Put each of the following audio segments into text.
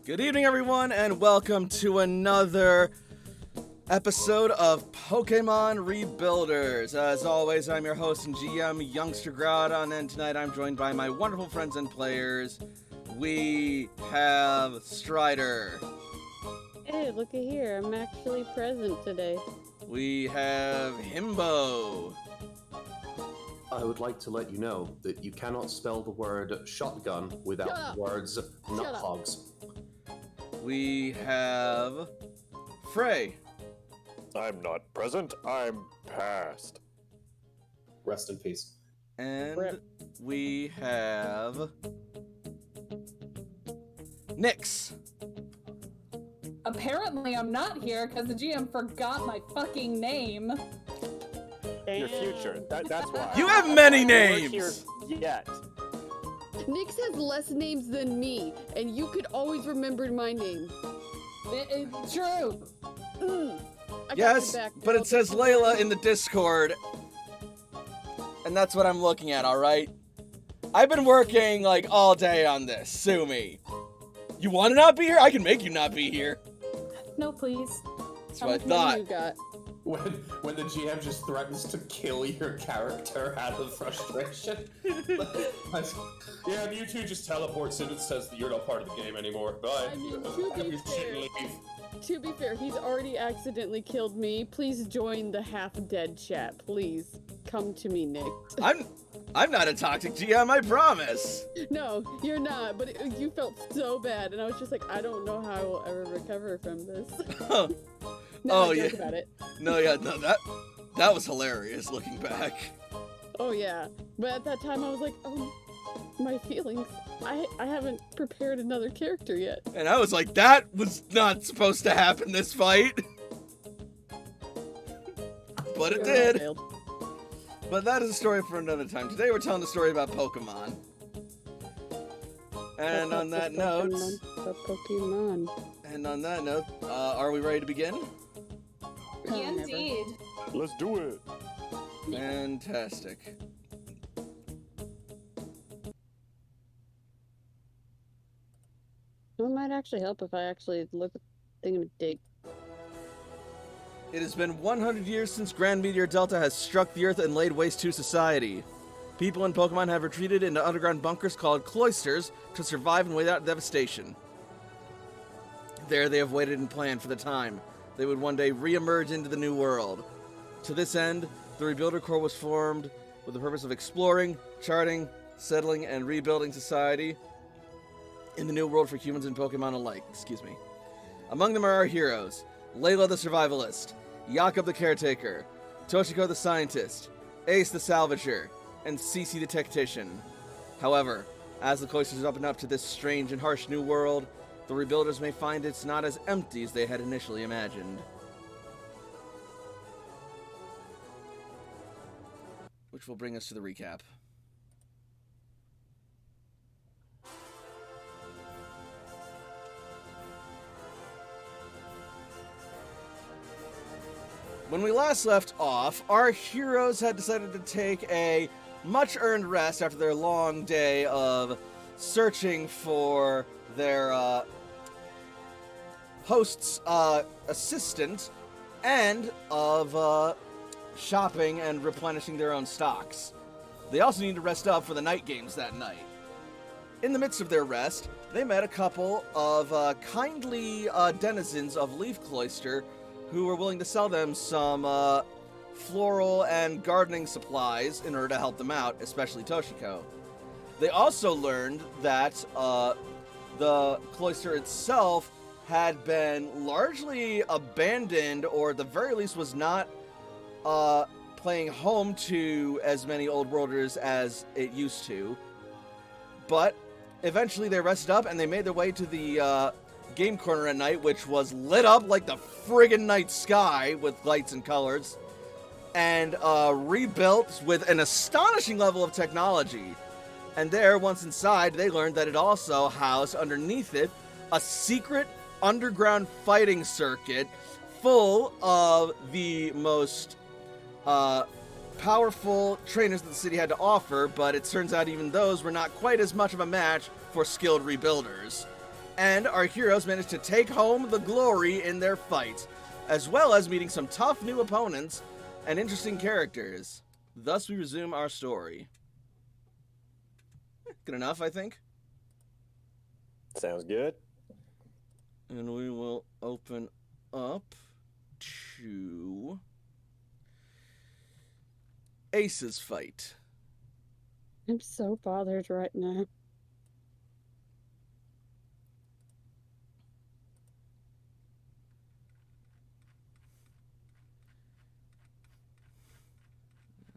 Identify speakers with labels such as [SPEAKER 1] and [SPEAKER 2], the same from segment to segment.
[SPEAKER 1] Good evening, everyone, and welcome to another episode of Pokemon Rebuilders. As always, I'm your host and GM, Youngster Groudon, and tonight I'm joined by my wonderful friends and players. We have Strider.
[SPEAKER 2] Hey, looky here, I'm actually present today.
[SPEAKER 1] We have Himbo.
[SPEAKER 3] I would like to let you know that you cannot spell the word shotgun without the words nut hogs.
[SPEAKER 1] We have Frey.
[SPEAKER 4] I'm not present, I'm past.
[SPEAKER 3] Rest in peace.
[SPEAKER 1] And
[SPEAKER 2] Rip.
[SPEAKER 1] we have Nyx.
[SPEAKER 5] Apparently I'm not here because the GM forgot my fucking name.
[SPEAKER 4] Your future, that's why.
[SPEAKER 1] You have many
[SPEAKER 4] You weren't here
[SPEAKER 1] names!
[SPEAKER 4] yet.
[SPEAKER 2] Nyx has less names than me, and you could always remember my name.
[SPEAKER 5] It's true.
[SPEAKER 2] I got
[SPEAKER 1] Yes,
[SPEAKER 2] your back,
[SPEAKER 1] but
[SPEAKER 2] girl.
[SPEAKER 1] it says Layla in the Discord, and that's what I'm looking at, alright? I've been working, like, all day on this. Sue me. You want to not be here? I can make you not be here.
[SPEAKER 5] No, please.
[SPEAKER 1] That's
[SPEAKER 2] How
[SPEAKER 1] what I
[SPEAKER 2] much money
[SPEAKER 1] thought.
[SPEAKER 2] you got?
[SPEAKER 3] When the GM just threatens to kill your character out of frustration. Yeah, and you two just teleports in and says that you're not part of the game anymore. Bye.
[SPEAKER 2] I mean, to be fair, he's already accidentally killed me. Please join the half-dead chat. Please, come to me, Nyx.
[SPEAKER 1] I'm not a toxic GM, I promise.
[SPEAKER 2] No, you're not, but you felt so bad, and I was just like, I don't know how I will ever recover from this.
[SPEAKER 1] Oh,
[SPEAKER 2] I
[SPEAKER 1] yeah.
[SPEAKER 2] joke about it.
[SPEAKER 1] No, that was hilarious looking back.
[SPEAKER 2] Oh yeah, but at that time I was like, oh, my feelings. I haven't prepared another character yet.
[SPEAKER 1] And I was like, that was not supposed to happen this fight. But it did.
[SPEAKER 2] Failed.
[SPEAKER 1] But that is a story for another time. Today we're telling the story about Pokemon. And on that note, are we ready to begin?
[SPEAKER 5] Indeed.
[SPEAKER 4] Let's do it.
[SPEAKER 1] Fantastic.
[SPEAKER 2] It might actually help if I actually look at the thing and dig.
[SPEAKER 1] It has been 100 years since Grand Meteor Delta has struck the Earth and laid waste to society. People in Pokemon have retreated into underground bunkers called cloisters to survive and wait out devastation. There they have waited and planned for the time they would one day re-emerge into the new world. To this end, the Rebuilder Corps was formed with the purpose of exploring, charting, settling, and rebuilding society in the new world for humans and Pokemon alike. Among them are our heroes: Layla the Survivalist, Jakob the Caretaker, Toshiko the Scientist, Ace the Salvager, and Cece the Tactician. However, as the cloisters open up to this strange and harsh new world, the Rebuilders may find it's not as empty as they had initially imagined. Which will bring us to the recap. When we last left off, our heroes had decided to take a much-earned rest after their long day of searching for their host's assistant and of shopping and replenishing their own stocks. They also need to rest up for the night games that night. In the midst of their rest, they met a couple of kindly denizens of Leaf Cloister who were willing to sell them some floral and gardening supplies in order to help them out, especially Toshiko. They also learned that the cloister itself had been largely abandoned, or at the very least was not playing home to as many old worlders as it used to. But eventually they rested up and they made their way to the game corner at night, which was lit up like the friggin' night sky with lights and colors, and rebuilt with an astonishing level of technology. And there, once inside, they learned that it also housed underneath it a secret underground fighting circuit full of the most powerful trainers that the city had to offer, but it turns out even those were not quite as much of a match for skilled rebuilders. And our heroes managed to take home the glory in their fight, as well as meeting some tough new opponents and interesting characters. Thus, we resume our story. Good enough, I think.
[SPEAKER 4] Sounds good.
[SPEAKER 1] And we will open up to Ace's fight.
[SPEAKER 2] I'm so bothered right now.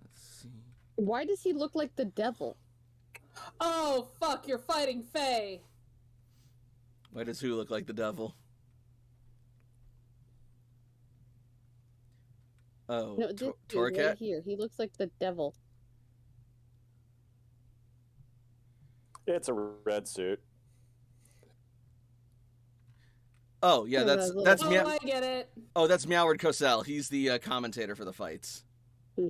[SPEAKER 1] Let's see.
[SPEAKER 2] Why does he look like the devil?
[SPEAKER 5] Oh, fuck, you're fighting Faye.
[SPEAKER 1] Why does who look like the devil? Oh,
[SPEAKER 2] No, this dude
[SPEAKER 1] Torcat?
[SPEAKER 2] right here. He looks like the devil.
[SPEAKER 4] It's a red suit.
[SPEAKER 1] Oh, yeah,
[SPEAKER 2] Yeah,
[SPEAKER 1] that's
[SPEAKER 2] that's
[SPEAKER 5] Oh, I get it.
[SPEAKER 1] Oh, that's Meoward Cosell. He's the commentator for the fights.
[SPEAKER 2] Hmm.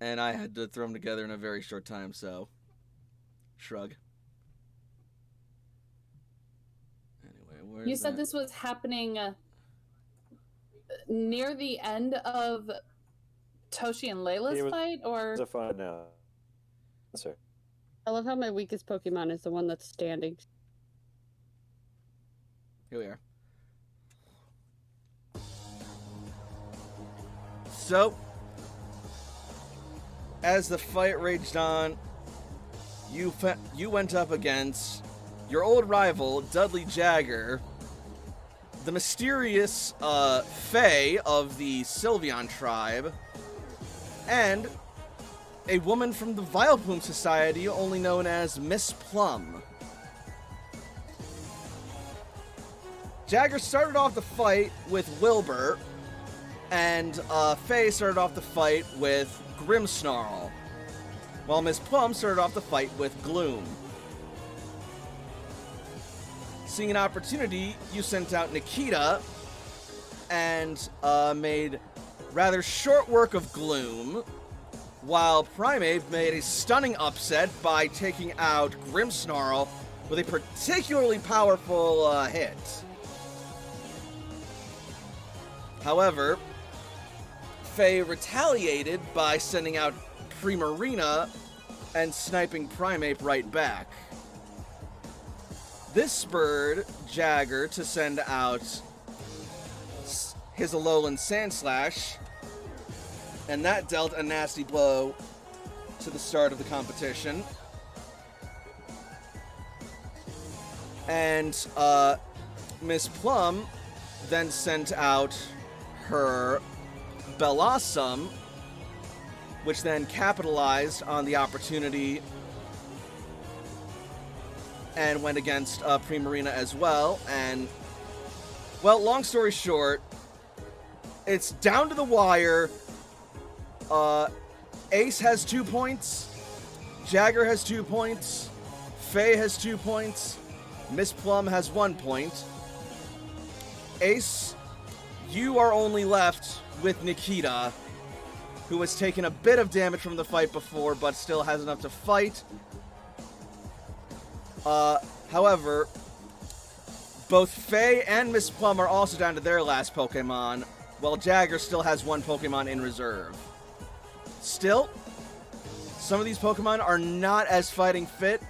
[SPEAKER 1] And I had to throw them together in a very short time, so shrug. Anyway, where's
[SPEAKER 5] You said
[SPEAKER 1] that?
[SPEAKER 5] this was happening near the end of Toshi and Layla's
[SPEAKER 4] It was-
[SPEAKER 5] fight, or
[SPEAKER 4] It's a fun answer.
[SPEAKER 2] I love how my weakest Pokemon is the one that's standing.
[SPEAKER 1] Here we are. So, as the fight raged on, you went up against your old rival, Dudley Jagger, the mysterious Fae of the Sylveon tribe, and a woman from the Vileplume Society, only known as Miss Plum. Jagger started off the fight with Wilbur, and Faye started off the fight with Grimmsnarl, while Miss Plum started off the fight with Gloom. Seeing an opportunity, you sent out Nikita and made rather short work of Gloom, while Primeape made a stunning upset by taking out Grimmsnarl with a particularly powerful hit. However, Faye retaliated by sending out Primarina and sniping Primeape right back. This spurred Jagger to send out his Alolan Sandslash, and that dealt a nasty blow to the start of the competition. And Miss Plum then sent out her Bellossom, which then capitalized on the opportunity and went against Primarina as well. And, well, long story short, it's down to the wire. Ace has 2 points, Jagger has 2 points, Faye has 2 points, Miss Plum has 1 point. Ace, you are only left with Nikita, who has taken a bit of damage from the fight before, but still has enough to fight. However, both Faye and Miss Plum are also down to their last Pokemon, while Jagger still has 1 Pokemon in reserve. Still, some of these Pokemon are not as fighting fit,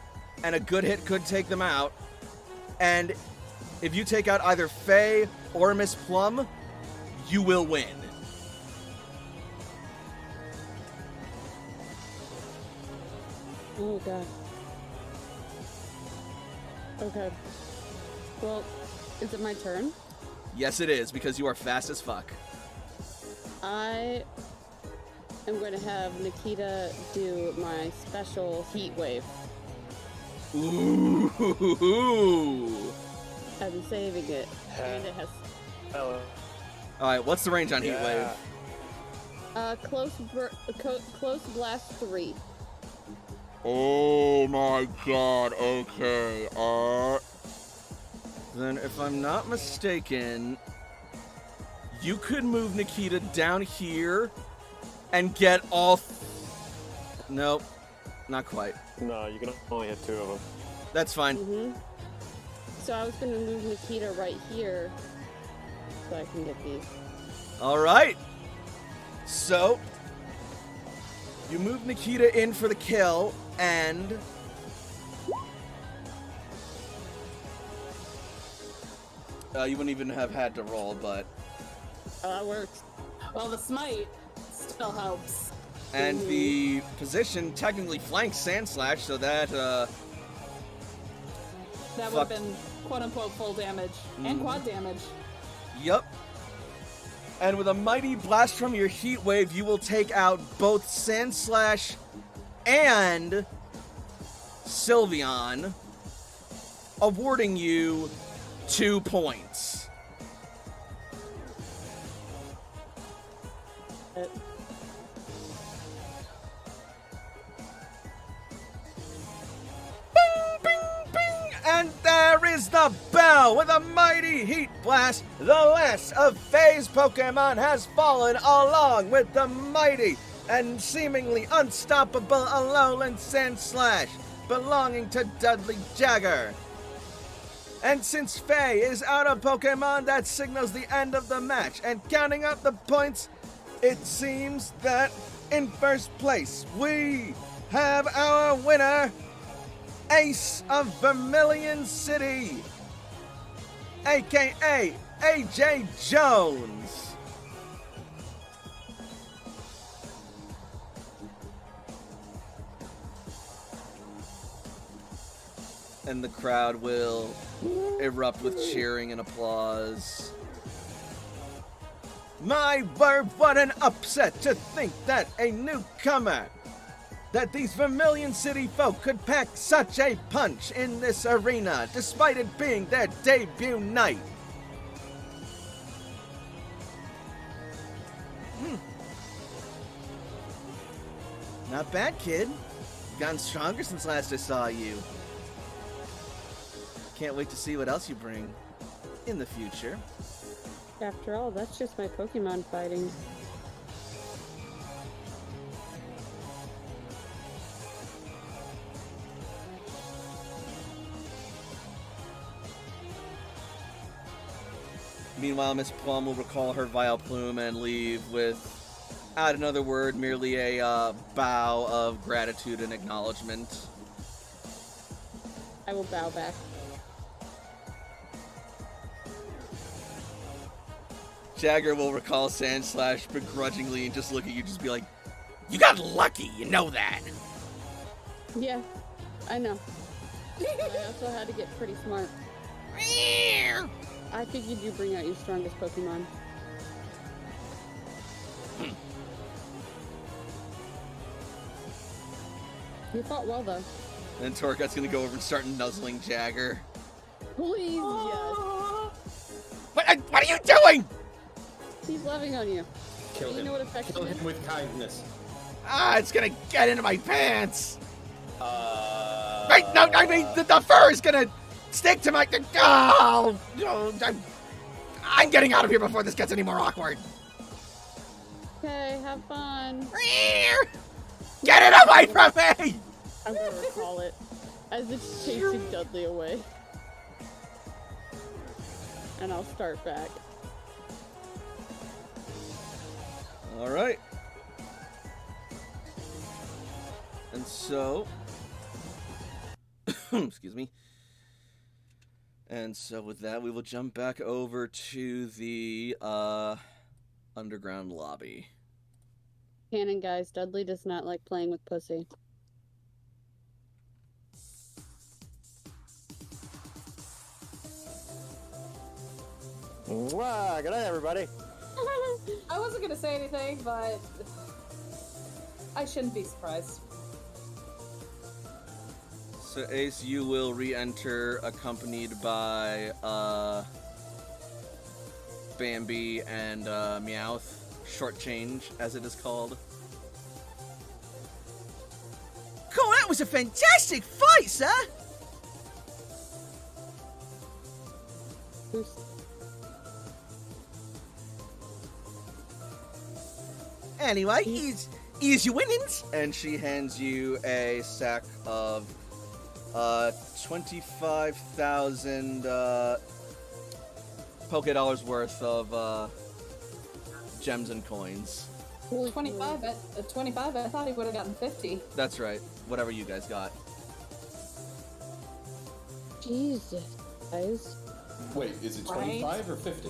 [SPEAKER 1] and a good hit could take them out. And if you take out either Faye or Miss Plum, you will win.
[SPEAKER 2] Oh god. Okay. Well, is it my turn?
[SPEAKER 1] Yes, it is, because you are fast as fuck.
[SPEAKER 2] I am going to have Nikita do my special heat wave.
[SPEAKER 1] Ooh.
[SPEAKER 2] I'm saving it. And it has
[SPEAKER 4] Hello.
[SPEAKER 1] Alright, what's the range on Heat Wave?
[SPEAKER 2] close blast 3.
[SPEAKER 1] Oh my god, okay. Then if I'm not mistaken, you could move Nikita down here and get all... Nope. Not quite.
[SPEAKER 4] No, you can only hit 2 of them.
[SPEAKER 1] That's fine.
[SPEAKER 2] So I was gonna move Nikita right here so I can get these.
[SPEAKER 1] All right. So you move Nikita in for the kill, and you wouldn't even have had to roll, but
[SPEAKER 2] That works.
[SPEAKER 5] Well, the smite still helps.
[SPEAKER 1] and the position technically flanks Sandslash, so that
[SPEAKER 5] That would
[SPEAKER 1] Fuck.
[SPEAKER 5] have been quote-unquote full damage and quad damage.
[SPEAKER 1] Yup. And with a mighty blast from your heat wave, you will take out both Sandslash and Sylveon, awarding you 2 points. And there is the bell with a mighty heat blast. The last of Faye's Pokemon has fallen along with the mighty and seemingly unstoppable Alolan Sandslash belonging to Dudley Jagger. And since Faye is out of Pokemon, that signals the end of the match. And counting up the points, it seems that in first place we have our winner, Ace of Vermilion City, aka AJ Jones. And the crowd will erupt with cheering and applause. My word, what an upset to think that a newcomer, that these Vermilion City folk could pack such a punch in this arena, despite it being their debut night. Not bad, kid. You've gotten stronger since last I saw you. Can't wait to see what else you bring in the future.
[SPEAKER 2] After all, that's just my Pokemon fighting.
[SPEAKER 1] Meanwhile, Miss Plum will recall her Vileplume and leave without another word, merely a bow of gratitude and acknowledgement.
[SPEAKER 2] I will bow back.
[SPEAKER 1] Jagger will recall Sandslash begrudgingly and just look at you, just be like, "You got lucky, you know that."
[SPEAKER 2] Yeah, I know. I also had to get pretty smart. I figured you'd bring out your strongest Pokemon. You fought well, though.
[SPEAKER 1] And Torkut's gonna go over and start nuzzling Jagger.
[SPEAKER 2] Please, yes.
[SPEAKER 1] What are you doing?
[SPEAKER 2] He's loving on you.
[SPEAKER 3] Kill
[SPEAKER 2] You
[SPEAKER 3] him.
[SPEAKER 2] know what affection
[SPEAKER 3] Kill
[SPEAKER 2] is?
[SPEAKER 3] him with kindness.
[SPEAKER 1] Ah, it's gonna get into my pants.
[SPEAKER 3] Uh...
[SPEAKER 1] Wait, no, I mean, the fur is gonna stick to my... Oh, no, I'm getting out of here before this gets any more awkward.
[SPEAKER 2] Okay, have fun.
[SPEAKER 1] Get it away from me!
[SPEAKER 2] I'm gonna recall it as it's chasing Dudley away. And I'll start back.
[SPEAKER 1] All right. And so... excuse me. And so with that, we will jump back over to the underground lobby.
[SPEAKER 2] Canon, guys, Dudley does not like playing with pussy.
[SPEAKER 4] Mwah, good night, everybody.
[SPEAKER 5] I wasn't gonna say anything, but I shouldn't be surprised.
[SPEAKER 1] So Ace, you will re-enter accompanied by Bambi and Meowth. Short change, as it is called. Cool, that was a fantastic fight, sir!
[SPEAKER 2] Who's-
[SPEAKER 1] Anyway, is here's your winnings. And she hands you a sack of 25,000 Poke dollars worth of gems and coins.
[SPEAKER 5] 25. At 25, I thought he would have gotten 50.
[SPEAKER 1] That's right. Whatever you guys got.
[SPEAKER 2] Jesus, guys.
[SPEAKER 3] Wait, is it 25 or 50?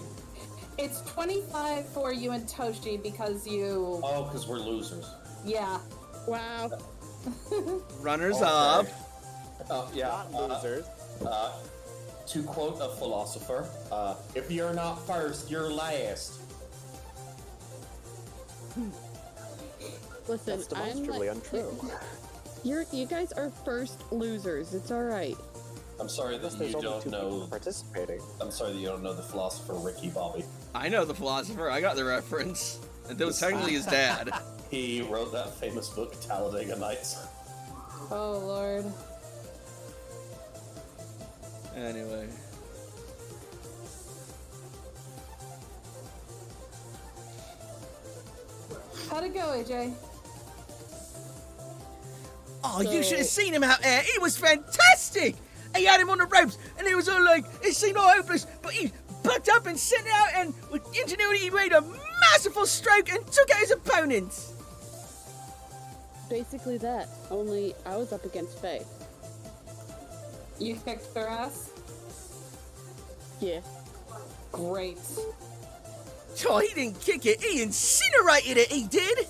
[SPEAKER 5] It's 25 for you and Toshi because you.
[SPEAKER 3] Oh, because we're losers.
[SPEAKER 5] Yeah.
[SPEAKER 2] Wow.
[SPEAKER 1] Runners
[SPEAKER 3] Okay.
[SPEAKER 1] up.
[SPEAKER 3] Yeah.
[SPEAKER 4] Not losers.
[SPEAKER 3] To quote a philosopher, if you're not first, you're last.
[SPEAKER 2] Listen,
[SPEAKER 4] That's demonstrably untrue.
[SPEAKER 2] You guys are first losers. It's all right.
[SPEAKER 3] I'm sorry that
[SPEAKER 4] There's
[SPEAKER 3] you
[SPEAKER 4] only
[SPEAKER 3] don't
[SPEAKER 4] 2 people
[SPEAKER 3] know.
[SPEAKER 4] participating.
[SPEAKER 3] I'm sorry that you don't know the philosopher Ricky Bobby.
[SPEAKER 1] I know the philosopher. I got the reference. And that was technically his dad.
[SPEAKER 3] He wrote that famous book, Talladega Nights.
[SPEAKER 5] Oh, Lord.
[SPEAKER 1] Anyway.
[SPEAKER 5] How'd it go, AJ?
[SPEAKER 1] Oh, you should have seen him out there. He was fantastic. He had him on the ropes, and he was all like, it seemed all hopeless, but he bucked up and sent out, and with ingenuity, he made a masterful stroke and took out his opponents.
[SPEAKER 2] Basically that. Only I was up against Faye.
[SPEAKER 5] You kicked their ass?
[SPEAKER 2] Yeah.
[SPEAKER 5] Great.
[SPEAKER 1] Oh, he didn't kick it. He incinerated it, he did.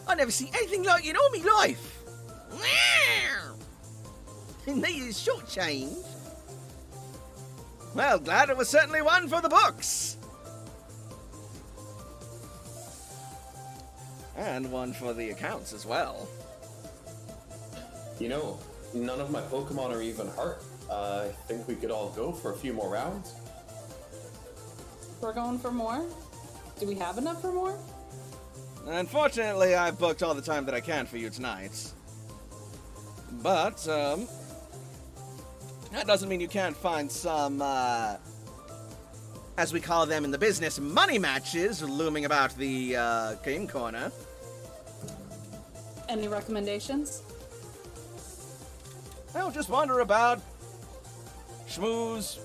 [SPEAKER 1] I never seen anything like it in all my life. He needed a short change. Well, glad it was certainly one for the books. And one for the accounts as well.
[SPEAKER 3] You know, none of my Pokemon are even hurt. I think we could all go for a few more rounds.
[SPEAKER 5] We're going for more? Do we have enough for more?
[SPEAKER 1] Unfortunately, I've booked all the time that I can for you tonight. But, that doesn't mean you can't find some, as we call them in the business, money matches looming about the, game corner.
[SPEAKER 5] Any recommendations?
[SPEAKER 1] I'll just wander about, schmooze,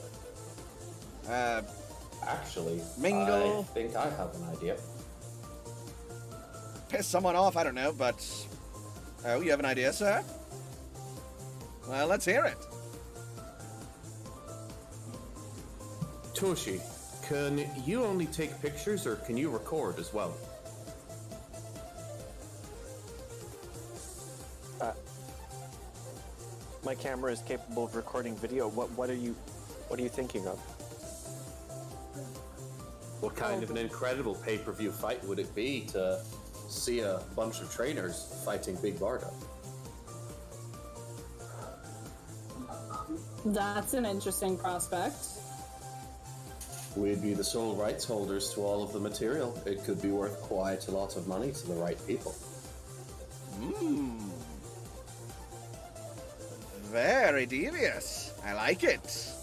[SPEAKER 3] Actually,
[SPEAKER 1] Mingle.
[SPEAKER 3] I think I have an idea.
[SPEAKER 1] piss someone off, I don't know, but... Oh, you have an idea, sir? Well, let's hear it.
[SPEAKER 3] Toshi, can you only take pictures or can you record as well?
[SPEAKER 4] My camera is capable of recording video. What are you thinking of?
[SPEAKER 3] What kind of an incredible pay-per-view fight would it be to see a bunch of trainers fighting Big Barda?
[SPEAKER 5] That's an interesting prospect.
[SPEAKER 3] We'd be the sole rights holders to all of the material. It could be worth quite a lot of money to the right people.
[SPEAKER 1] Very devious. I like it.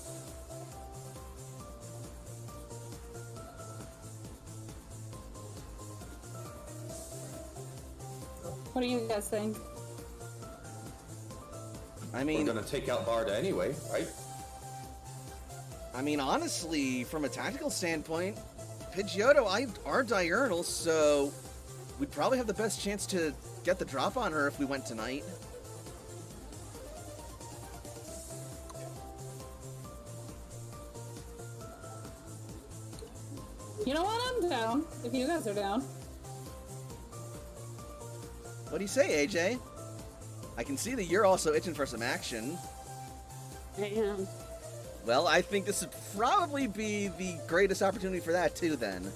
[SPEAKER 5] What do you guys think?
[SPEAKER 1] I
[SPEAKER 3] We're
[SPEAKER 1] mean,
[SPEAKER 3] gonna take out Barda anyway, right?
[SPEAKER 1] honestly, from a tactical standpoint, Pidgeotto are diurnal, so we'd probably have the best chance to get the drop on her if we went tonight.
[SPEAKER 5] You know what? I'm down. If you guys are down.
[SPEAKER 1] What do you say, AJ? I can see that you're also itching for some action.
[SPEAKER 2] I am.
[SPEAKER 1] Well, I think this would probably be the greatest opportunity for that, too, then.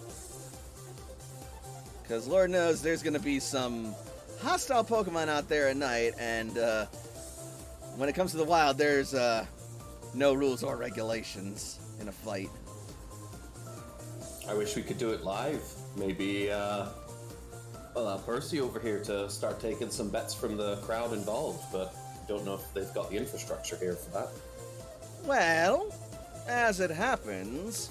[SPEAKER 1] Because Lord knows there's going to be some hostile Pokemon out there at night, and when it comes to the wild, there's no rules or regulations in a fight.
[SPEAKER 3] I wish we could do it live. Maybe, allow Percy over here to start taking some bets from the crowd involved, but don't know if they've got the infrastructure here for that.
[SPEAKER 1] Well, as it happens,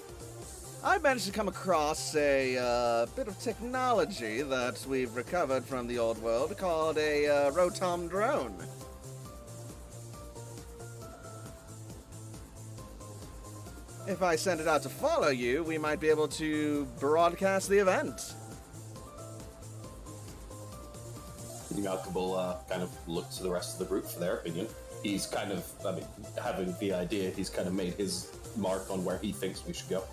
[SPEAKER 1] I managed to come across a bit of technology that we've recovered from the old world called a Rotom drone. If I send it out to follow you, we might be able to broadcast the event.
[SPEAKER 3] Malkable kind of looks to the rest of the group for their opinion. He's kind of, having the idea, he's kind of made his mark on where he thinks we should go.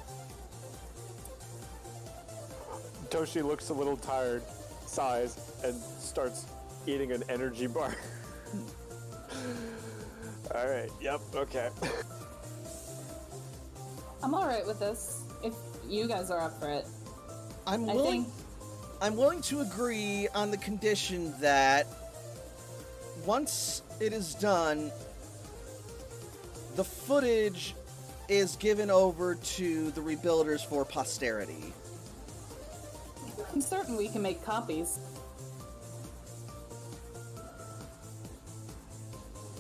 [SPEAKER 4] Toshi looks a little tired, sighs, and starts eating an energy bar. All right, yep, okay.
[SPEAKER 5] I'm alright with this, if you guys are up for it.
[SPEAKER 1] I'm
[SPEAKER 5] I
[SPEAKER 1] willing.
[SPEAKER 5] think
[SPEAKER 1] I'm willing to agree on the condition that once it is done, the footage is given over to the rebuilders for posterity.
[SPEAKER 5] I'm certain we can make copies.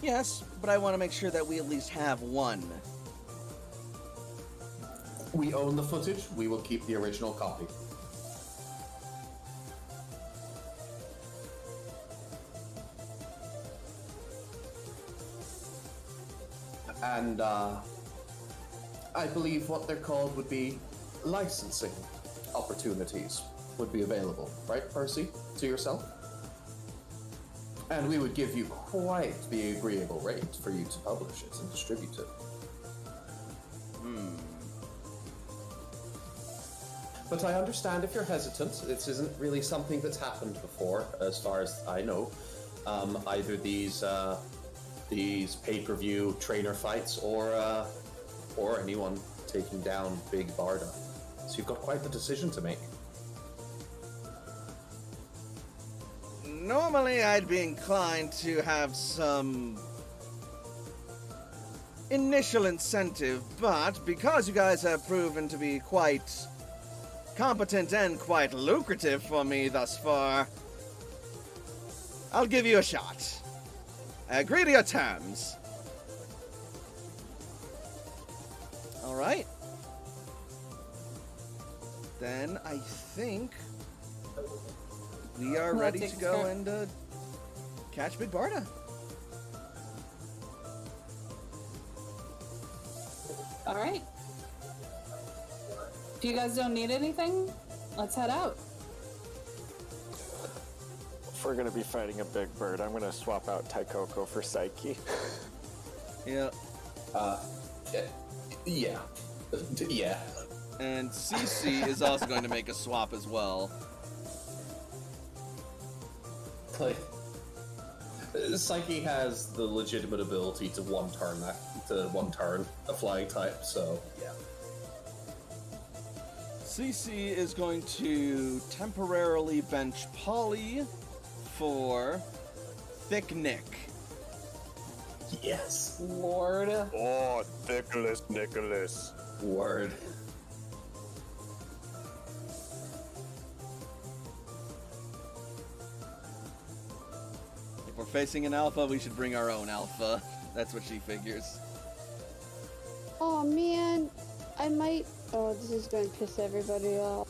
[SPEAKER 1] Yes, but I want to make sure that we at least have one.
[SPEAKER 3] We own the footage, we will keep the original copy. And, I believe what they're called would be licensing opportunities would be available, right, Percy, to yourself? And we would give you quite the agreeable rate for you to publish it and distribute it. But I understand if you're hesitant. This isn't really something that's happened before, as far as I know. Either these pay-per-view trainer fights or anyone taking down Big Barda. So you've got quite the decision to make.
[SPEAKER 1] Normally, I'd be inclined to have some initial incentive, but because you guys have proven to be quite competent and quite lucrative for me thus far, I'll give you a shot. I agree to your terms. All right. Then I think we are ready to go and catch Big Barda.
[SPEAKER 5] All right. If you guys don't need anything, let's head out.
[SPEAKER 4] If we're gonna be fighting a big bird, I'm gonna swap out Taikoko for Psyche.
[SPEAKER 1] Yeah.
[SPEAKER 3] Yeah. Yeah.
[SPEAKER 1] And CC is also going to make a swap as well.
[SPEAKER 3] Like, Psyche has the legitimate ability to one turn a flying type, so yeah.
[SPEAKER 1] CC is going to temporarily bench Polly for Thick Nick.
[SPEAKER 3] Yes.
[SPEAKER 5] Lord.
[SPEAKER 4] Oh, Nicholas.
[SPEAKER 3] Word.
[SPEAKER 1] If we're facing an alpha, we should bring our own alpha. That's what she figures.
[SPEAKER 2] Oh man, I might. Oh, this is going to piss everybody off.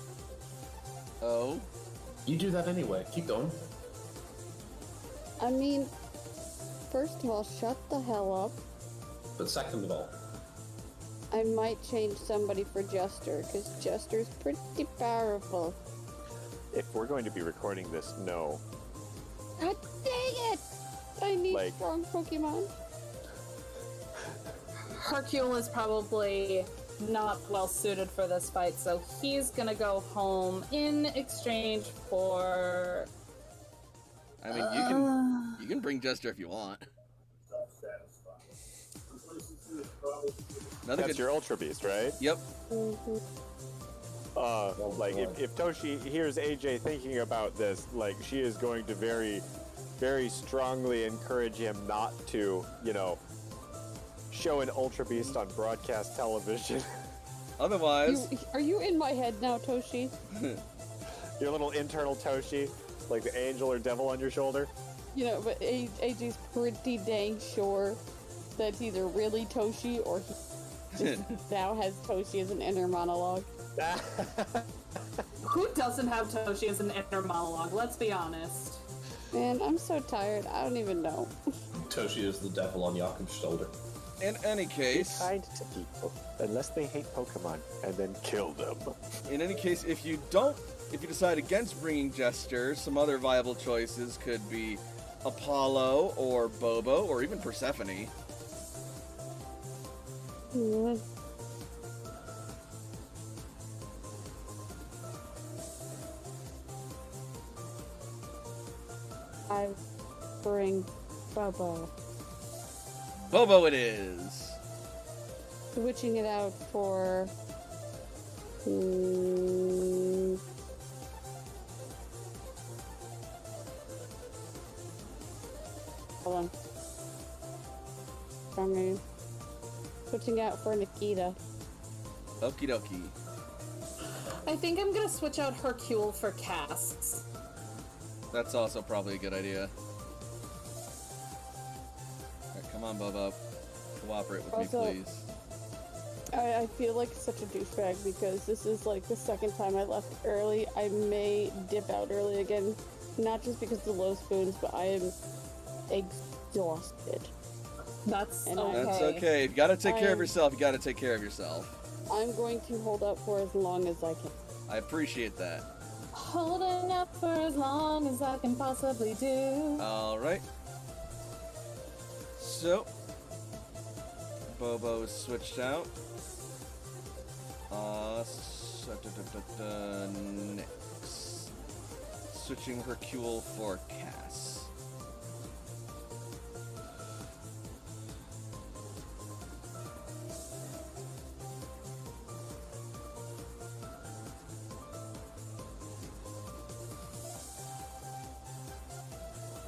[SPEAKER 1] Oh?
[SPEAKER 3] You do that anyway. Keep going.
[SPEAKER 2] I mean, first of all, shut the hell up.
[SPEAKER 3] But second of all,
[SPEAKER 2] I might change somebody for Jester, because Jester's pretty powerful.
[SPEAKER 4] If we're going to be recording this, no.
[SPEAKER 2] God dang it! I need
[SPEAKER 4] Like-
[SPEAKER 2] strong Pokemon.
[SPEAKER 5] Hercule is probably not well suited for this fight, so he's gonna go home in exchange for.
[SPEAKER 1] I mean, you can bring Jester if you want. Another
[SPEAKER 4] That's
[SPEAKER 1] good.
[SPEAKER 4] your Ultra Beast, right?
[SPEAKER 1] Yep.
[SPEAKER 4] Like, if Toshi hears AJ thinking about this, like, she is going to very, very strongly encourage him not to, show an Ultra Beast on broadcast television.
[SPEAKER 1] Otherwise,
[SPEAKER 2] Are you in my head now, Toshi?
[SPEAKER 4] Your little internal Toshi, like the angel or devil on your shoulder.
[SPEAKER 2] But AJ's pretty dang sure that's either really Toshi or he just now has Toshi as an inner monologue.
[SPEAKER 5] Who doesn't have Toshi as an inner monologue? Let's be honest.
[SPEAKER 2] Man, I'm so tired. I don't even know.
[SPEAKER 3] Toshi is the devil on Yaku's shoulder.
[SPEAKER 1] In any
[SPEAKER 4] Be
[SPEAKER 1] case,
[SPEAKER 4] kind to people, unless they hate Pokemon, and then kill them.
[SPEAKER 1] if you decide against bringing Jester, some other viable choices could be Apollo or Bobo or even Persephone.
[SPEAKER 2] Mm. I bring Bobo.
[SPEAKER 1] Bobo it is.
[SPEAKER 2] Switching it out for... Hold on. Wrong name. Switching out for Nikita.
[SPEAKER 1] Okie dokie.
[SPEAKER 5] I think I'm gonna switch out Hercule for Cass.
[SPEAKER 1] That's also probably a good idea. Alright, come on, Bobo. Cooperate with
[SPEAKER 2] Also,
[SPEAKER 1] me, please.
[SPEAKER 2] I feel like such a douchebag because this is like the second time I left early. I may dip out early again, not just because of the low spoons, but I am exhausted.
[SPEAKER 5] That's
[SPEAKER 2] And
[SPEAKER 5] okay.
[SPEAKER 1] That's okay. If you gotta take care of yourself, you gotta take care of yourself.
[SPEAKER 2] I'm going to hold up for as long as I can.
[SPEAKER 1] I appreciate that.
[SPEAKER 5] Holding up for as long as I can possibly do.
[SPEAKER 1] Alright. So, Bobo is switched out. Next. Switching Hercule for Cass.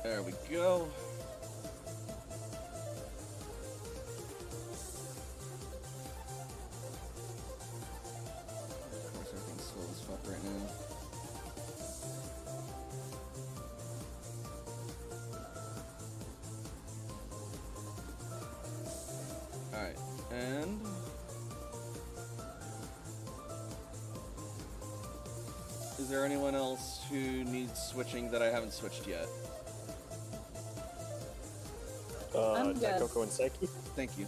[SPEAKER 1] There we go. Of course, everything's slow as fuck right now. Alright, and... Is there anyone else who needs switching that I haven't switched yet?
[SPEAKER 5] I'm good.
[SPEAKER 4] Daikoko and Seki?
[SPEAKER 1] Thank you.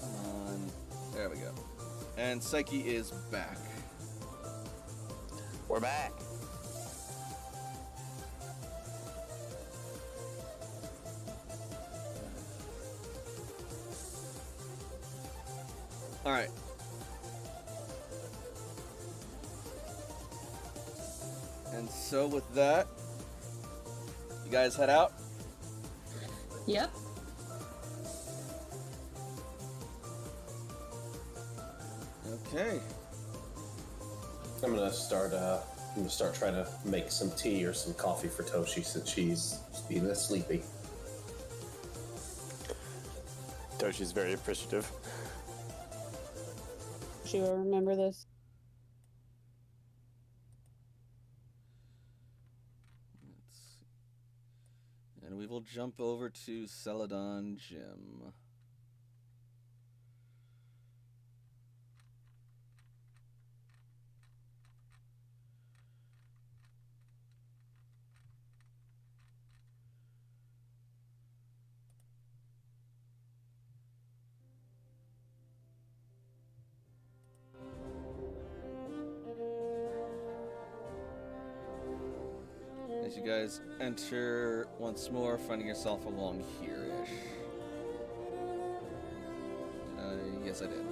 [SPEAKER 1] Come on. There we go. And Psyche is back.
[SPEAKER 4] We're back.
[SPEAKER 1] Alright. And so with that, you guys head out.
[SPEAKER 5] Yep.
[SPEAKER 1] Okay.
[SPEAKER 3] I'm gonna start trying to make some tea or some coffee for Toshi since she's being a sleepy.
[SPEAKER 4] Toshi's very appreciative.
[SPEAKER 2] She will remember this.
[SPEAKER 1] Let's see. And we will jump over to Celadon Gym. As you guys enter once more, finding yourself along here-ish. Yes, I did.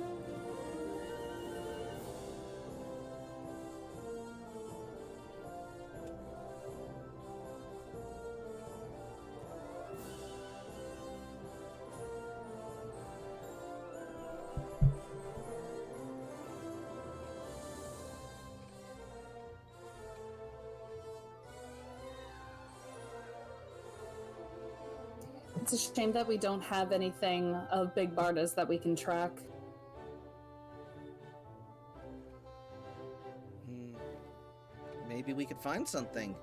[SPEAKER 5] It's a shame that we don't have anything of Big Barda's that we can track.
[SPEAKER 1] maybe we could find something.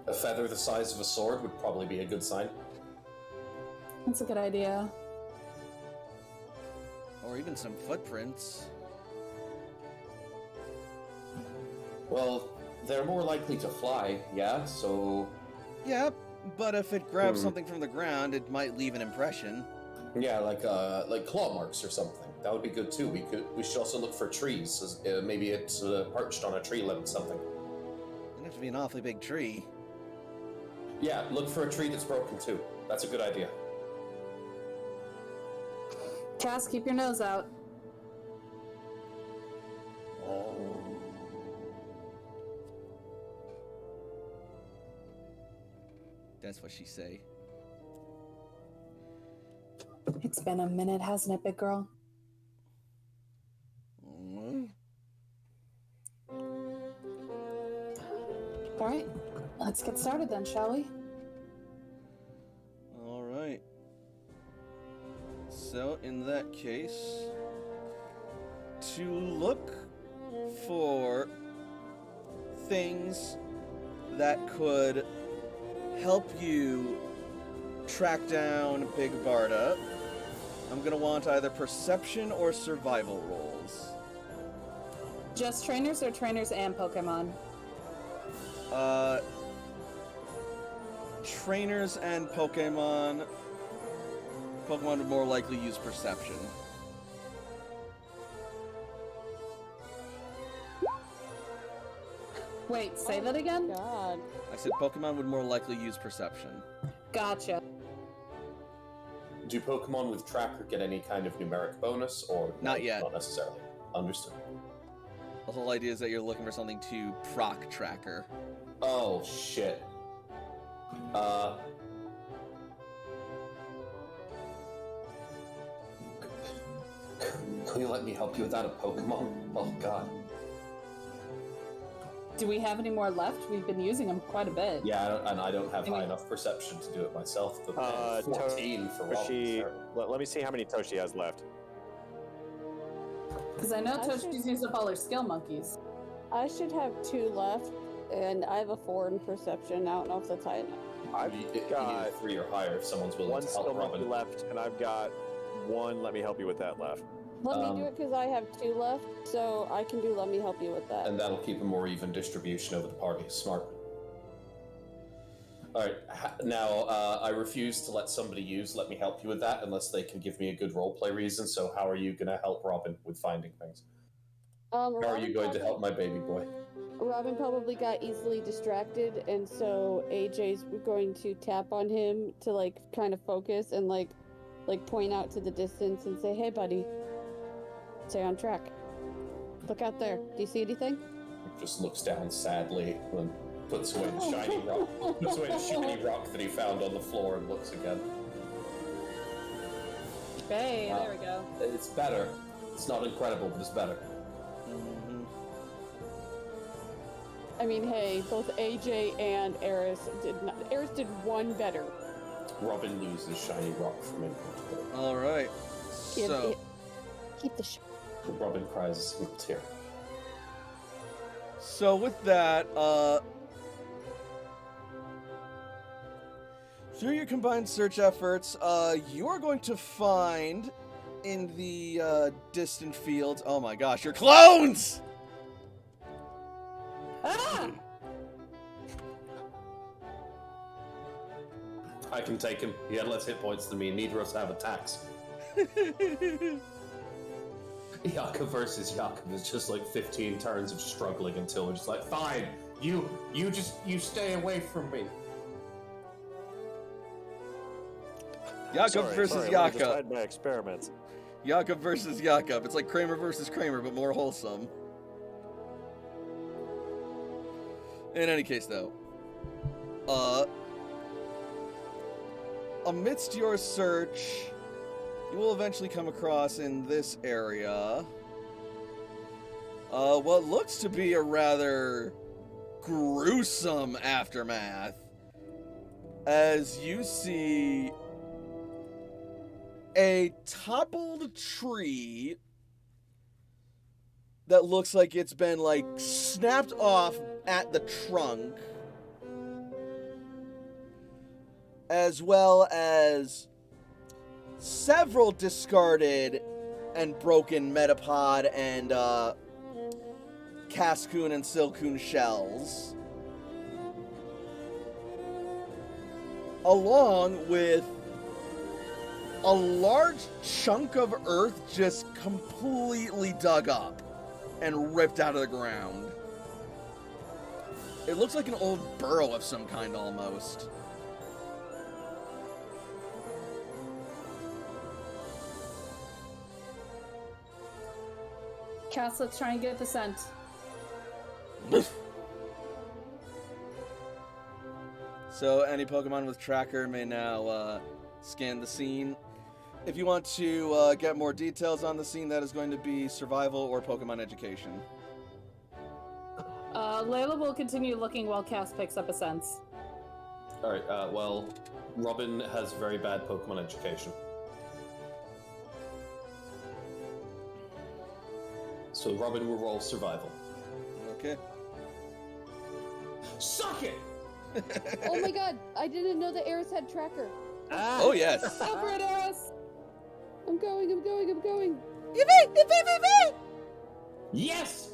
[SPEAKER 3] A feather the size of a sword would probably be a good sign.
[SPEAKER 5] That's a good idea.
[SPEAKER 1] Or even some footprints.
[SPEAKER 3] Well, they're more likely to fly, yeah, so...
[SPEAKER 1] Yep, but if it grabs something from the ground, it might leave an impression.
[SPEAKER 3] Yeah, like claw marks or something. That would be good too. We should also look for trees. Maybe it's perched on a tree limb or something.
[SPEAKER 1] It'd have to be an awfully big tree.
[SPEAKER 3] Yeah, look for a tree that's broken too. That's a good idea.
[SPEAKER 5] Cass, keep your nose out.
[SPEAKER 1] That's what she say.
[SPEAKER 5] It's been a minute, hasn't it, big girl? All right, let's get started then, shall we?
[SPEAKER 1] All right. So, in that case, to look for things that could help you track down Big Barda, I'm gonna want either perception or survival rolls.
[SPEAKER 5] Just trainers or trainers and Pokemon?
[SPEAKER 1] Trainers and Pokemon. Pokemon would more likely use perception.
[SPEAKER 5] Wait, say that again?
[SPEAKER 2] God.
[SPEAKER 1] I said Pokemon would more likely use perception.
[SPEAKER 5] Gotcha.
[SPEAKER 3] Do Pokemon with Tracker get any kind of numeric bonus, or
[SPEAKER 1] Not yet.
[SPEAKER 3] Not necessarily. Understood.
[SPEAKER 1] The whole idea is that you're looking for something to proc Tracker.
[SPEAKER 3] Oh shit. Can you let me help you without a Pokemon? Oh god.
[SPEAKER 5] Do we have any more left? We've been using them quite a bit.
[SPEAKER 3] Yeah, I don't have high enough perception to do it myself. But 14 for Robin.
[SPEAKER 4] Toshi, let me see how many Toshi has left.
[SPEAKER 5] Because I know Toshi's used up all her skill monkeys.
[SPEAKER 2] I should have 2 left, and I have a 4 in perception. I don't know if that's high enough.
[SPEAKER 4] I've
[SPEAKER 3] You need
[SPEAKER 4] got
[SPEAKER 3] 3 or higher if someone's willing
[SPEAKER 4] one
[SPEAKER 3] to
[SPEAKER 4] skill
[SPEAKER 3] help
[SPEAKER 4] monkey
[SPEAKER 3] Robin.
[SPEAKER 4] left, and I've got one. Let me help you with that left.
[SPEAKER 2] Let me do it because I have 2 left, so I can do let me help you with that.
[SPEAKER 3] And that'll keep a more even distribution over the party. Smart. Alright, now I refuse to let somebody use let me help you with that unless they can give me a good roleplay reason, so how are you going to help Robin with finding things? How are you going to help my baby boy?
[SPEAKER 2] Robin probably got easily distracted, and so AJ's going to tap on him to, like, kind of focus and, like point out to the distance and say, hey, buddy, stay on track. Look out there. Do you see anything?
[SPEAKER 3] He just looks down sadly and puts away the shiny rock. Puts away the shiny rock that he found on the floor and looks again.
[SPEAKER 5] Hey, there we go.
[SPEAKER 3] It's better. It's not incredible, but it's better.
[SPEAKER 2] I mean, hey, both AJ and Eris did not. Eris did 1 better.
[SPEAKER 3] Robin loses shiny rock from inventory.
[SPEAKER 1] All right. So,
[SPEAKER 2] Keep the shot.
[SPEAKER 3] Robin cries a single tear.
[SPEAKER 1] so with that, through your combined search efforts, you are going to find in the distant fields. Oh my gosh, your clones!
[SPEAKER 5] Ah!
[SPEAKER 3] I can take him. He had less hit points than me. Neither of us have attacks. Yakov versus Yakov is just like 15 turns of struggling until we're just like, fine, you stay away from me.
[SPEAKER 1] Yakov versus
[SPEAKER 4] Let me
[SPEAKER 1] Yakov.
[SPEAKER 4] decide my experiments.
[SPEAKER 1] Yakov versus Yakov. It's like Kramer versus Kramer, but more wholesome. In any case, though, amidst your search, you will eventually come across in this area what looks to be a rather gruesome aftermath, as you see a toppled tree that looks like it's been, like, snapped off at the trunk, as well as several discarded and broken Metapod and Cascoon and Silcoon shells, along with a large chunk of earth just completely dug up and ripped out of the ground. It looks like an old burrow of some kind, almost.
[SPEAKER 5] Cass, let's try and get the scent.
[SPEAKER 1] So any Pokemon with Tracker may now scan the scene. If you want to get more details on the scene, that is going to be Survival or Pokemon Education.
[SPEAKER 5] Layla will continue looking while Cass picks up a sense.
[SPEAKER 3] Alright, well, Robin has very bad Pokemon education. So Robin will roll survival.
[SPEAKER 1] Okay.
[SPEAKER 3] Suck it!
[SPEAKER 2] Oh my god, I didn't know the Eris had tracker.
[SPEAKER 1] Oh, yes.
[SPEAKER 5] Go for it, Eris!
[SPEAKER 2] I'm going.
[SPEAKER 3] Yes!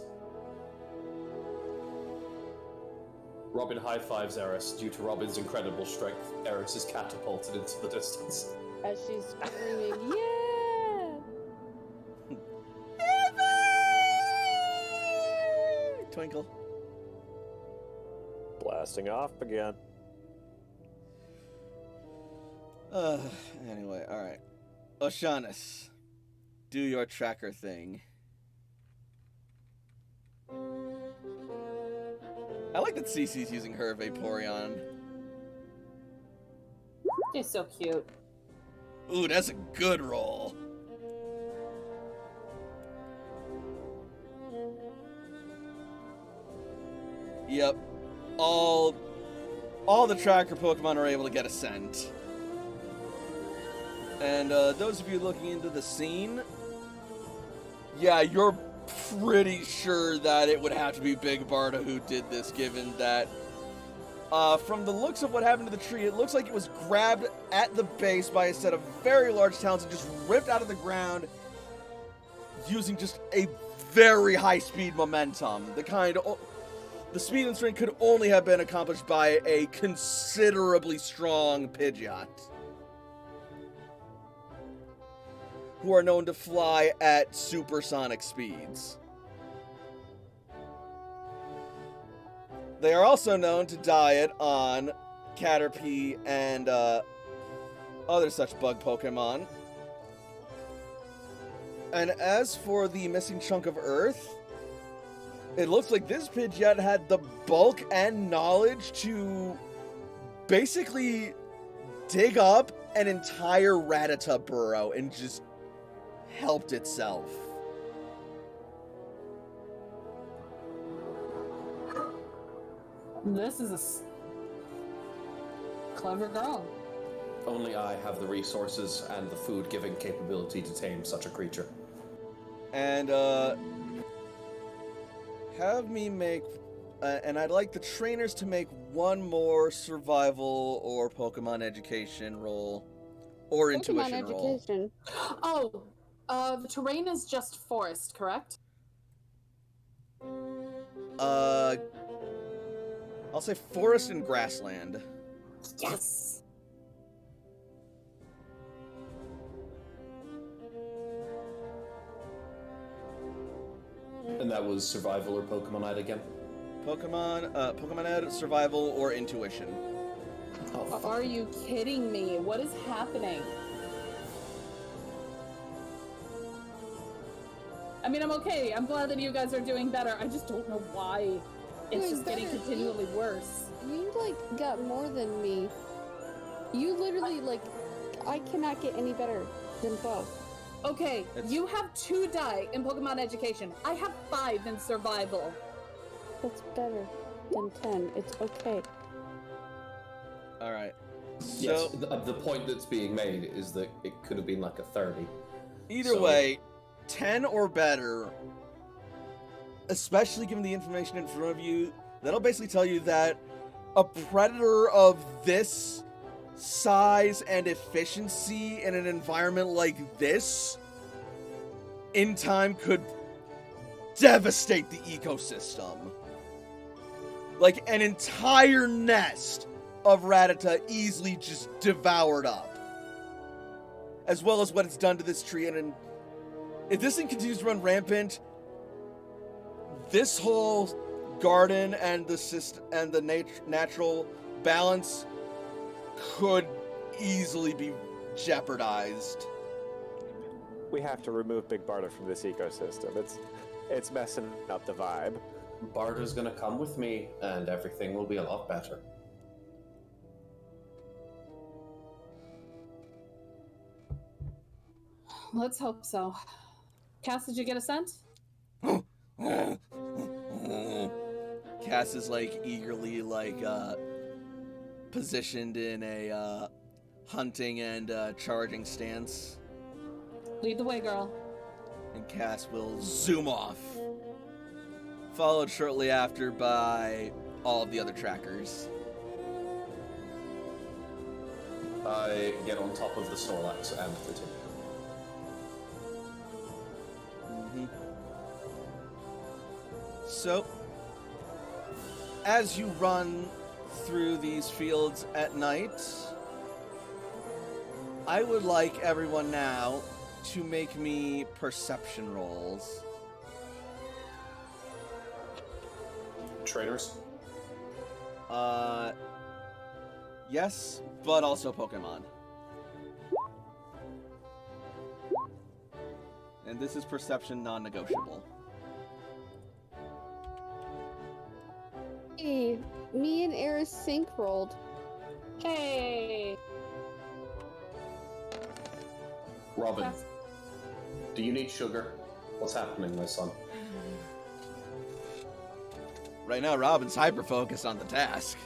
[SPEAKER 3] Robin high-fives Eris. Due to Robin's incredible strength, Eris is catapulted into the distance.
[SPEAKER 2] As she's screaming, yeah!
[SPEAKER 1] Twinkle.
[SPEAKER 4] Blasting off again.
[SPEAKER 1] Anyway, alright. Oceanus, do your tracker thing. I like that Cece's using her Vaporeon.
[SPEAKER 5] She's so cute.
[SPEAKER 1] Ooh, that's a good roll. Yep. All the tracker Pokemon are able to get a scent. And those of you looking into the scene, yeah, you're pretty sure that it would have to be Big Barda who did this, given that from the looks of what happened to the tree, it looks like it was grabbed at the base by a set of very large talons and just ripped out of the ground using just a very high-speed momentum. The speed and strength could only have been accomplished by a considerably strong Pidgeot, who are known to fly at supersonic speeds. They are also known to diet on Caterpie and other such bug Pokemon. And as for the missing chunk of Earth, it looks like this Pidgeot had the bulk and knowledge to basically dig up an entire Rattata burrow and just helped itself.
[SPEAKER 5] This is a clever girl.
[SPEAKER 3] Only I have the resources and the food-giving capability to tame such a creature.
[SPEAKER 1] And, have me make, and I'd like the trainers to make one more survival or Pokemon education roll, or intuition roll.
[SPEAKER 2] Education.
[SPEAKER 5] Oh, the terrain is just forest, correct?
[SPEAKER 1] I'll say forest and grassland.
[SPEAKER 5] Yes!
[SPEAKER 3] And that was survival or Pokemon Ed again?
[SPEAKER 1] Pokemon Ed, survival, or intuition.
[SPEAKER 3] Oh, fuck.
[SPEAKER 5] Are you kidding me? What is happening? I mean, I'm okay. I'm glad that you guys are doing better. I just don't know why it's
[SPEAKER 2] Doing
[SPEAKER 5] just getting
[SPEAKER 2] better.
[SPEAKER 5] continually worse.
[SPEAKER 2] You, like, got more than me. You literally, like, I cannot get any better than both.
[SPEAKER 5] Okay,
[SPEAKER 1] It's-
[SPEAKER 5] you have 2 die in Pokemon Education. I have 5 in Survival.
[SPEAKER 2] That's better than 10. It's okay.
[SPEAKER 1] Alright. So,
[SPEAKER 3] Yes, the point that's being made is that it could have been like a 30.
[SPEAKER 1] either
[SPEAKER 3] so-
[SPEAKER 1] way, 10 or better especially given the information in front of you, that'll basically tell you that a predator of this size and efficiency in an environment like this, in time, could devastate the ecosystem. Like, an entire nest of Rattata easily just devoured up. As well as what it's done to this tree, and if this thing continues to run rampant, this whole garden and the system and the natural balance could easily be jeopardized.
[SPEAKER 4] We have to remove Big Barda from this ecosystem. It's messing up the vibe.
[SPEAKER 3] Barda's gonna come with me, and everything will be a lot better.
[SPEAKER 5] Let's hope so. Cass, did you get a scent?
[SPEAKER 1] Cass is eagerly positioned in a hunting and charging stance.
[SPEAKER 5] Lead the way, girl.
[SPEAKER 1] And Cass will zoom off, followed shortly after by all of the other trackers.
[SPEAKER 3] I get on top of the Snorlax and continue.
[SPEAKER 1] So, as you run through these fields at night, I would like everyone now to make me perception rolls.
[SPEAKER 3] Trainers?
[SPEAKER 1] Yes, but also Pokemon. And this is perception non-negotiable.
[SPEAKER 2] Hey, me and Eris sync rolled.
[SPEAKER 5] Hey!
[SPEAKER 3] Robin,
[SPEAKER 5] Cass.
[SPEAKER 3] do you need sugar? What's happening, my son?
[SPEAKER 1] Right now, Robin's hyper-focused on the task.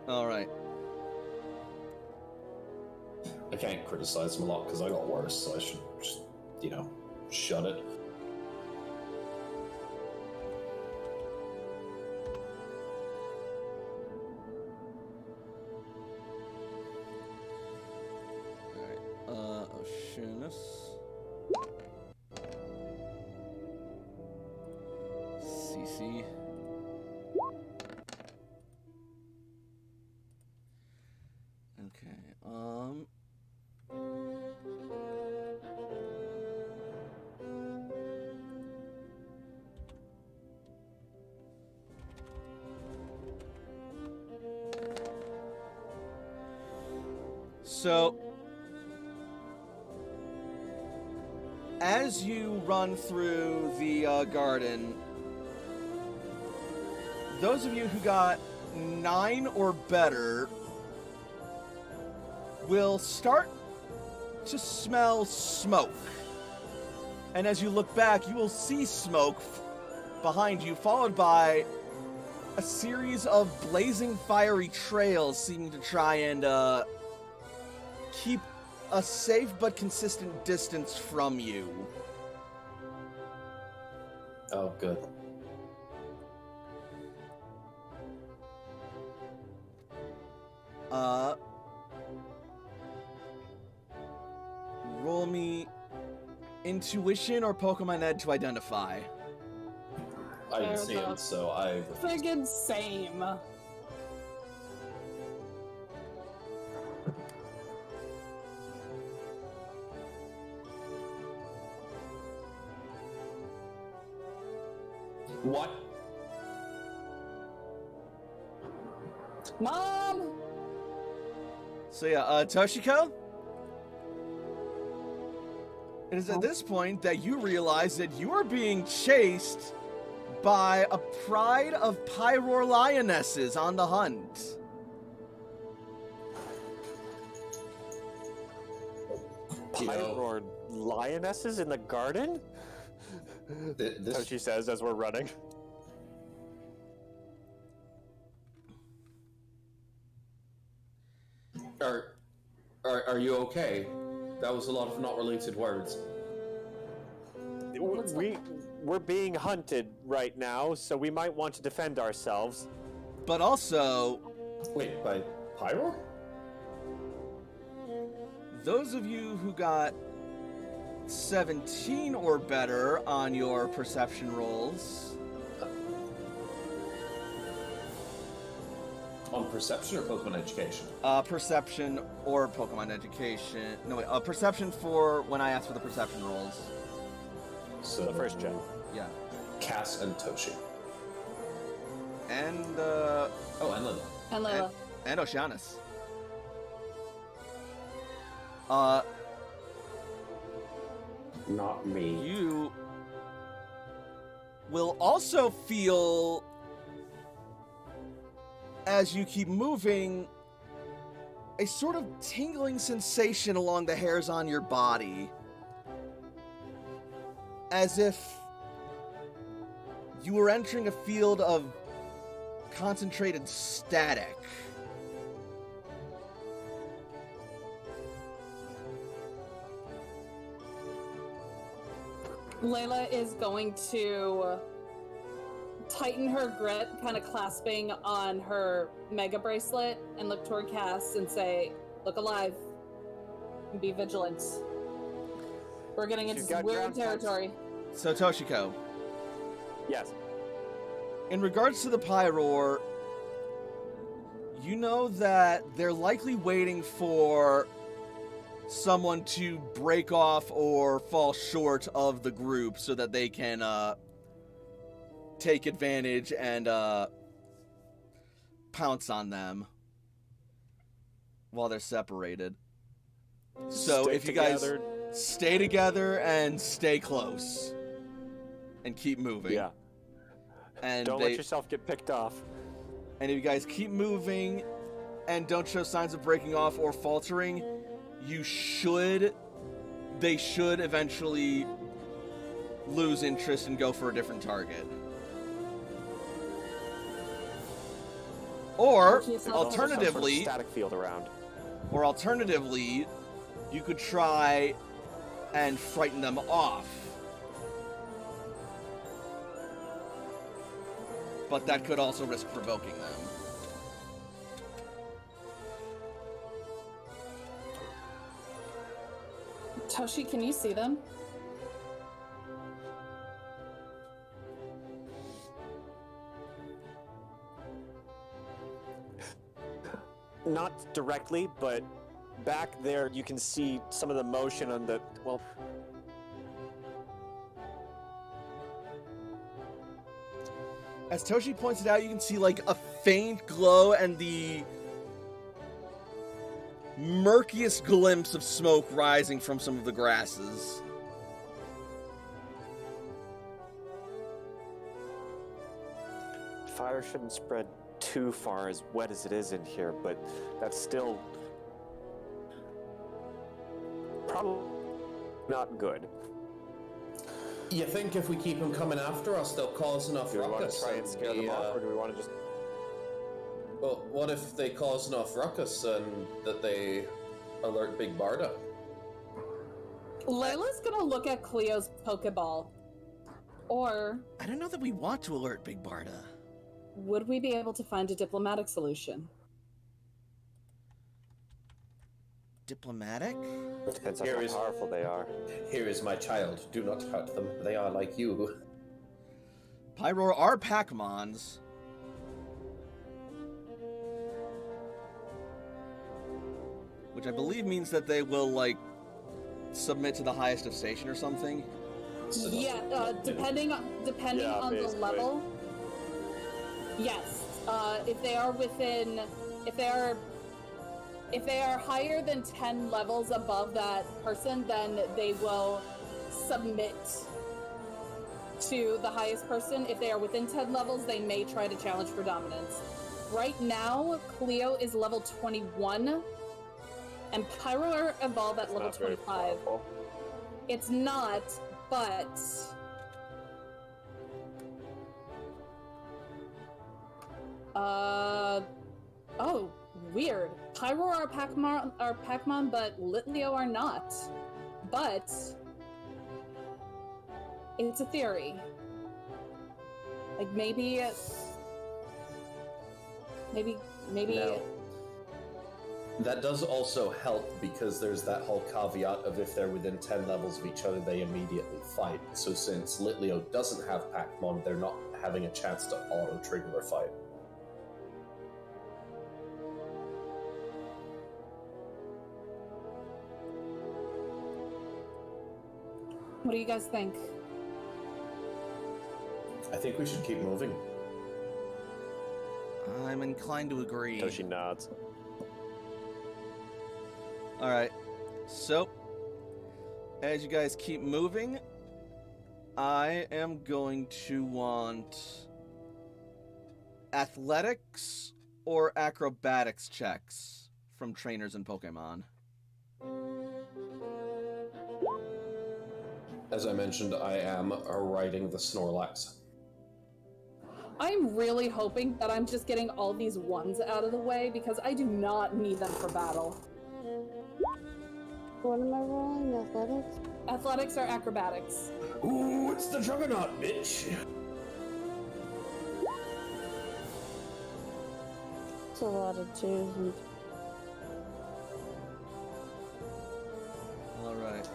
[SPEAKER 1] Alright.
[SPEAKER 3] I can't criticize him a lot because I got worse, so I should just, shut it.
[SPEAKER 1] Alright, Oceanus. CC. Okay, So, as you run through the garden, those of you who got 9 or better will start to smell smoke. And as you look back, you will see smoke behind you, followed by a series of blazing fiery trails seeming to try and keep a safe but consistent distance from you.
[SPEAKER 3] Oh, good.
[SPEAKER 1] Roll me intuition or Pokemon Ed to identify.
[SPEAKER 3] I didn't see him, so I...
[SPEAKER 5] Friggin' same.
[SPEAKER 3] What?
[SPEAKER 5] Mom!
[SPEAKER 1] So yeah, Toshiko? It is at this point that you realize that you are being chased by a pride of Pyroar lionesses on the hunt.
[SPEAKER 4] Pyroar lionesses in the garden? So she says as we're running.
[SPEAKER 3] Are Are you okay? That was a lot of not related words.
[SPEAKER 4] We're being hunted right now, so we might want to defend ourselves.
[SPEAKER 1] But also,
[SPEAKER 3] Wait, by Pyro?
[SPEAKER 1] those of you who got 17 or better on your perception rolls.
[SPEAKER 3] On perception or Pokemon education?
[SPEAKER 1] Perception or Pokemon education. No, wait, perception for when I asked for the perception rolls.
[SPEAKER 3] So
[SPEAKER 4] The first gen.
[SPEAKER 1] Yeah.
[SPEAKER 3] Cass and Toshi.
[SPEAKER 1] And,
[SPEAKER 3] Oh, and Lila.
[SPEAKER 5] And Layla.
[SPEAKER 1] and Oceanus.
[SPEAKER 3] Not me.
[SPEAKER 1] You will also feel, as you keep moving, a sort of tingling sensation along the hairs on your body. As if you were entering a field of concentrated static.
[SPEAKER 5] Layla is going to tighten her grip, kind of clasping on her mega bracelet, and look toward Cass and say, "Look alive. Be vigilant. We're getting into
[SPEAKER 4] She's
[SPEAKER 5] some
[SPEAKER 4] got
[SPEAKER 5] weird
[SPEAKER 4] ground types.
[SPEAKER 5] territory."
[SPEAKER 1] So, Toshiko,
[SPEAKER 4] Yes.
[SPEAKER 1] in regards to the Pyroar, you know that they're likely waiting for someone to break off or fall short of the group so that they can take advantage and pounce on them while they're separated. So
[SPEAKER 4] Stick
[SPEAKER 1] if you guys
[SPEAKER 4] together.
[SPEAKER 1] stay together and stay close and keep moving.
[SPEAKER 4] Yeah.
[SPEAKER 1] And
[SPEAKER 4] Don't
[SPEAKER 1] they,
[SPEAKER 4] let yourself get picked off.
[SPEAKER 1] and if you guys keep moving and don't show signs of breaking off or faltering, they should eventually lose interest and go for a different target. Or
[SPEAKER 5] Yes,
[SPEAKER 4] There's also some sort of
[SPEAKER 1] alternatively,
[SPEAKER 4] static field around.
[SPEAKER 1] you could try and frighten them off. But that could also risk provoking them.
[SPEAKER 5] Toshi, can you see them?
[SPEAKER 4] Not directly, but back there you can see some of the motion on the, well,
[SPEAKER 1] As Toshi points it out, you can see like a faint glow and the murkiest glimpse of smoke rising from some of the grasses.
[SPEAKER 4] fire shouldn't spread too far as wet as it is in here, but that's still probably not good.
[SPEAKER 3] You think if we keep them coming after us, they'll cause enough
[SPEAKER 4] Do we want
[SPEAKER 3] ruckus?
[SPEAKER 4] to try and scare them off, or do we want to just...
[SPEAKER 3] Well, what if they cause enough ruckus and that they alert Big Barda?
[SPEAKER 5] Layla's gonna look at Cleo's Pokeball. Or
[SPEAKER 1] I don't know that we want to alert Big Barda.
[SPEAKER 5] would we be able to find a diplomatic solution?
[SPEAKER 1] Diplomatic?
[SPEAKER 4] Depends on
[SPEAKER 3] Here
[SPEAKER 4] how
[SPEAKER 3] is-
[SPEAKER 4] powerful they are.
[SPEAKER 3] Here is my child. Do not hurt them. They are like you.
[SPEAKER 1] Pyroar are Pac-Mons. Which I believe means that they will, like, submit to the highest of station or something.
[SPEAKER 5] Yeah, depending on
[SPEAKER 4] Yeah,
[SPEAKER 5] the
[SPEAKER 4] basically.
[SPEAKER 5] level. Yes, if they are within, if they are higher than 10 levels above that person, then they will submit to the highest person. If they are within 10 levels, they may try to challenge for dominance. Right now, Cleo is level 21, and Pyroar evolve at level
[SPEAKER 4] Not very
[SPEAKER 5] 25.
[SPEAKER 4] powerful.
[SPEAKER 5] It's not, but oh, weird. Pyro are Pac-Man, but Litleo are not. But it's a theory. Like maybe.
[SPEAKER 3] Now, that does also help because there's that whole caveat of if they're within 10 levels of each other, they immediately fight. So since Litleo doesn't have Pac-Man, they're not having a chance to auto-trigger a fight.
[SPEAKER 5] What do you guys think?
[SPEAKER 3] I think we should keep moving.
[SPEAKER 1] I'm inclined to agree.
[SPEAKER 4] Toshi nods.
[SPEAKER 1] All right. So, as you guys keep moving, I am going to want athletics or acrobatics checks from trainers in Pokemon.
[SPEAKER 3] As I mentioned, I am riding the Snorlax.
[SPEAKER 5] I'm really hoping that I'm just getting all these ones out of the way because I do not need them for battle.
[SPEAKER 2] What am I rolling? Athletics?
[SPEAKER 5] Athletics or acrobatics?
[SPEAKER 3] Ooh, it's the Juggernaut, bitch!
[SPEAKER 2] It's a lot of twos. And...
[SPEAKER 1] All right.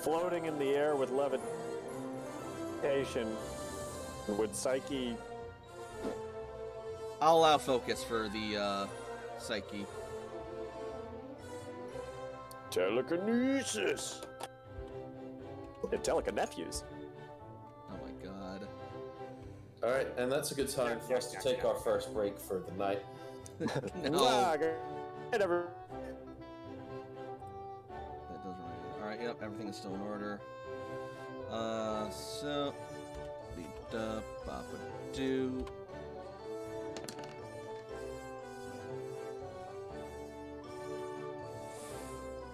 [SPEAKER 4] Floating in the air with levitation. Would Psyche...
[SPEAKER 1] I'll allow focus for the psyche.
[SPEAKER 4] Telekinesis! And telekinephews.
[SPEAKER 1] Oh my god.
[SPEAKER 3] Alright, and that's a good time for us to take our first break for the night.
[SPEAKER 1] No.
[SPEAKER 4] Ah, never.
[SPEAKER 1] That doesn't really... Alright, yep, everything is still in order. So... Beep-da, bop-a-doo.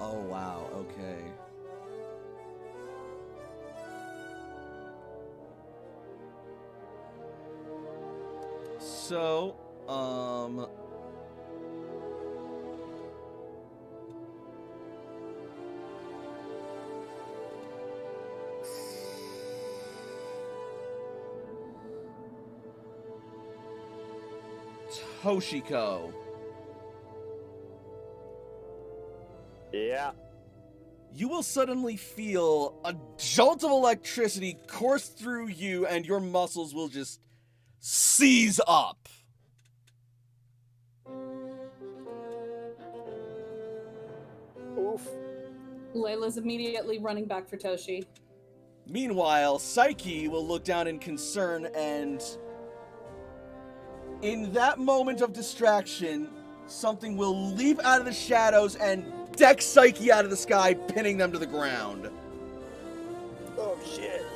[SPEAKER 1] Oh, wow, okay. So, Toshiko.
[SPEAKER 4] Yeah.
[SPEAKER 1] You will suddenly feel a jolt of electricity course through you, and your muscles will just seize up.
[SPEAKER 4] Oof.
[SPEAKER 5] Layla's immediately running back for Toshi.
[SPEAKER 1] Meanwhile, Psyche will look down in concern, and in that moment of distraction, something will leap out of the shadows and deck Psyche out of the sky, pinning them to the ground.
[SPEAKER 4] Oh, shit.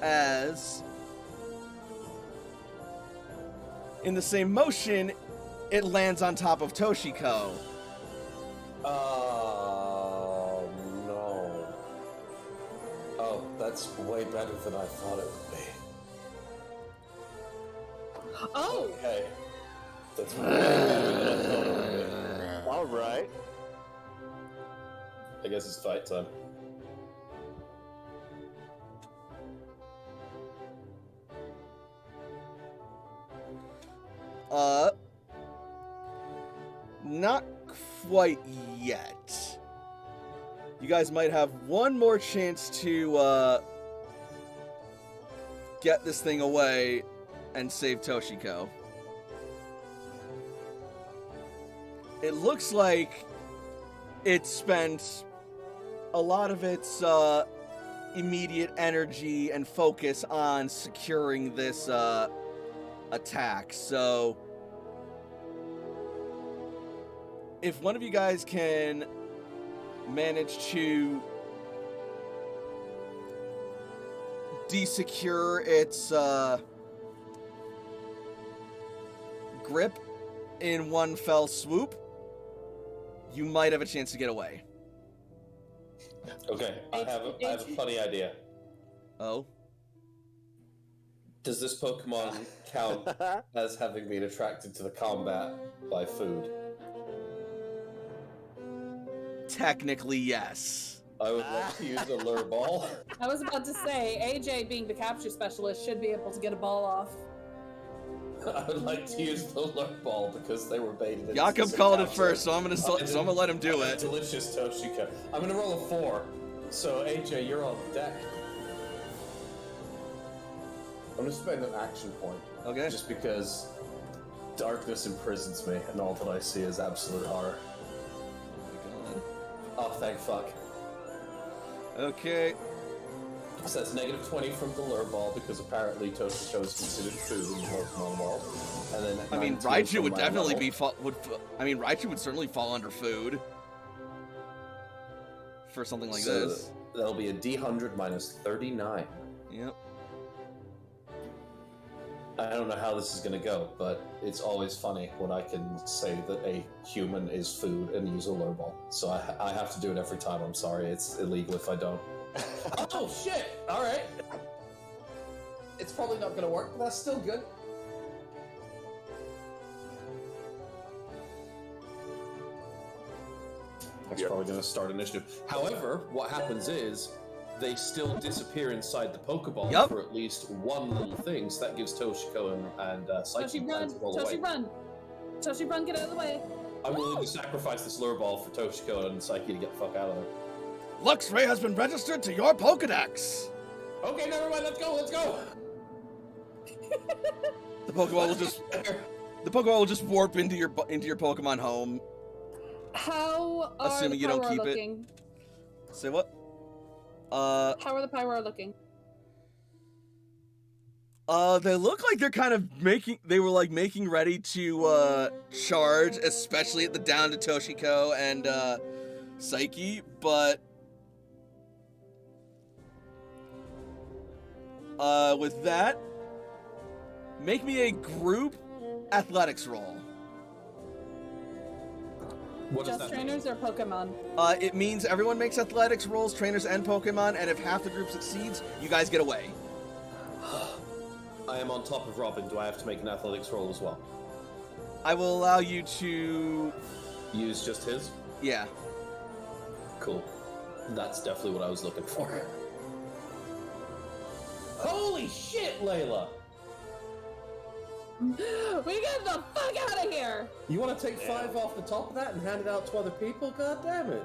[SPEAKER 1] As, in the same motion, it lands on top of Toshiko.
[SPEAKER 3] Oh, no. Oh, that's way better than I thought it would be.
[SPEAKER 5] Oh!
[SPEAKER 3] Okay. That's way better than I thought it would be.
[SPEAKER 4] All right.
[SPEAKER 3] I guess it's fight time.
[SPEAKER 1] Not quite yet. You guys might have one more chance to, get this thing away and save Toshiko. It looks like it spent a lot of its, immediate energy and focus on securing this, attack, so if one of you guys can manage to desecure its grip in one fell swoop, you might have a chance to get away.
[SPEAKER 3] Okay, I have a funny idea.
[SPEAKER 1] Oh?
[SPEAKER 3] Does this Pokemon count as having been attracted to the combat by food?
[SPEAKER 1] Technically, yes.
[SPEAKER 3] I would like to use a lure ball.
[SPEAKER 5] I was about to say, AJ, being the capture specialist, should be able to get a ball off.
[SPEAKER 3] I would like to use the lure ball because they were baited.
[SPEAKER 1] Jakob called it first, so I'm gonna let him do it.
[SPEAKER 3] Delicious Toshika. I'm gonna roll a 4. So AJ, you're on deck. I'm gonna spend an action point.
[SPEAKER 1] Okay.
[SPEAKER 3] Just because darkness imprisons me, and all that I see is absolute horror.
[SPEAKER 1] Oh my god.
[SPEAKER 3] Oh, thank fuck.
[SPEAKER 1] Okay.
[SPEAKER 3] So that's negative 20 from the lure ball because apparently Toshiko is considered food in the Pokemon world. And then
[SPEAKER 1] I mean,
[SPEAKER 3] 19
[SPEAKER 1] Raichu
[SPEAKER 3] from
[SPEAKER 1] would
[SPEAKER 3] my
[SPEAKER 1] definitely
[SPEAKER 3] level.
[SPEAKER 1] Raichu would certainly fall under food for something like
[SPEAKER 3] So
[SPEAKER 1] this.
[SPEAKER 3] that'll be a D100 minus 39.
[SPEAKER 1] Yep.
[SPEAKER 3] I don't know how this is going to go, but it's always funny when I can say that a human is food and use a lure ball. So I have to do it every time. I'm sorry, it's illegal if I don't. Oh shit! All right. It's probably not going to work, but that's still good. That's probably going to start initiative. However, what happens is they still disappear inside the Pokeball
[SPEAKER 1] Yep.
[SPEAKER 3] for at least one little thing, so that gives Toshiko and Psyche
[SPEAKER 5] Toshi,
[SPEAKER 3] time
[SPEAKER 5] run!
[SPEAKER 3] to roll
[SPEAKER 5] Toshi,
[SPEAKER 3] away.
[SPEAKER 5] run! Toshi, run! Get out of the way!
[SPEAKER 3] I'm willing to sacrifice this lure ball for Toshiko and Psyche to get the fuck out of there.
[SPEAKER 1] Luxray has been registered to your Pokedex.
[SPEAKER 3] Okay, never mind. Let's go. Let's go.
[SPEAKER 1] The Pokeball will just warp into your Pokemon home.
[SPEAKER 5] How are
[SPEAKER 1] Assuming
[SPEAKER 5] the
[SPEAKER 1] you don't
[SPEAKER 5] Pyroar
[SPEAKER 1] keep it.
[SPEAKER 5] looking?
[SPEAKER 1] Say what?
[SPEAKER 5] How are the Pyroar looking?
[SPEAKER 1] They look like they're kind of making ready to charge, especially at the down to Toshiko and Psyche, but with that, make me a group athletics roll.
[SPEAKER 3] What does
[SPEAKER 5] Just
[SPEAKER 3] that mean?
[SPEAKER 5] trainers or Pokemon?
[SPEAKER 1] It means everyone makes athletics rolls, trainers and Pokemon, and if half the group succeeds, you guys get away.
[SPEAKER 3] I am on top of Robin. Do I have to make an athletics roll as well?
[SPEAKER 1] I will allow you to...
[SPEAKER 3] Use just his?
[SPEAKER 1] Yeah.
[SPEAKER 3] Cool. That's definitely what I was looking for. Holy shit, Layla!
[SPEAKER 5] We get the fuck out of here!
[SPEAKER 3] You want to take 5 off the top of that and hand it out to other people? God damn it!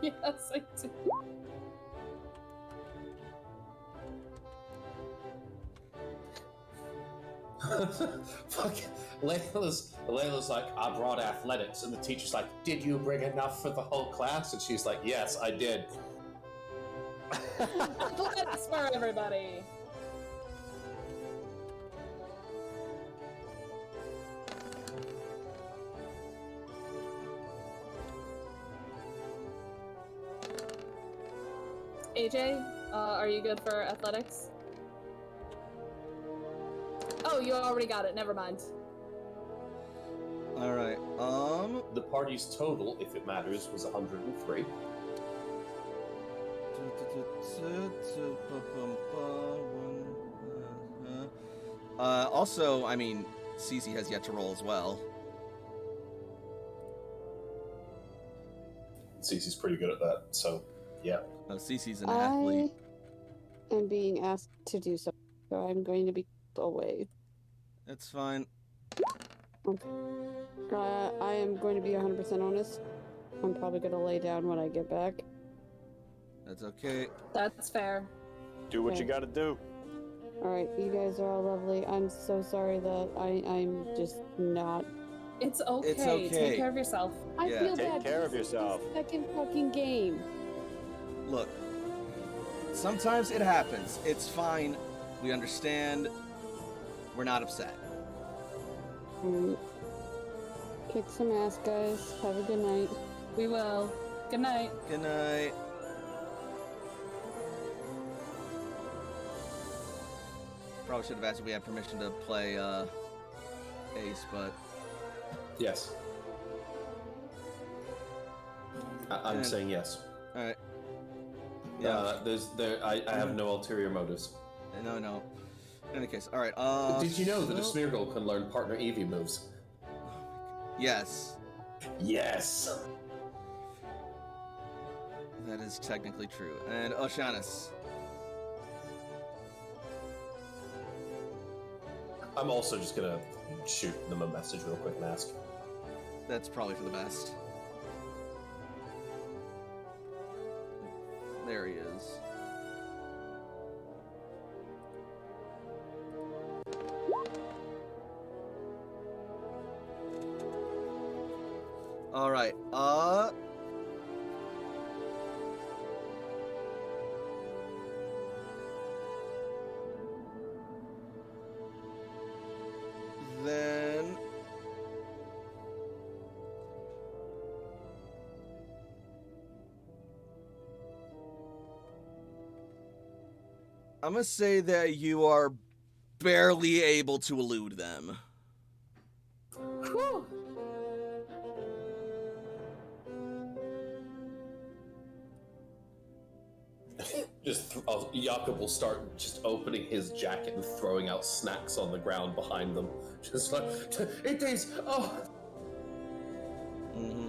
[SPEAKER 5] Yes, I do.
[SPEAKER 3] Fuck. Layla's like, I brought athletics, and the teacher's like, did you bring enough for the whole class? And she's like, yes, I did.
[SPEAKER 5] Athletics for everybody! AJ, are you good for athletics? Oh, you already got it. Never mind.
[SPEAKER 1] All right.
[SPEAKER 3] The party's total, if it matters, was 103.
[SPEAKER 1] Also, I mean, Cece has yet to roll as well.
[SPEAKER 3] Cece's pretty good at that, so yeah.
[SPEAKER 1] Oh, Cece's an athlete.
[SPEAKER 2] I am being asked to do so, so I'm going to be away.
[SPEAKER 1] That's fine.
[SPEAKER 2] Okay. I am going to be 100% honest. I'm probably going to lay down when I get back.
[SPEAKER 1] That's okay.
[SPEAKER 5] That's fair.
[SPEAKER 4] Do what you
[SPEAKER 2] Okay.
[SPEAKER 4] gotta do.
[SPEAKER 2] Alright, you guys are all lovely. I'm so sorry that I'm just not...
[SPEAKER 5] It's okay.
[SPEAKER 1] It's okay.
[SPEAKER 5] Take care of yourself.
[SPEAKER 2] I
[SPEAKER 1] Yeah.
[SPEAKER 2] feel
[SPEAKER 4] Take
[SPEAKER 2] bad.
[SPEAKER 4] care of
[SPEAKER 2] This is
[SPEAKER 4] yourself.
[SPEAKER 2] the second fucking game.
[SPEAKER 1] Look, sometimes it happens. It's fine. We understand. We're not upset.
[SPEAKER 2] Kick some ass, guys. Have a good night.
[SPEAKER 5] We will. Good night.
[SPEAKER 1] Good night. Probably should have asked if we had permission to play Ace, but
[SPEAKER 3] Yes. I'm
[SPEAKER 1] And-
[SPEAKER 3] saying yes.
[SPEAKER 1] all right. Yeah.
[SPEAKER 3] I have no ulterior motives.
[SPEAKER 1] No. In any case, all right.
[SPEAKER 3] Did you know that a
[SPEAKER 1] so-
[SPEAKER 3] Smeargle can learn partner Eevee moves?
[SPEAKER 1] Yes,
[SPEAKER 3] Yes.
[SPEAKER 1] that is technically true. And Oceanus.
[SPEAKER 3] I'm also just gonna shoot them a message real quick and ask.
[SPEAKER 1] That's probably for the best. There he is. All right. Then I'm gonna say that you are barely able to elude them.
[SPEAKER 5] Whew.
[SPEAKER 3] Jakob will start just opening his jacket and throwing out snacks on the ground behind them. Just like, it is. Oh,
[SPEAKER 1] Mm-hmm.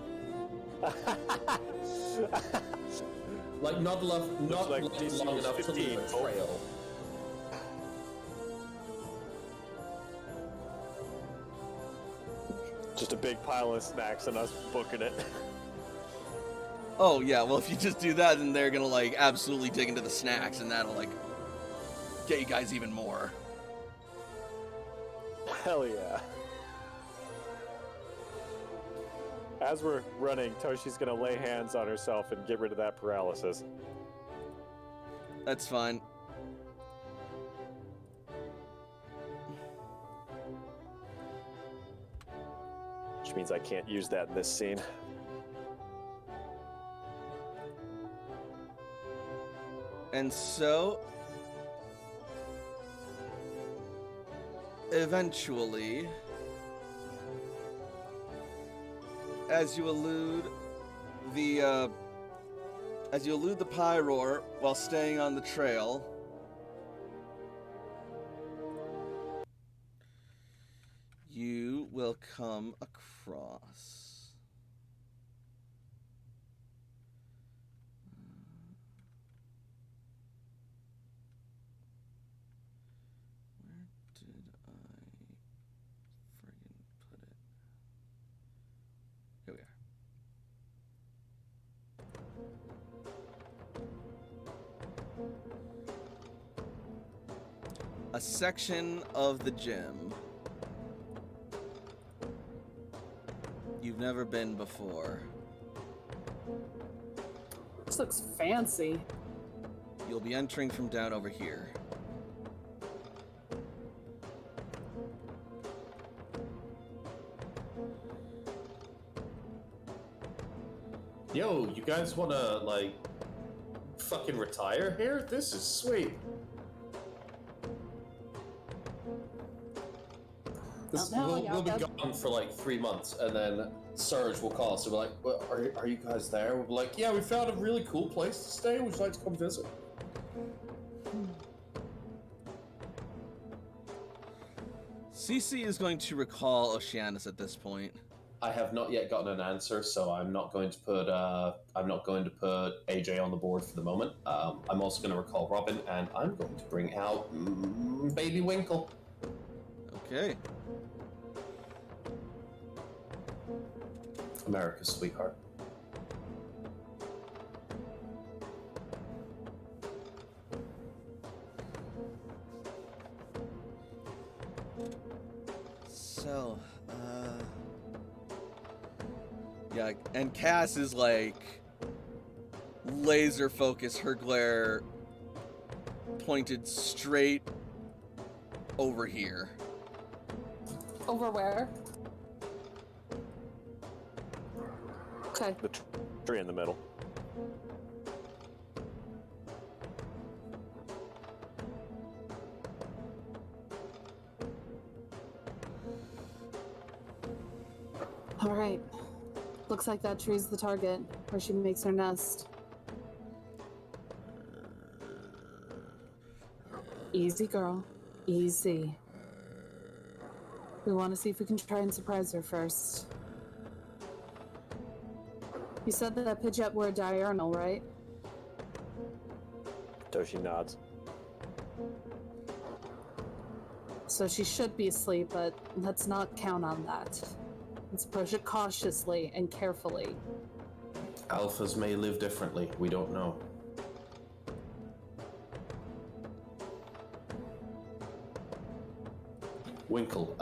[SPEAKER 3] like not enough, not
[SPEAKER 4] like
[SPEAKER 3] like
[SPEAKER 4] DC
[SPEAKER 3] long enough to
[SPEAKER 4] 15.
[SPEAKER 3] leave a trail.
[SPEAKER 4] Just a big pile of snacks and us booking it.
[SPEAKER 1] Oh yeah, well if you just do that, then they're gonna like absolutely dig into the snacks, and that'll like get you guys even more.
[SPEAKER 4] Hell yeah. As we're running, Toshi's gonna lay hands on herself and get rid of that paralysis.
[SPEAKER 1] That's fine.
[SPEAKER 4] Which means I can't use that in this scene.
[SPEAKER 1] And so, eventually, as you elude the Pyroar while staying on the trail, you will come across. Where did I friggin' put it? Here we are. A section of the gym you've never been before.
[SPEAKER 5] This looks fancy.
[SPEAKER 1] You'll be entering from down over here.
[SPEAKER 3] Yo, you guys wanna like fucking retire here? This is sweet. We'll be gone for like 3 months, and then Surge will call us. So we're like, well, are you guys there? We'll be like, yeah, we found a really cool place to stay. Would you like to come visit?
[SPEAKER 1] Cece is going to recall Oceanus at this point.
[SPEAKER 3] I have not yet gotten an answer, so I'm not going to put AJ on the board for the moment. I'm also going to recall Robin, and I'm going to bring out Baby Winkle.
[SPEAKER 1] Okay.
[SPEAKER 3] America's sweetheart.
[SPEAKER 1] So, yeah, and Cass is like laser focused, her glare pointed straight over here.
[SPEAKER 5] Over where? Okay.
[SPEAKER 4] The tree in the middle.
[SPEAKER 5] All right. Looks like that tree's the target where she makes her nest. Easy, girl. Easy. We want to see if we can try and surprise her first. You said that Pidgeot were diurnal, right?
[SPEAKER 4] Toshi nods.
[SPEAKER 5] So she should be asleep, but let's not count on that. Let's approach it cautiously and carefully.
[SPEAKER 3] Alphas may live differently. We don't know. Winkle,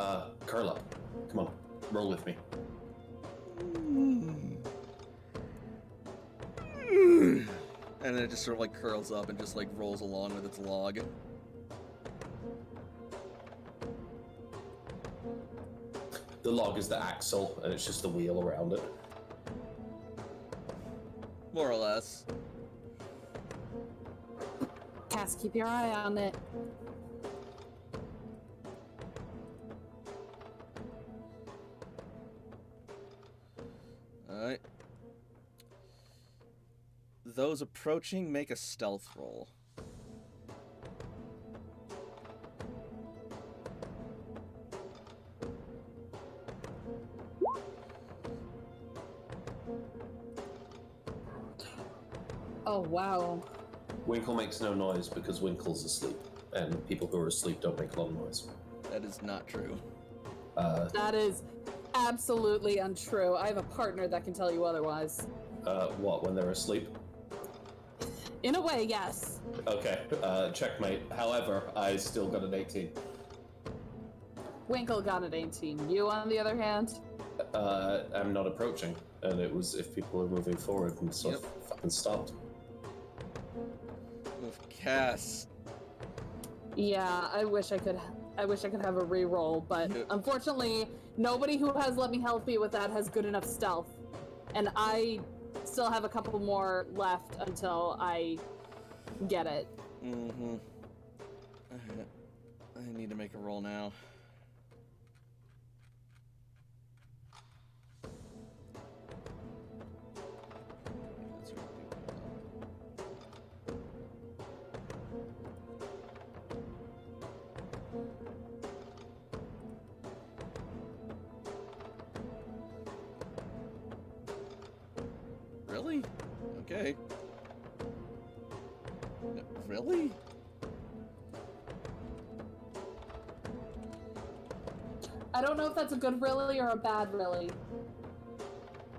[SPEAKER 3] curl up. Come on, roll with me.
[SPEAKER 1] And then it just sort of like curls up and just like rolls along with its log.
[SPEAKER 3] The log is the axle, and it's just the wheel around it.
[SPEAKER 1] More or less.
[SPEAKER 5] Cass, keep your eye on it.
[SPEAKER 1] Alright. Those approaching, make a stealth roll.
[SPEAKER 5] Oh, wow.
[SPEAKER 3] Winkle makes no noise because Winkle's asleep, and people who are asleep don't make a lot of noise.
[SPEAKER 1] That is not true.
[SPEAKER 5] That is absolutely untrue. I have a partner that can tell you otherwise.
[SPEAKER 3] What, when they're asleep?
[SPEAKER 5] In a way, yes.
[SPEAKER 3] Okay, checkmate. However, I still got an 18.
[SPEAKER 5] Winkle got an 18. You, on the other hand?
[SPEAKER 3] I'm not approaching, and it was if people are moving forward and stuff fucking stopped.
[SPEAKER 1] With Cass.
[SPEAKER 5] Yeah, I wish I could have a re-roll, but unfortunately, nobody who has Let Me Help You with that has good enough stealth. And I still have a couple more left until I get it.
[SPEAKER 1] Mm-hmm. I need to make a roll now. Really? Okay. No, really?
[SPEAKER 5] I don't know if that's a good really or a bad really.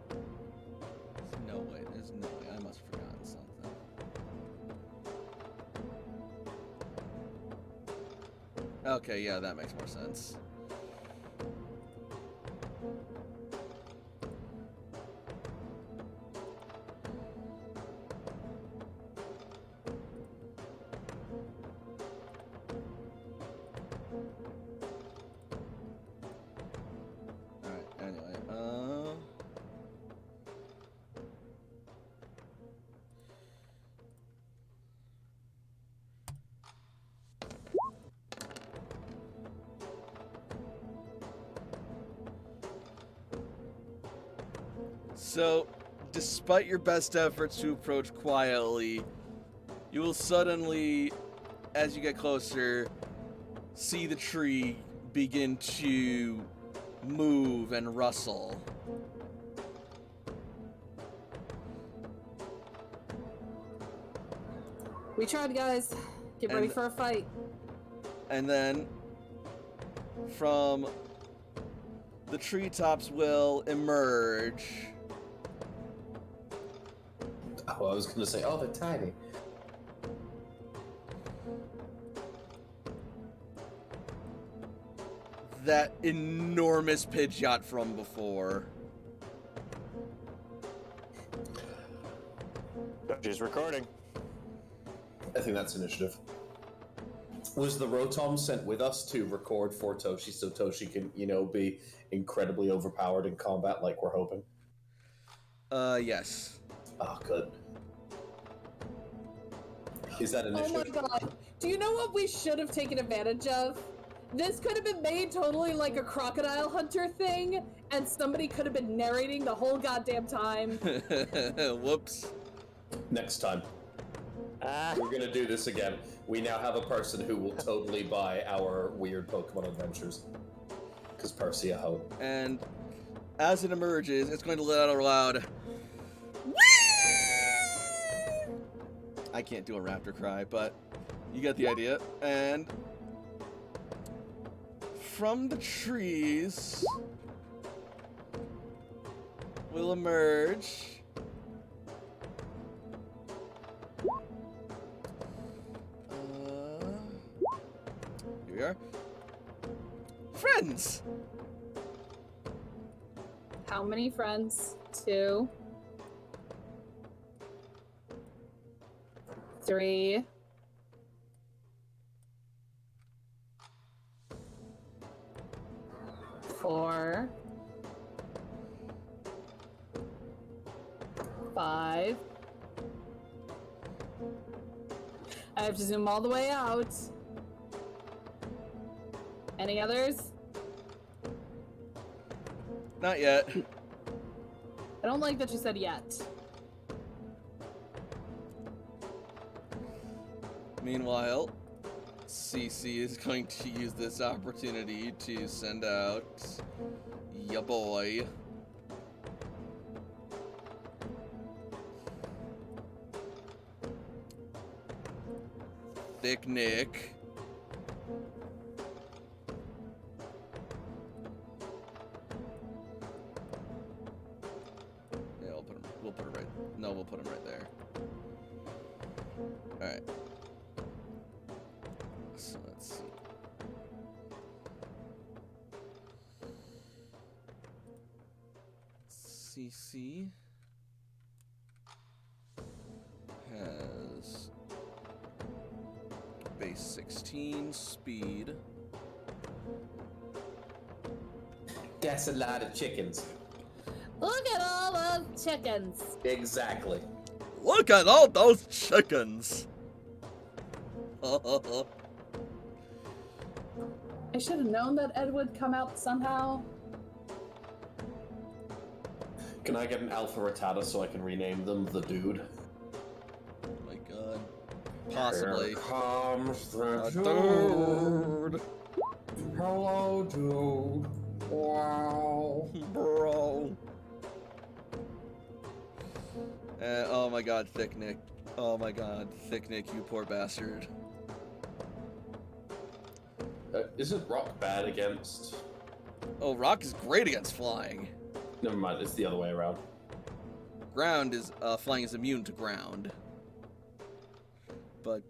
[SPEAKER 1] There's no way. There's no way. I must have forgotten something. Okay, yeah, that makes more sense. Alright, anyway, So, despite your best efforts to approach quietly, you will suddenly, as you get closer, see the tree begin to move and rustle.
[SPEAKER 5] We tried, guys. Get ready
[SPEAKER 1] And-
[SPEAKER 5] for a fight.
[SPEAKER 1] And then, from the treetops will emerge
[SPEAKER 3] Oh, I was gonna say, oh, they're tiny.
[SPEAKER 1] that enormous Pidgeot from before.
[SPEAKER 4] She's recording.
[SPEAKER 3] I think that's initiative. Was the Rotom sent with us to record for Toshi so Toshi can, be incredibly overpowered in combat like we're hoping?
[SPEAKER 1] Yes.
[SPEAKER 3] Oh, good. Is that
[SPEAKER 5] Oh my
[SPEAKER 3] initiative?
[SPEAKER 5] god. Do you know what we should have taken advantage of? This could have been made totally like a Crocodile Hunter thing, and somebody could have been narrating the whole goddamn time.
[SPEAKER 1] Whoops.
[SPEAKER 3] Next time. We're gonna do this again. We now have a person who will totally buy our weird Pokemon adventures. Because Percy, I hope.
[SPEAKER 1] And as it emerges, it's going to let out a loud. I can't do a raptor cry, but you get the idea. And from the trees will emerge here we are. Friends!
[SPEAKER 5] How many friends? 2, 3, 4, 5. I have to zoom all the way out. Any others?
[SPEAKER 1] Not yet.
[SPEAKER 5] I don't like that you said yet.
[SPEAKER 1] Meanwhile, CC is going to use this opportunity to send out ya boy. Thick Nick. Yeah, we'll put him right. No, we'll put him right there. All right. So let's see. CC has base 16 speed.
[SPEAKER 3] That's a lot of chickens.
[SPEAKER 5] Look at all those chickens.
[SPEAKER 3] Exactly.
[SPEAKER 1] Look at all those chickens.
[SPEAKER 5] I should have known that Ed would come out somehow.
[SPEAKER 3] Can I get an Alpha Rattata so I can rename them the Dude?
[SPEAKER 1] Oh my god. Possibly.
[SPEAKER 3] Here comes the
[SPEAKER 1] A
[SPEAKER 3] Dude.
[SPEAKER 1] dude.
[SPEAKER 3] Hello, Dude. Wow.
[SPEAKER 1] Bro. Oh my god, Thick Nick. Oh my god, Thick Nick, you poor bastard.
[SPEAKER 3] Isn't Rock bad against...
[SPEAKER 1] Oh, Rock is great against flying.
[SPEAKER 3] Never mind, it's the other way around.
[SPEAKER 1] Ground is, flying is immune to ground. But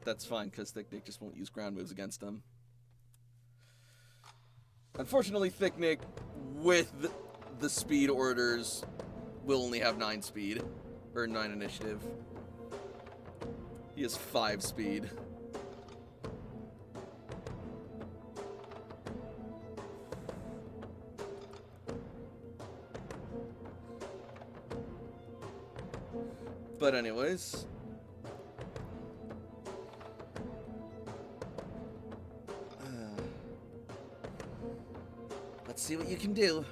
[SPEAKER 1] that's fine, because Thick Nick just won't use ground moves against him. Unfortunately, Thick Nick, with the speed orders, will only have 9 speed. Or 9 initiative. He has 5 speed. But anyways, let's see what you can do.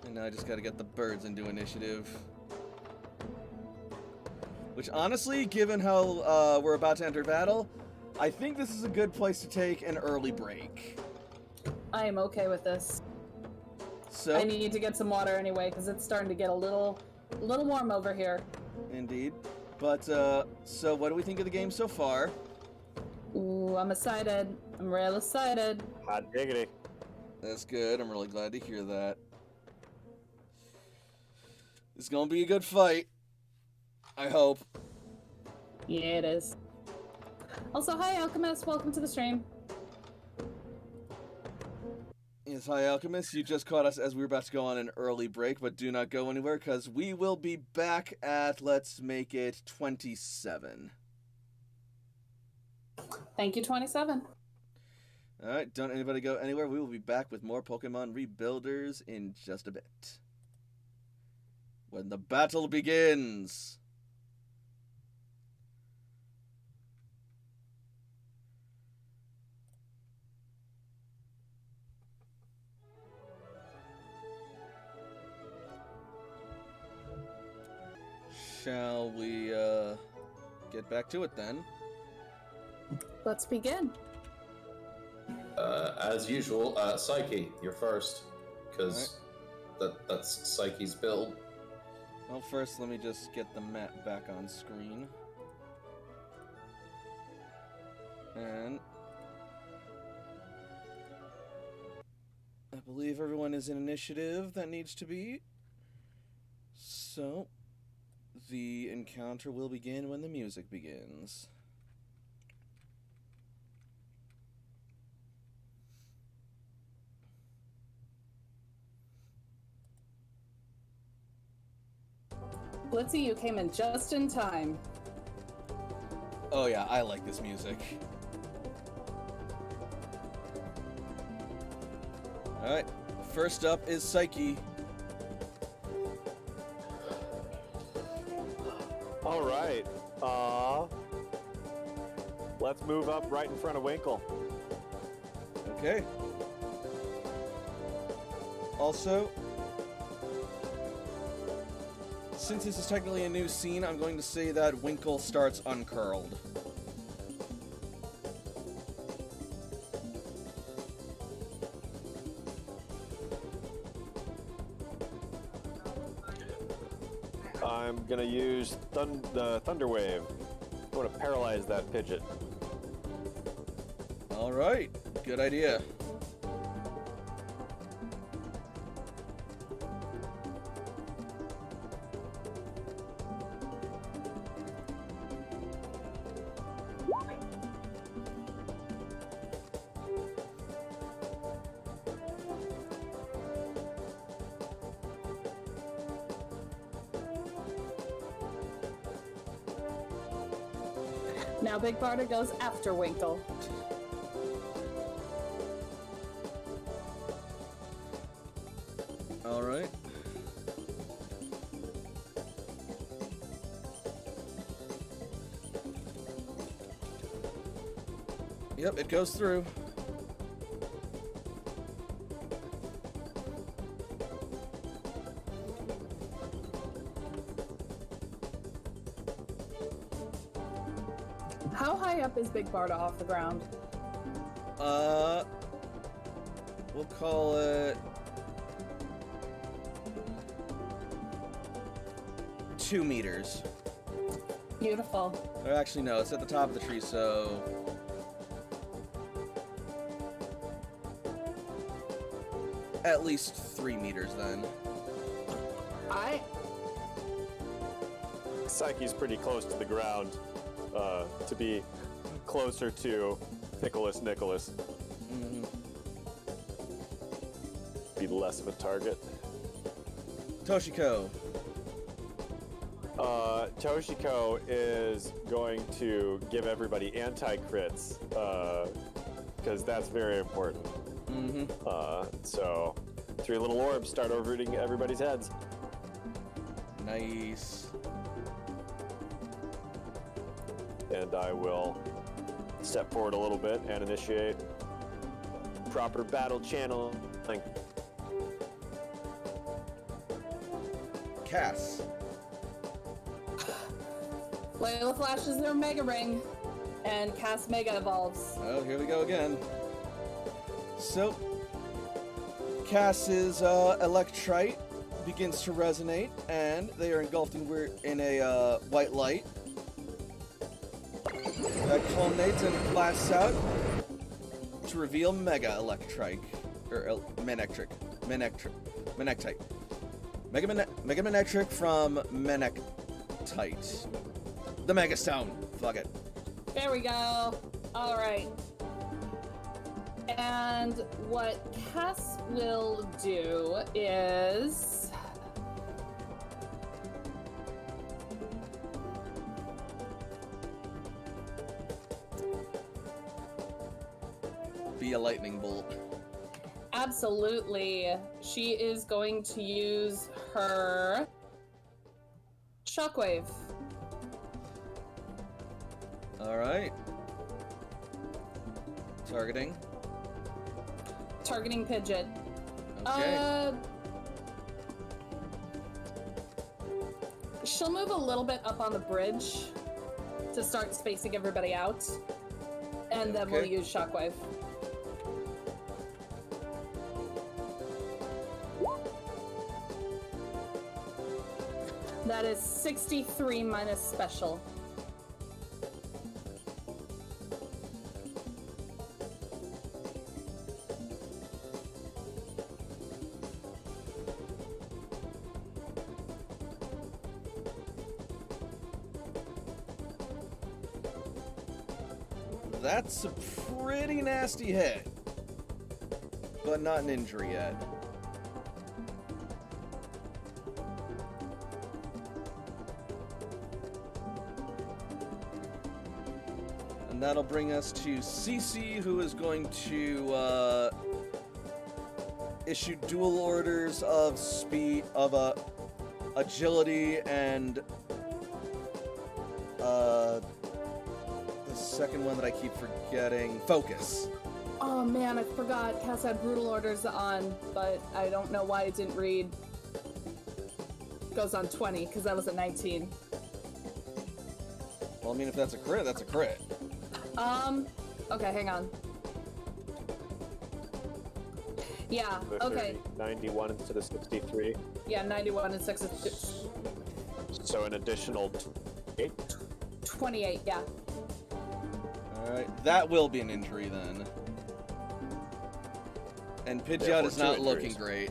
[SPEAKER 1] And now I just gotta get the birds into initiative. Which honestly, given how we're about to enter battle, I think this is a good place to take an early break.
[SPEAKER 5] I am okay with this.
[SPEAKER 1] So
[SPEAKER 5] I need to get some water anyway, because it's starting to get a little warm over here.
[SPEAKER 1] Indeed. But, so what do we think of the game so far?
[SPEAKER 5] Ooh, I'm excited. I'm real excited.
[SPEAKER 4] Hot diggity.
[SPEAKER 1] That's good. I'm really glad to hear that. It's gonna be a good fight. I hope.
[SPEAKER 5] Yeah, it is. Also, hi, Alchemist. Welcome to the stream.
[SPEAKER 1] Yes, hi, Alchemist. You just caught us as we were about to go on an early break, but do not go anywhere, because we will be back at, let's make it 27.
[SPEAKER 5] Thank you, 27.
[SPEAKER 1] Alright, don't anybody go anywhere. We will be back with more Pokemon Rebuilders in just a bit. When the battle begins! Shall we, get back to it then.
[SPEAKER 5] Let's begin.
[SPEAKER 3] As usual, Psyche, you're first, because that's Psyche's build.
[SPEAKER 1] Well, first let me just get the map back on screen. And I believe everyone is in initiative that needs to be. So, the encounter will begin when the music begins.
[SPEAKER 5] Blitzy, you came in just in time.
[SPEAKER 1] Oh yeah, I like this music. Alright, first up is Psyche.
[SPEAKER 4] All right. Let's move up right in front of Winkle.
[SPEAKER 1] Okay. Also, since this is technically a new scene, I'm going to say that Winkle starts uncurled.
[SPEAKER 4] I'm gonna use the Thunder Wave. I want to paralyze that Pidgeot.
[SPEAKER 1] Alright, good idea.
[SPEAKER 5] Now Big Barda goes after Winkle.
[SPEAKER 1] Alright. Yep, it goes through.
[SPEAKER 5] How high up is Big Barda off the ground?
[SPEAKER 1] We'll call it 2 meters.
[SPEAKER 5] Beautiful.
[SPEAKER 1] Or actually, no, it's at the top of the tree, so at least 3 meters then.
[SPEAKER 4] Psyche's pretty close to the ground to be closer to Nicholas.
[SPEAKER 1] Mm-hmm.
[SPEAKER 4] Be less of a target.
[SPEAKER 1] Toshiko.
[SPEAKER 4] Toshiko is going to give everybody anti-crits because that's very important.
[SPEAKER 1] Mm-hmm.
[SPEAKER 4] So 3 little orbs start overrooting everybody's heads.
[SPEAKER 1] Nice.
[SPEAKER 4] And I will step forward a little bit and initiate proper battle channeling.
[SPEAKER 1] Cass.
[SPEAKER 5] Layla flashes their Mega Ring, and Cass Mega evolves.
[SPEAKER 1] Oh, here we go again. So, Cass's Electrite begins to resonate, and they are engulfed in a white light that culminates and blasts out to reveal Mega Electrike, or Manectric. Manectite. Mega Manectric from Manectite. The Mega Stone. Fuck it.
[SPEAKER 5] There we go. All right. And what Cass will do is
[SPEAKER 1] Be a lightning bolt.
[SPEAKER 5] absolutely, she is going to use her Shockwave.
[SPEAKER 1] Alright. Targeting
[SPEAKER 5] Pidgeot.
[SPEAKER 1] Okay.
[SPEAKER 5] She'll move a little bit up on the bridge to start spacing everybody out, and then we'll
[SPEAKER 1] Okay.
[SPEAKER 5] use Shockwave. That is 63 minus special.
[SPEAKER 1] That's a pretty nasty hit. But not an injury yet. And that'll bring us to Cece, who is going to issue dual orders of speed, of agility, and the second one that I keep forgetting, focus.
[SPEAKER 5] Oh man, I forgot. Cass had brutal orders on, but I don't know why it didn't read. Goes on 20, because that was a 19.
[SPEAKER 1] Well, I mean, if that's a crit, that's a crit.
[SPEAKER 5] Okay, hang on. Yeah,
[SPEAKER 4] The
[SPEAKER 5] okay.
[SPEAKER 4] 91 instead of 63.
[SPEAKER 5] Yeah, 91 and 6
[SPEAKER 4] So an additional 8.
[SPEAKER 5] 28, yeah.
[SPEAKER 1] Alright, that will be an injury then. And Pidgeot
[SPEAKER 4] Therefore,
[SPEAKER 1] is
[SPEAKER 4] 2
[SPEAKER 1] not
[SPEAKER 4] injuries.
[SPEAKER 1] looking great.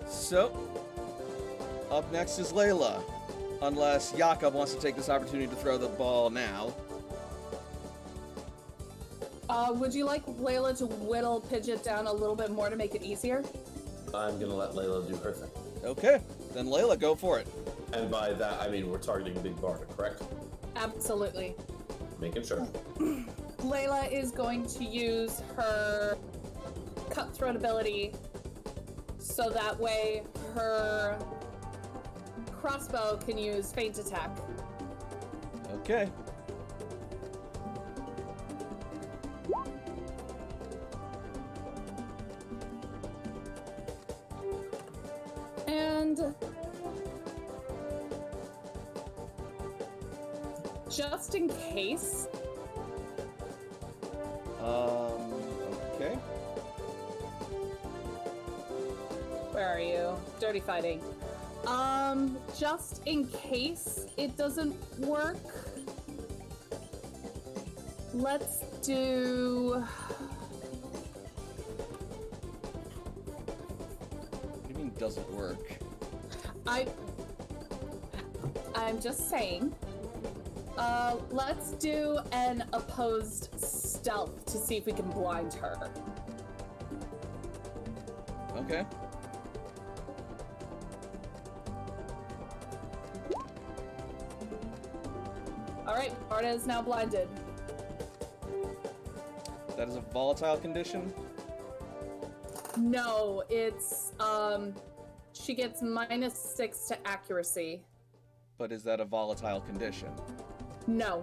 [SPEAKER 1] So, up next is Layla. Unless Jakob wants to take this opportunity to throw the ball now.
[SPEAKER 5] Would you like Layla to whittle Pidgeot down a little bit more to make it easier?
[SPEAKER 3] I'm gonna let Layla do her thing.
[SPEAKER 1] Okay, then Layla, go for it.
[SPEAKER 3] And by that, I mean we're targeting Big Barda, correct?
[SPEAKER 5] Absolutely.
[SPEAKER 3] Making sure.
[SPEAKER 5] Layla is going to use her cutthroat ability so that way her crossbow can use feint attack.
[SPEAKER 1] Okay.
[SPEAKER 5] And just in case,
[SPEAKER 1] Okay.
[SPEAKER 5] where are you? Dirty fighting. Just in case it doesn't work, let's do.
[SPEAKER 1] What do you mean doesn't work?
[SPEAKER 5] I'm just saying. Let's do an opposed stealth to see if we can blind her.
[SPEAKER 1] Okay.
[SPEAKER 5] Alright, Barda is now blinded.
[SPEAKER 1] That is a volatile condition.
[SPEAKER 5] No, it's, she gets -6 to accuracy.
[SPEAKER 1] But is that a volatile condition?
[SPEAKER 5] No.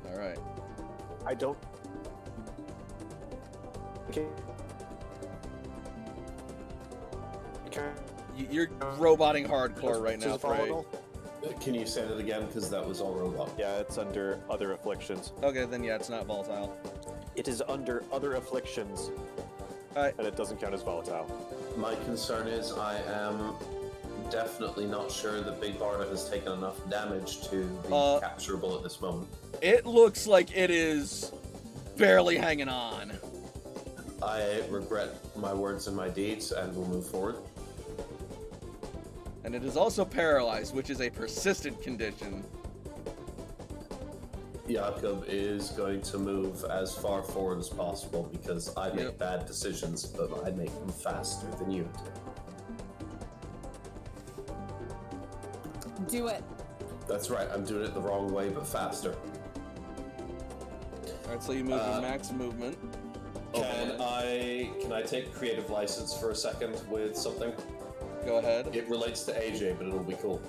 [SPEAKER 1] Alright.
[SPEAKER 4] I don't. Okay.
[SPEAKER 1] You're roboting hardcore right now,
[SPEAKER 4] Is it
[SPEAKER 1] Frey.
[SPEAKER 4] volatile?
[SPEAKER 3] Can you say that again? Because that was all robot.
[SPEAKER 4] Yeah, it's under other afflictions.
[SPEAKER 1] Okay, then yeah, it's not volatile.
[SPEAKER 4] It is under other afflictions,
[SPEAKER 1] Alright.
[SPEAKER 4] and it doesn't count as volatile.
[SPEAKER 3] My concern is I am definitely not sure that Big Barda has taken enough damage to be capturable at this moment.
[SPEAKER 1] It looks like it is barely hanging on.
[SPEAKER 3] I regret my words and my deeds and will move forward.
[SPEAKER 1] And it is also paralyzed, which is a persistent condition.
[SPEAKER 3] Jakob is going to move as far forward as possible because I make
[SPEAKER 1] Yep.
[SPEAKER 3] bad decisions, but I make them faster than you do.
[SPEAKER 5] Do it.
[SPEAKER 3] That's right, I'm doing it the wrong way, but faster.
[SPEAKER 1] Alright, so you move your max movement.
[SPEAKER 3] Can I take creative license for a second with something?
[SPEAKER 1] Go ahead.
[SPEAKER 3] It relates to AJ, but it'll be cool.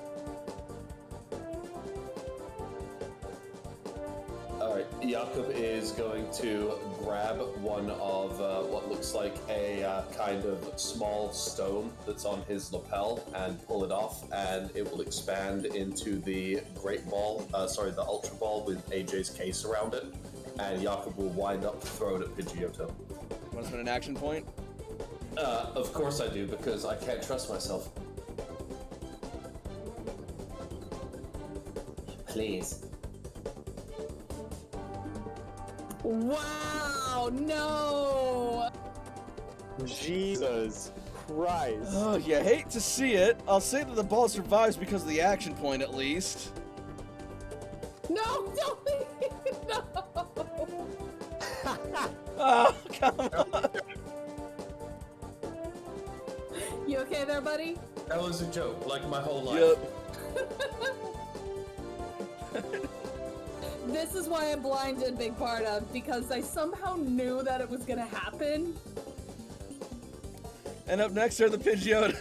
[SPEAKER 3] Jakob is going to grab one of what looks like a kind of small stone that's on his lapel and pull it off, and it will expand into the great ball, the ultra ball with AJ's case around it, and Jakob will wind up to throw it at Pidgeotto.
[SPEAKER 1] Want to spend an action point?
[SPEAKER 3] Of course I do, because I can't trust myself. Please.
[SPEAKER 5] Wow, no!
[SPEAKER 4] Jesus Christ.
[SPEAKER 1] Oh, you hate to see it. I'll say that the ball survives because of the action point, at least.
[SPEAKER 5] No, don't leave! No!
[SPEAKER 1] Oh, come on.
[SPEAKER 5] You okay there, buddy?
[SPEAKER 3] That was a joke, like my whole life.
[SPEAKER 1] Yep.
[SPEAKER 5] This is why I'm blind in big part of, because I somehow knew that it was gonna happen.
[SPEAKER 1] And up next are the Pidgeotto.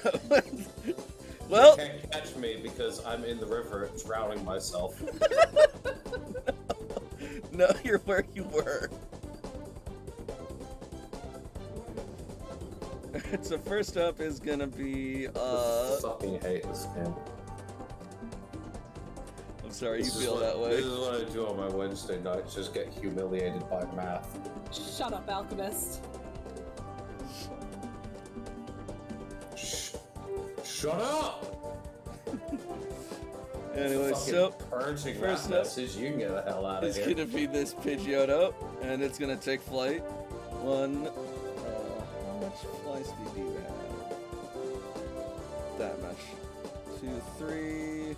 [SPEAKER 1] Well,
[SPEAKER 3] You can't catch me because I'm in the river drowning myself.
[SPEAKER 1] no, you're where you were. So first up is gonna be
[SPEAKER 3] I fucking hate this game.
[SPEAKER 1] I'm sorry you
[SPEAKER 3] This is
[SPEAKER 1] feel
[SPEAKER 3] what-
[SPEAKER 1] that way.
[SPEAKER 3] This is what I do on my Wednesday nights, just get humiliated by math.
[SPEAKER 5] Shut up, alchemist.
[SPEAKER 3] Shut up!
[SPEAKER 1] Anyway,
[SPEAKER 3] Fucking
[SPEAKER 1] so
[SPEAKER 3] purging
[SPEAKER 1] first
[SPEAKER 3] that
[SPEAKER 1] up
[SPEAKER 3] message, you can get the hell out of
[SPEAKER 1] it's
[SPEAKER 3] here.
[SPEAKER 1] gonna be this Pidgeotto, and it's gonna take flight. How much fly speed do you have? That much. 2, 3.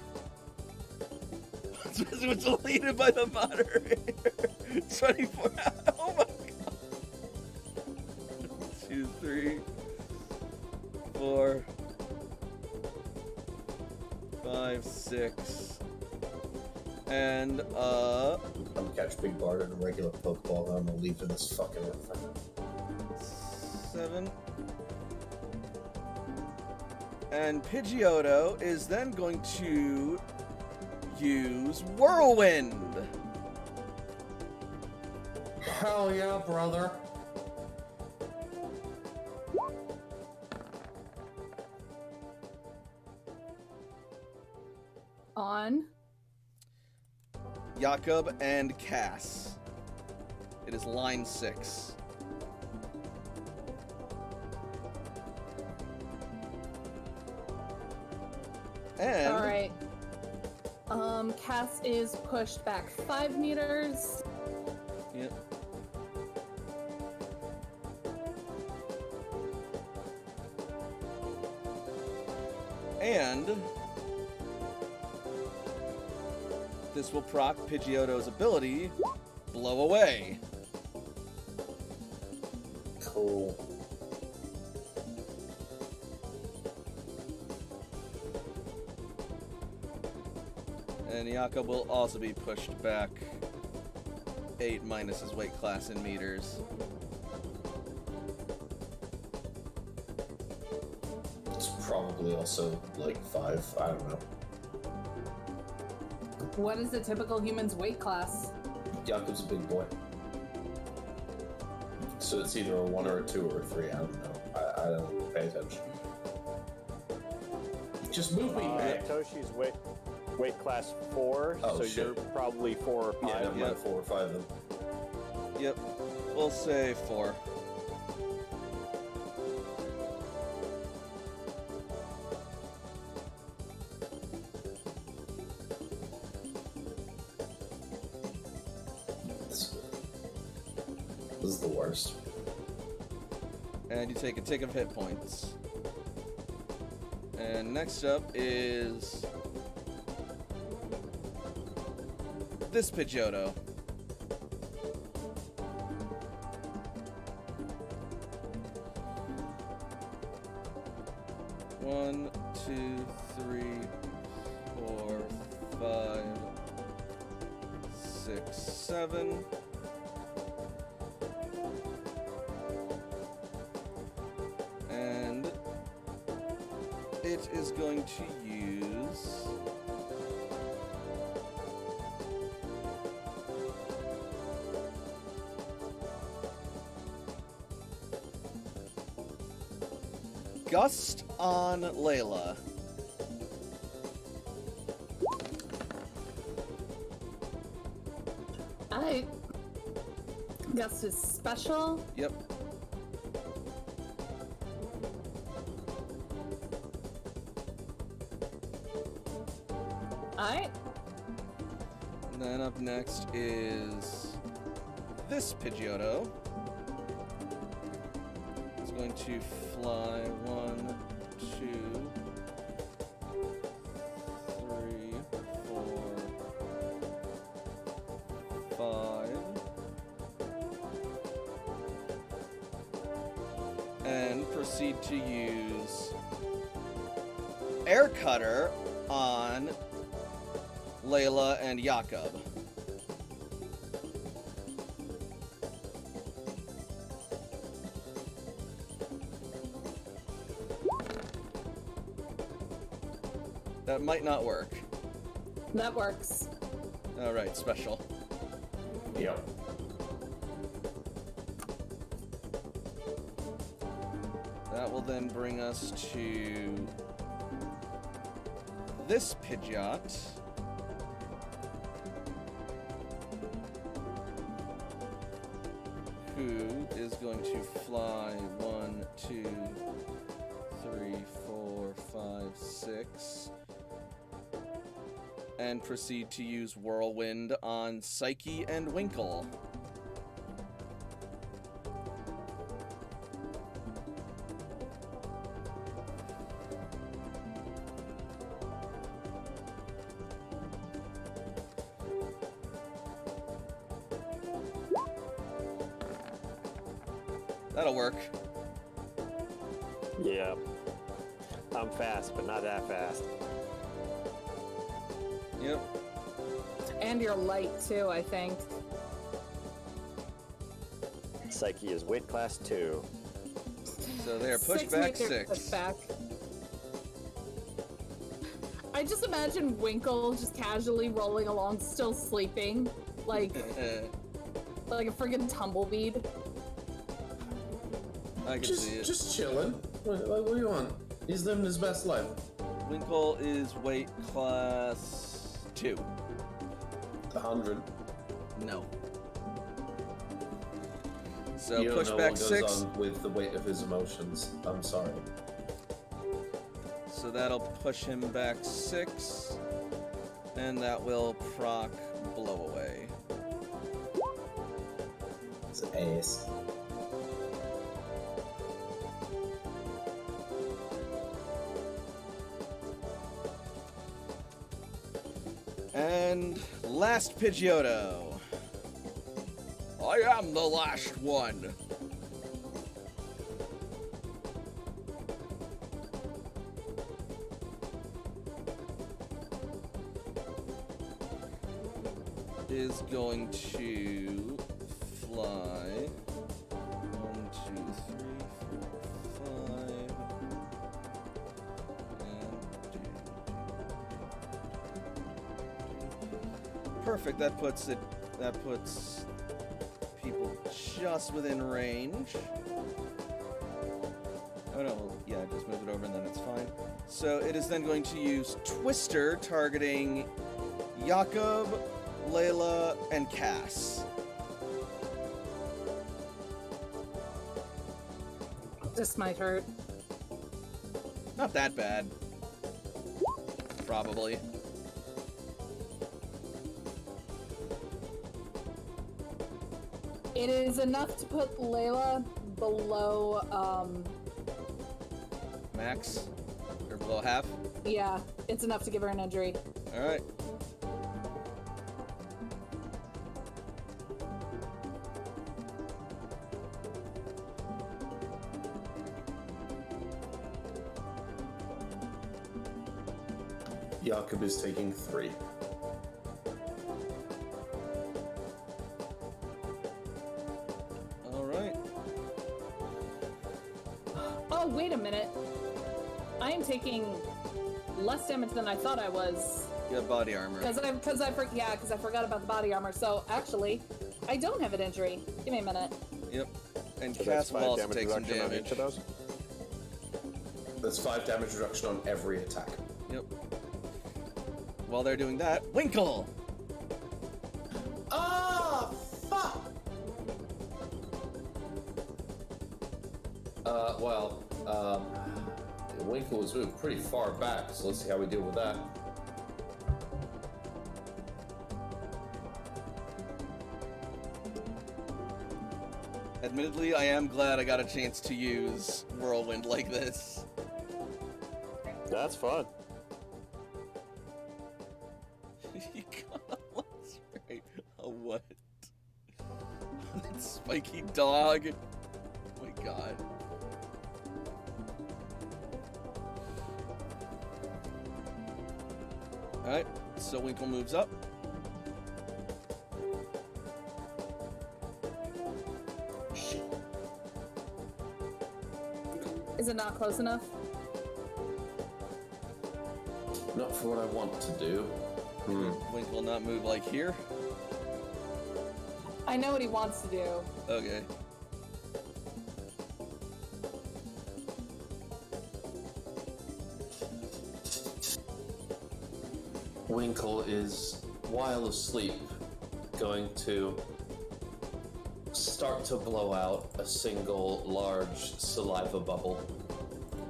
[SPEAKER 1] It's deleted by the moderator. 24. Oh my god. 2, 3, 4, 5, 6. And
[SPEAKER 3] I'm gonna catch Big Bard in a regular Pokeball, and I'm gonna leave in this fucking river.
[SPEAKER 1] 7. And Pidgeotto is then going to use Whirlwind.
[SPEAKER 3] Hell yeah, brother.
[SPEAKER 5] On.
[SPEAKER 1] Jakob and Cass. It is line 6. And
[SPEAKER 5] Alright. Cass is pushed back 5 meters.
[SPEAKER 1] Yep. And this will proc Pidgeotto's ability, Blow Away.
[SPEAKER 3] Cool.
[SPEAKER 1] And Jakob will also be pushed back 8 minus his weight class in meters.
[SPEAKER 3] It's probably also like 5, I don't know.
[SPEAKER 5] What is a typical human's weight class?
[SPEAKER 3] Jakob's a big boy. So it's either a 1 or a 2 or a 3, I don't know. I don't pay attention. Just move me back.
[SPEAKER 4] Toshi's weight class 4,
[SPEAKER 3] Oh,
[SPEAKER 4] so
[SPEAKER 3] shit.
[SPEAKER 4] you're probably 4 or 5.
[SPEAKER 3] Yeah, never
[SPEAKER 1] yeah.
[SPEAKER 3] mind, 4 or 5 then.
[SPEAKER 1] Yep. We'll say 4.
[SPEAKER 3] This is the worst.
[SPEAKER 1] And you take a tick of hit points. And next up is this Pidgeotto. One, 2, 3, 4, 5, 6, 7. And it is going to use... 1, Gust on Layla.
[SPEAKER 5] I Gust is special.
[SPEAKER 1] Yep.
[SPEAKER 5] Alright.
[SPEAKER 1] And then up next is this Pidgeotto. It's going to fly 1, 2, 3, 4, 5. And proceed to use Air Cutter on Layla and Jakob. That might not work.
[SPEAKER 5] That works.
[SPEAKER 1] Alright, special.
[SPEAKER 3] Yep.
[SPEAKER 1] That will then bring us to this Pidgeot. Who is going to fly 1, 2, 3, 4, 5, 6. And proceed to use Whirlwind on Psyche and Winkle. That'll work.
[SPEAKER 4] Yeah. I'm fast, but not that fast.
[SPEAKER 1] Yep.
[SPEAKER 5] And you're light too, I think.
[SPEAKER 4] Psyche is weight class 2.
[SPEAKER 1] So they are pushed back
[SPEAKER 5] meters
[SPEAKER 1] 6.
[SPEAKER 5] pushed back. I just imagine Winkle just casually rolling along, still sleeping, like a friggin' tumbleweed.
[SPEAKER 1] I can see it.
[SPEAKER 6] Just chilling. What do you want? He's living his best life.
[SPEAKER 1] Winkle is weight class 2.
[SPEAKER 6] 100.
[SPEAKER 1] No. So
[SPEAKER 6] You don't
[SPEAKER 1] push
[SPEAKER 6] know
[SPEAKER 1] back
[SPEAKER 6] what goes
[SPEAKER 1] 6.
[SPEAKER 6] on with the weight of his emotions. I'm sorry.
[SPEAKER 1] So that'll push him back 6. And that will proc Blow Away.
[SPEAKER 6] It's an ace.
[SPEAKER 1] And last Pidgeotto. I am the last one. Is going to fly 1, 2, 3, 4, 5. And perfect. That puts people just within range. Oh no, yeah, just move it over and then it's fine. So it is then going to use Twister, targeting Jakob, Layla, and Cass.
[SPEAKER 5] This might hurt.
[SPEAKER 1] Not that bad. Probably.
[SPEAKER 5] It is enough to put Layla below,
[SPEAKER 1] Max? Or below half?
[SPEAKER 5] yeah, it's enough to give her an injury.
[SPEAKER 1] Alright.
[SPEAKER 6] Jakob is taking 3.
[SPEAKER 1] Alright.
[SPEAKER 5] Oh, wait a minute. I am taking less damage than I thought I was.
[SPEAKER 1] You have body armor.
[SPEAKER 5] Because I forgot about the body armor. So actually, I don't have an injury. Give me a minute.
[SPEAKER 1] Yep. And
[SPEAKER 4] So
[SPEAKER 1] Cass
[SPEAKER 4] that's
[SPEAKER 1] will
[SPEAKER 4] 5
[SPEAKER 1] also
[SPEAKER 4] damage
[SPEAKER 1] take some
[SPEAKER 4] reduction on
[SPEAKER 1] damage.
[SPEAKER 4] each of those.
[SPEAKER 3] That's 5 damage reduction on every attack.
[SPEAKER 1] Yep. While they're doing that, Winkle!
[SPEAKER 3] Ah, fuck! Winkle was moved pretty far back, so let's see how we deal with that.
[SPEAKER 1] Admittedly, I am glad I got a chance to use Whirlwind like this.
[SPEAKER 4] That's fun.
[SPEAKER 1] You got a spray. A what? That spiky dog. Oh my god. Alright, so Winkle moves up.
[SPEAKER 5] Is it not close enough?
[SPEAKER 3] Not for what I want to do.
[SPEAKER 1] Winkle not move like here.
[SPEAKER 5] I know what he wants to do.
[SPEAKER 1] Okay.
[SPEAKER 3] Winkle is, while asleep, going to start to blow out a single large saliva bubble.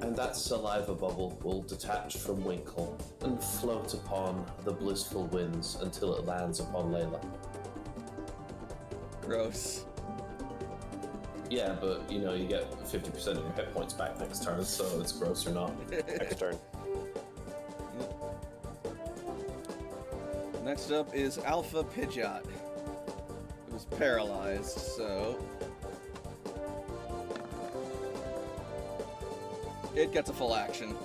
[SPEAKER 3] And that saliva bubble will detach from Winkle and float upon the blissful winds until it lands upon Layla.
[SPEAKER 1] Gross.
[SPEAKER 3] Yeah, but you know, you get 50% of your hit points back next turn, so it's gross or not.
[SPEAKER 4] Next turn.
[SPEAKER 1] Next up is Alpha Pidgeot. It was paralyzed, so it gets a full action.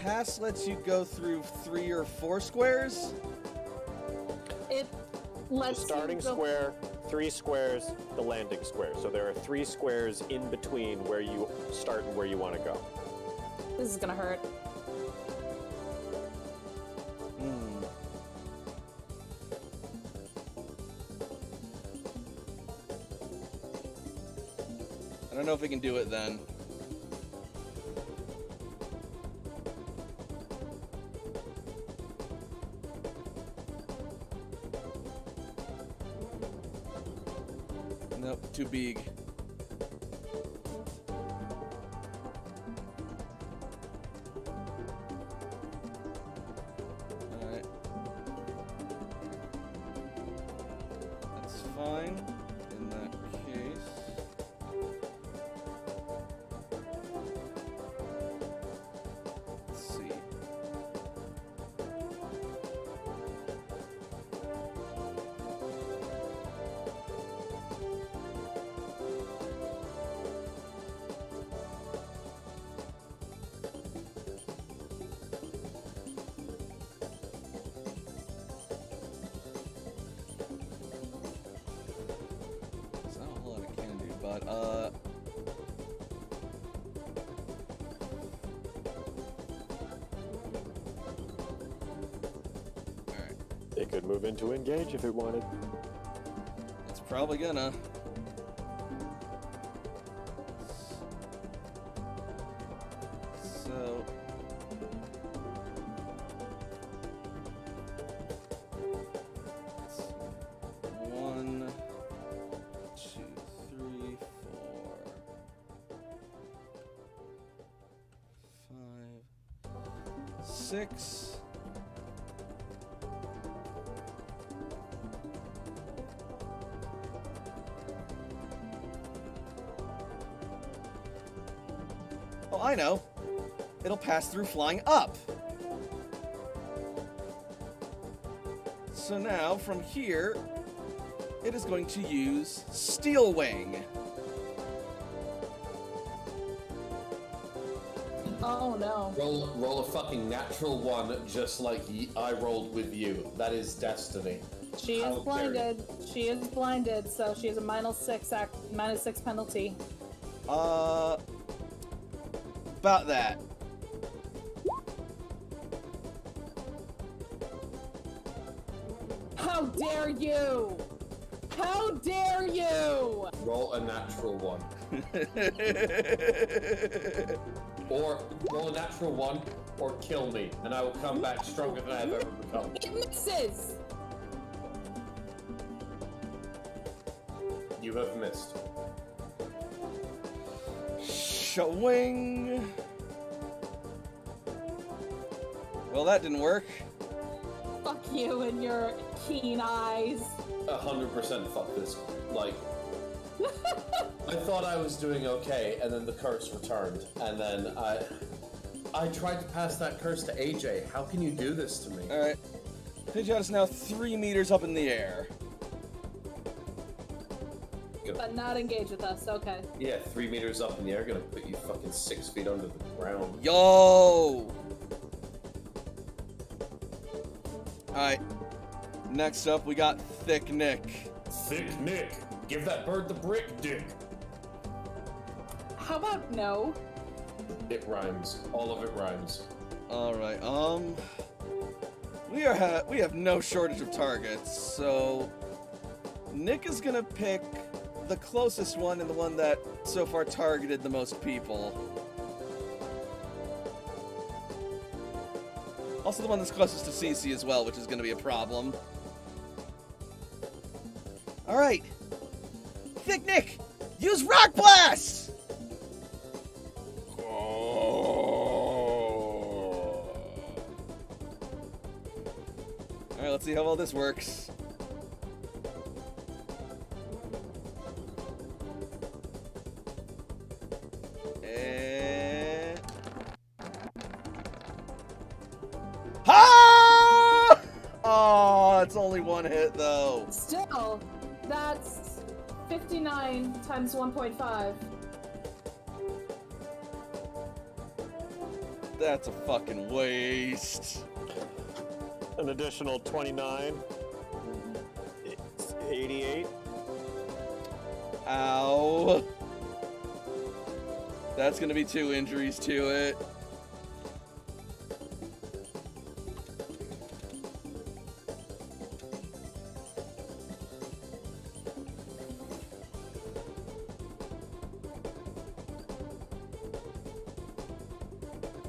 [SPEAKER 1] Pass lets you go through 3 or 4 squares.
[SPEAKER 5] It
[SPEAKER 4] The
[SPEAKER 5] lets
[SPEAKER 4] starting
[SPEAKER 5] you go-
[SPEAKER 4] square, 3 squares, the landing square. So there are 3 squares in between where you start and where you want to go.
[SPEAKER 5] This is gonna hurt.
[SPEAKER 1] I don't know if we can do it then. Nope, too big. Alright. That's fine in that case. Let's see. It's not a whole lot I can do, but alright.
[SPEAKER 4] It could move into engage if it wanted.
[SPEAKER 1] It's probably gonna. So. Let's see. 1, 2, 3, 4, 5, 6. Oh, I know. It'll pass through flying up. So now, from here, it is going to use Steel Wing.
[SPEAKER 5] Oh no.
[SPEAKER 3] Roll a fucking natural one, just like I rolled with you. That is destiny.
[SPEAKER 5] She is blinded. She is blinded, so she has a -6 penalty.
[SPEAKER 1] About that.
[SPEAKER 5] How dare you! How dare you!
[SPEAKER 3] Roll a natural one. Or roll a natural one, or kill me, and I will come back stronger than I've ever become.
[SPEAKER 5] It misses!
[SPEAKER 3] You have missed.
[SPEAKER 1] Showing. Well, that didn't work.
[SPEAKER 5] Fuck you and your keen eyes.
[SPEAKER 3] 100% fuck this. Like, I thought I was doing okay, and then the curse returned, and then I tried to pass that curse to AJ. How can you do this to me?
[SPEAKER 1] Alright. Pidgeot is now 3 meters up in the air.
[SPEAKER 5] But not engage with us, okay.
[SPEAKER 3] Yeah, 3 meters up in the air, gonna put you fucking 6 feet under the ground.
[SPEAKER 1] Yo! Alright. Next up, we got Thick Nick.
[SPEAKER 3] Thick Nick, give that bird the brick, dick.
[SPEAKER 5] How about no?
[SPEAKER 3] It rhymes. All of it rhymes.
[SPEAKER 1] Alright, we have no shortage of targets, so Nick is gonna pick the closest one and the one that so far targeted the most people. Also the one that's closest to Cece as well, which is gonna be a problem. Alright. Thick Nick! Use Rock Blast! Alright, let's see how well this works. And... Ha! Oh, it's only one hit though.
[SPEAKER 5] Still, that's 59 times 1.5.
[SPEAKER 1] That's a fucking waste.
[SPEAKER 4] An additional 29. It's 88.
[SPEAKER 1] Ow. That's gonna be 2 injuries to it.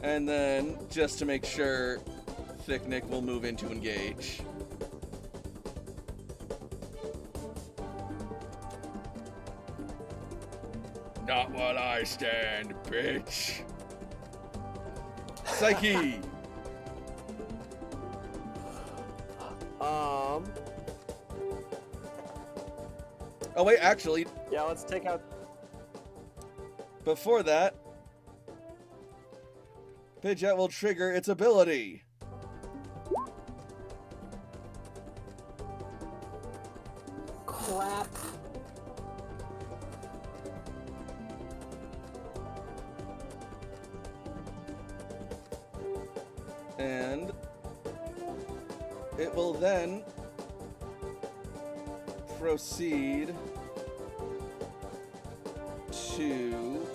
[SPEAKER 1] And then, just to make sure, Thick Nick will move into engage. Not while I stand, bitch. Psyche! Oh wait, actually,
[SPEAKER 4] Yeah, let's take out.
[SPEAKER 1] before that, Pidgeot will trigger its ability.
[SPEAKER 5] Crap.
[SPEAKER 1] And it will then proceed to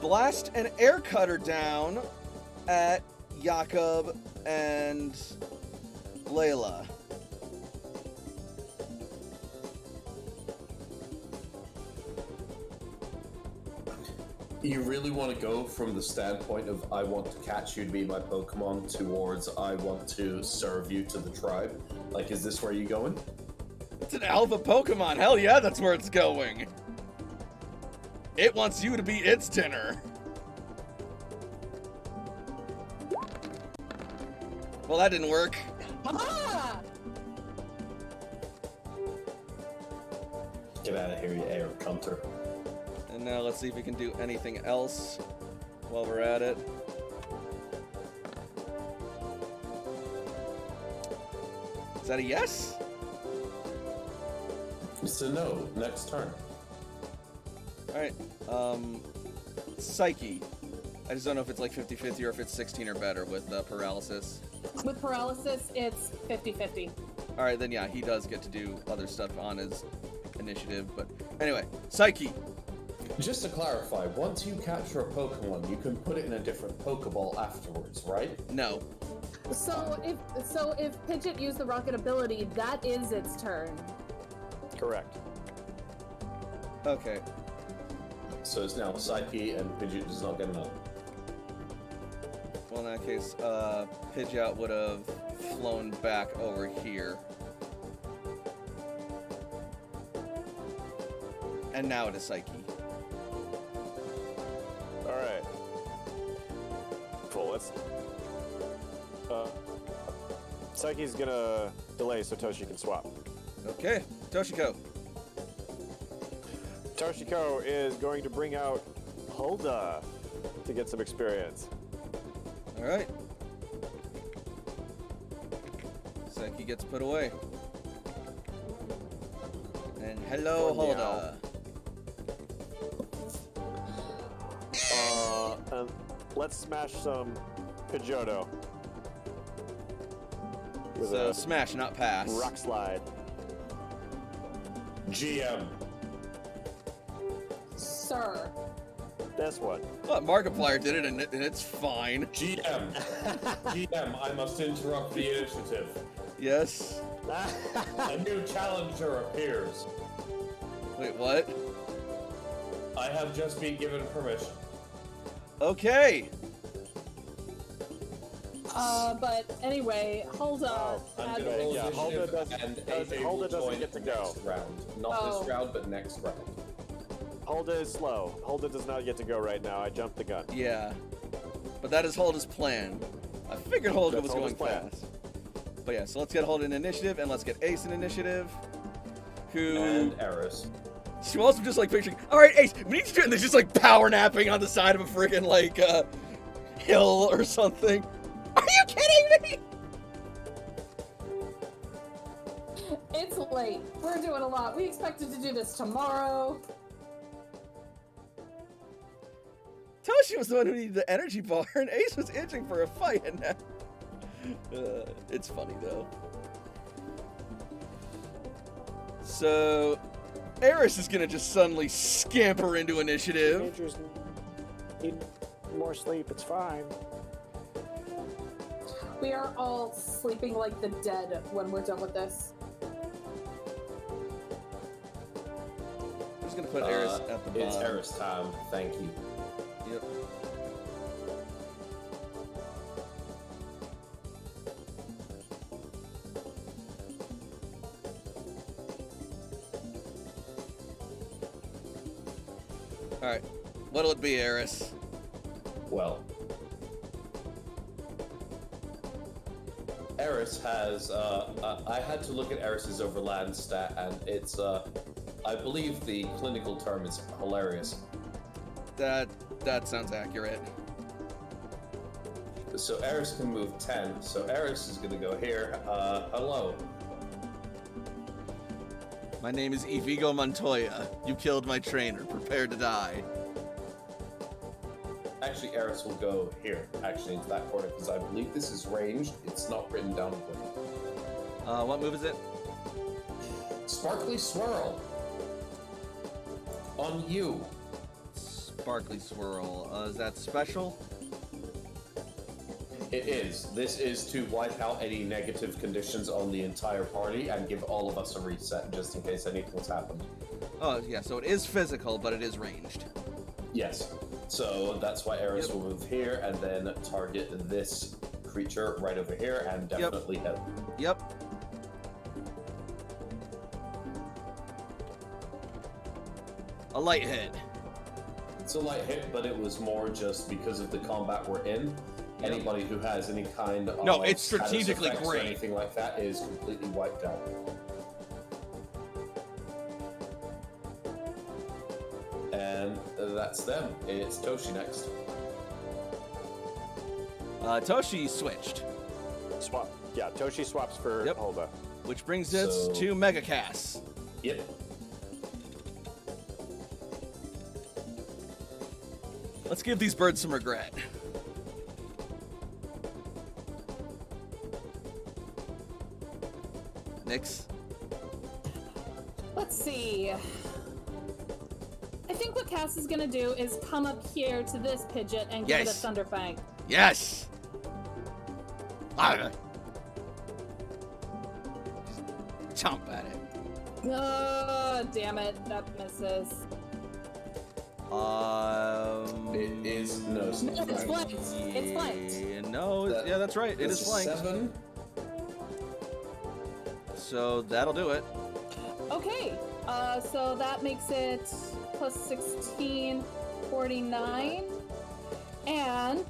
[SPEAKER 1] blast an air cutter down at Jakob and Layla.
[SPEAKER 3] You really want to go from the standpoint of I want to catch you to be my Pokemon towards I want to serve you to the tribe? Like, is this where you're going?
[SPEAKER 1] It's an alpha Pokemon. Hell yeah, that's where it's going. It wants you to be its dinner. Well, that didn't work.
[SPEAKER 5] Ah!
[SPEAKER 3] Get out of here, you air cunter.
[SPEAKER 1] And now let's see if we can do anything else while we're at it. that a yes?
[SPEAKER 3] It's a no. Next turn.
[SPEAKER 1] Alright. Psyche. I just don't know if it's like 50-50 or if it's 16 or better with paralysis.
[SPEAKER 5] With paralysis, it's 50-50.
[SPEAKER 1] Alright, then yeah, he does get to do other stuff on his initiative. But anyway, Psyche.
[SPEAKER 3] Just to clarify, once you capture a Pokemon, you can put it in a different Pokeball afterwards, right?
[SPEAKER 1] No.
[SPEAKER 5] So if Pidgeot used the rocket ability, that is its turn.
[SPEAKER 4] Correct.
[SPEAKER 1] Okay.
[SPEAKER 3] So it's now Psyche, and Pidgeot does not get another.
[SPEAKER 1] Well, in that case, Pidgeot would have flown back over here. And now it is Psyche.
[SPEAKER 4] Alright. Cool, let's... Psyche's gonna delay so Toshi can swap.
[SPEAKER 1] Okay, Toshiko.
[SPEAKER 4] Toshiko is going to bring out Hulda to get some experience.
[SPEAKER 1] Alright. Psyche gets put away. And hello,
[SPEAKER 4] For
[SPEAKER 1] Hulda.
[SPEAKER 4] And let's smash some Pidgeotto. With
[SPEAKER 1] So
[SPEAKER 4] a
[SPEAKER 1] smash, not pass.
[SPEAKER 4] rock slide.
[SPEAKER 3] GM.
[SPEAKER 5] Sir.
[SPEAKER 4] This one.
[SPEAKER 1] Well, Markiplier did it, and it's fine.
[SPEAKER 3] GM. GM, I must interrupt the initiative.
[SPEAKER 1] Yes.
[SPEAKER 3] A new challenger appears.
[SPEAKER 1] Wait, what?
[SPEAKER 3] I have just been given permission.
[SPEAKER 1] Okay.
[SPEAKER 5] But anyway, hold on.
[SPEAKER 3] I'm gonna roll
[SPEAKER 4] Yeah, Hulda
[SPEAKER 3] initiative,
[SPEAKER 4] doesn't-
[SPEAKER 3] and
[SPEAKER 4] doesn't-
[SPEAKER 3] AJ
[SPEAKER 4] Hulda
[SPEAKER 3] will
[SPEAKER 4] doesn't
[SPEAKER 3] join
[SPEAKER 4] get to
[SPEAKER 3] the
[SPEAKER 4] go.
[SPEAKER 3] next round. Not
[SPEAKER 5] Oh.
[SPEAKER 3] this round, but next round.
[SPEAKER 4] Hulda is slow. Hulda does not get to go right now. I jumped the gun.
[SPEAKER 1] Yeah. But that is Hulda's plan. I figured Hulda
[SPEAKER 4] That's
[SPEAKER 1] was
[SPEAKER 4] Hulda's
[SPEAKER 1] going
[SPEAKER 4] plan.
[SPEAKER 1] fast. But yeah, so let's get Hulda in initiative, and let's get Ace in initiative. Who...
[SPEAKER 3] And Eris.
[SPEAKER 1] She was also just like picturing, alright, Ace, we need to do it, and there's just like power napping on the side of a friggin' like, hill or something. Are you kidding me?
[SPEAKER 5] It's late. We're doing a lot. We expected to do this tomorrow.
[SPEAKER 1] Toshi was the one who needed the energy bar, and Ace was itching for a fight, and now... it's funny, though. So... Eris is gonna just suddenly scamper into initiative.
[SPEAKER 4] Teenagers need more sleep. It's fine.
[SPEAKER 5] We are all sleeping like the dead when we're done with this.
[SPEAKER 1] I'm just gonna put Eris at the bottom.
[SPEAKER 3] It's Eris time. Thank you.
[SPEAKER 1] Yep. Alright. What'll it be, Eris?
[SPEAKER 3] Well, Eris has, I had to look at Eris's overland stat, and it's, I believe the clinical term is hilarious.
[SPEAKER 1] That sounds accurate.
[SPEAKER 3] So Eris can move 10, so Eris is gonna go here. Hello.
[SPEAKER 1] My name is Ivigo Montoya. You killed my trainer. Prepare to die.
[SPEAKER 3] Actually, Eris will go here, actually, into that corner, because I believe this is ranged. It's not written down.
[SPEAKER 1] What move is it?
[SPEAKER 3] Sparkly Swirl. On you.
[SPEAKER 1] Sparkly Swirl. Is that special?
[SPEAKER 3] It is. This is to wipe out any negative conditions on the entire party and give all of us a reset, just in case anything's happened.
[SPEAKER 1] Oh, yeah, so it is physical, but it is ranged.
[SPEAKER 3] Yes. So that's why Eris
[SPEAKER 1] Yep.
[SPEAKER 3] will move here and then target this creature right over here and definitely hit.
[SPEAKER 1] Yep. A light hit.
[SPEAKER 3] It's a light hit, but it was more just because of the combat we're in.
[SPEAKER 1] Yep.
[SPEAKER 3] Anybody who has any kind of
[SPEAKER 1] No, it's
[SPEAKER 3] status
[SPEAKER 1] strategically
[SPEAKER 3] effects or
[SPEAKER 1] great.
[SPEAKER 3] anything like that is completely wiped out. And that's them. It's Toshi next.
[SPEAKER 1] Toshi switched.
[SPEAKER 4] Swap. Yeah, Toshi swaps for
[SPEAKER 1] Yep.
[SPEAKER 4] Hulda.
[SPEAKER 1] Which brings us
[SPEAKER 3] So-
[SPEAKER 1] to Mega Cass.
[SPEAKER 3] Yep.
[SPEAKER 1] Let's give these birds some regret. Nix.
[SPEAKER 5] Let's see. I think what Cass is gonna do is come up here to this Pidgeot and give it a
[SPEAKER 1] Yes.
[SPEAKER 5] Thunderfang.
[SPEAKER 1] Yes! Ah. Just chomp at it.
[SPEAKER 5] Oh, damn it. That misses.
[SPEAKER 3] It is no. It's not
[SPEAKER 5] It's
[SPEAKER 3] flanked.
[SPEAKER 5] flanked. It's flanked.
[SPEAKER 1] Yeah, no, yeah, that's right. It is flanked.
[SPEAKER 3] 7.
[SPEAKER 1] So that'll do it.
[SPEAKER 5] Okay. So that makes it plus 16, 49. And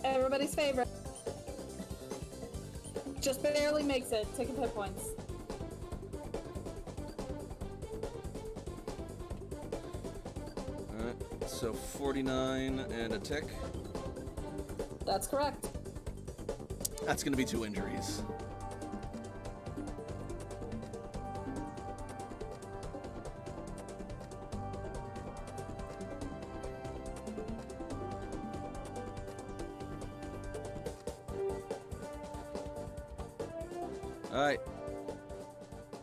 [SPEAKER 5] everybody's favorite. Just barely makes it. Take hit points.
[SPEAKER 1] Alright, so 49 and a tick.
[SPEAKER 5] That's correct.
[SPEAKER 1] That's gonna be 2 injuries. Alright.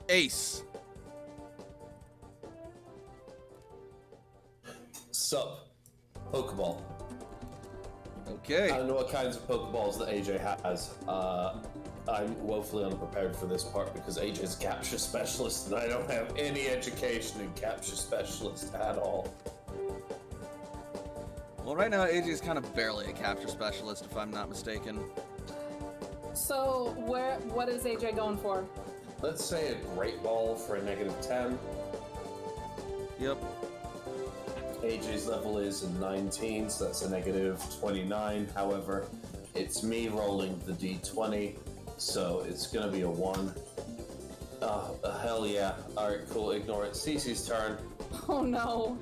[SPEAKER 1] Ace.
[SPEAKER 3] Sup. Pokeball.
[SPEAKER 1] Okay.
[SPEAKER 3] I don't know what kinds of Pokeballs that AJ has. I'm woefully unprepared for this part because AJ is a capture specialist and I don't have any education in capture specialist at all.
[SPEAKER 1] Well, right now AJ is kind of barely a capture specialist, if I'm not mistaken.
[SPEAKER 5] So what is AJ going for?
[SPEAKER 3] Let's say a Great Ball for a -10.
[SPEAKER 1] Yep.
[SPEAKER 3] AJ's level is a 19, so that's a -29. However, it's me rolling the d20, so it's gonna be a 1. Hell yeah. Alright, cool, ignore it. Cece's turn.
[SPEAKER 5] Oh no.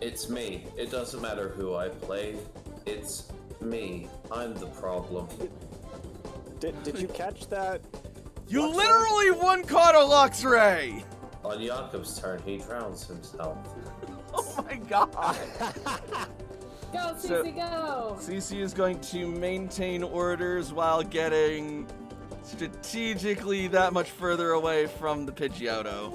[SPEAKER 3] It's me. It doesn't matter who I play. It's me. I'm the problem.
[SPEAKER 4] Did you catch that?
[SPEAKER 1] You
[SPEAKER 4] Luxray?
[SPEAKER 1] literally one-caught a Luxray!
[SPEAKER 3] On Jakob's turn, he drowns himself.
[SPEAKER 1] Oh my god!
[SPEAKER 5] Go,
[SPEAKER 1] So-
[SPEAKER 5] CC, go!
[SPEAKER 1] CC is going to maintain orders while getting strategically that much further away from the Pidgeotto.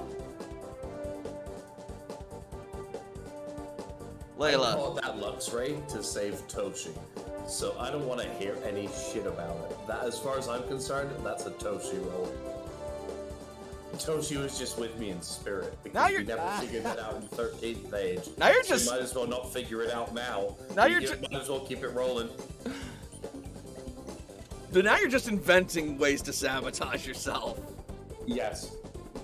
[SPEAKER 3] I
[SPEAKER 1] Layla.
[SPEAKER 3] called that Luxray to save Toshi. So I don't want to hear any shit about it. That, as far as I'm concerned, that's a Toshi roll. Toshi was just with me in spirit because
[SPEAKER 1] Now
[SPEAKER 3] we
[SPEAKER 1] you're-
[SPEAKER 3] never figured that out in 13th page.
[SPEAKER 1] Now you're
[SPEAKER 3] So
[SPEAKER 1] just-
[SPEAKER 3] you might as well not figure it out now.
[SPEAKER 1] Now
[SPEAKER 3] You
[SPEAKER 1] you're
[SPEAKER 3] might as well keep it rolling.
[SPEAKER 1] But now you're just inventing ways to sabotage yourself.
[SPEAKER 3] Yes,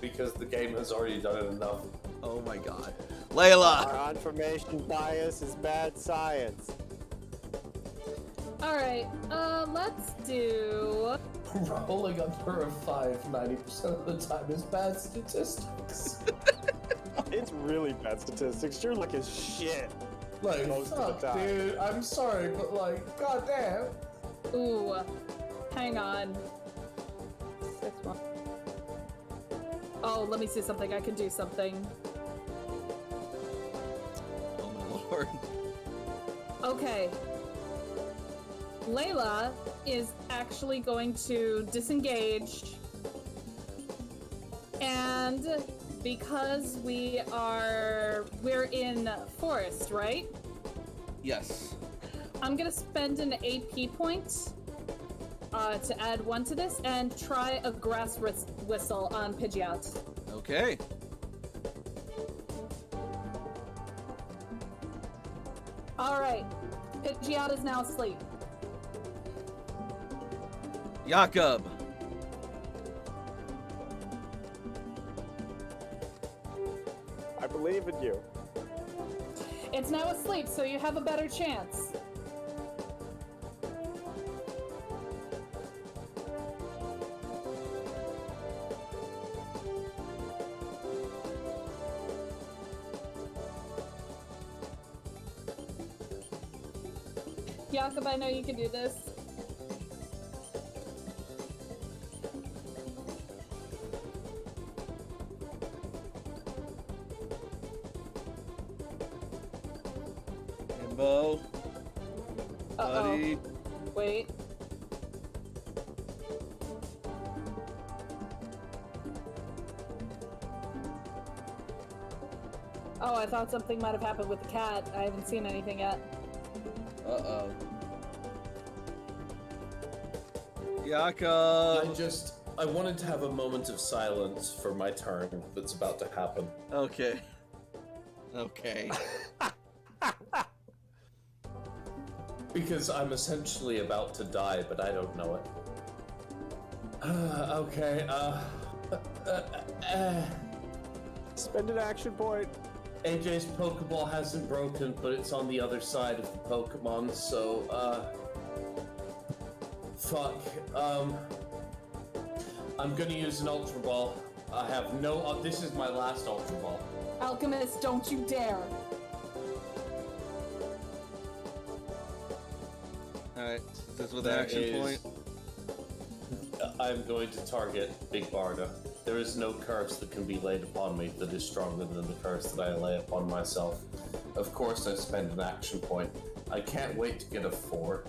[SPEAKER 3] because the game has already done it enough.
[SPEAKER 1] Oh my god. Layla.
[SPEAKER 4] Confirmation bias is bad science.
[SPEAKER 5] Alright, let's do...
[SPEAKER 3] Rolling under a 5 90% of the time is bad statistics.
[SPEAKER 4] It's really bad statistics. You're looking shit.
[SPEAKER 3] Like,
[SPEAKER 4] Most of the
[SPEAKER 3] fuck,
[SPEAKER 4] time.
[SPEAKER 3] dude, I'm sorry, but like, goddamn.
[SPEAKER 5] Ooh, hang on. 6 more. Oh, let me see something. I can do something.
[SPEAKER 1] Oh my lord.
[SPEAKER 5] Okay. Layla is actually going to disengage. And because we're in forest, right?
[SPEAKER 1] Yes.
[SPEAKER 5] I'm gonna spend an AP point to add 1 to this and try a grass whistle on Pidgeot.
[SPEAKER 1] Okay.
[SPEAKER 5] Alright. Pidgeot is now asleep.
[SPEAKER 1] Jakob.
[SPEAKER 4] I believe in you.
[SPEAKER 5] It's now asleep, so you have a better chance. Jakob, I know you can do this.
[SPEAKER 1] Bo.
[SPEAKER 5] Uh-oh.
[SPEAKER 1] Buddy.
[SPEAKER 5] Wait. Oh, I thought something might have happened with the cat. I haven't seen anything yet.
[SPEAKER 1] Uh-oh. Jakob.
[SPEAKER 6] I wanted to have a moment of silence for my turn that's about to happen.
[SPEAKER 1] Okay. Okay.
[SPEAKER 6] Because I'm essentially about to die, but I don't know it. Okay,
[SPEAKER 4] Spend an action point.
[SPEAKER 6] AJ's Pokeball hasn't broken, but it's on the other side of the Pokemon, so, fuck. I'm gonna use an Ultra Ball. I have no, this is my last Ultra Ball.
[SPEAKER 5] Alchemist, don't you dare.
[SPEAKER 1] Alright, this is with
[SPEAKER 6] There
[SPEAKER 1] action
[SPEAKER 6] is-
[SPEAKER 1] point.
[SPEAKER 6] I'm going to target Big Barda. There is no curse that can be laid upon me that is stronger than the curse that I lay upon myself. Of course, I spend an action point. I can't wait to get a 4.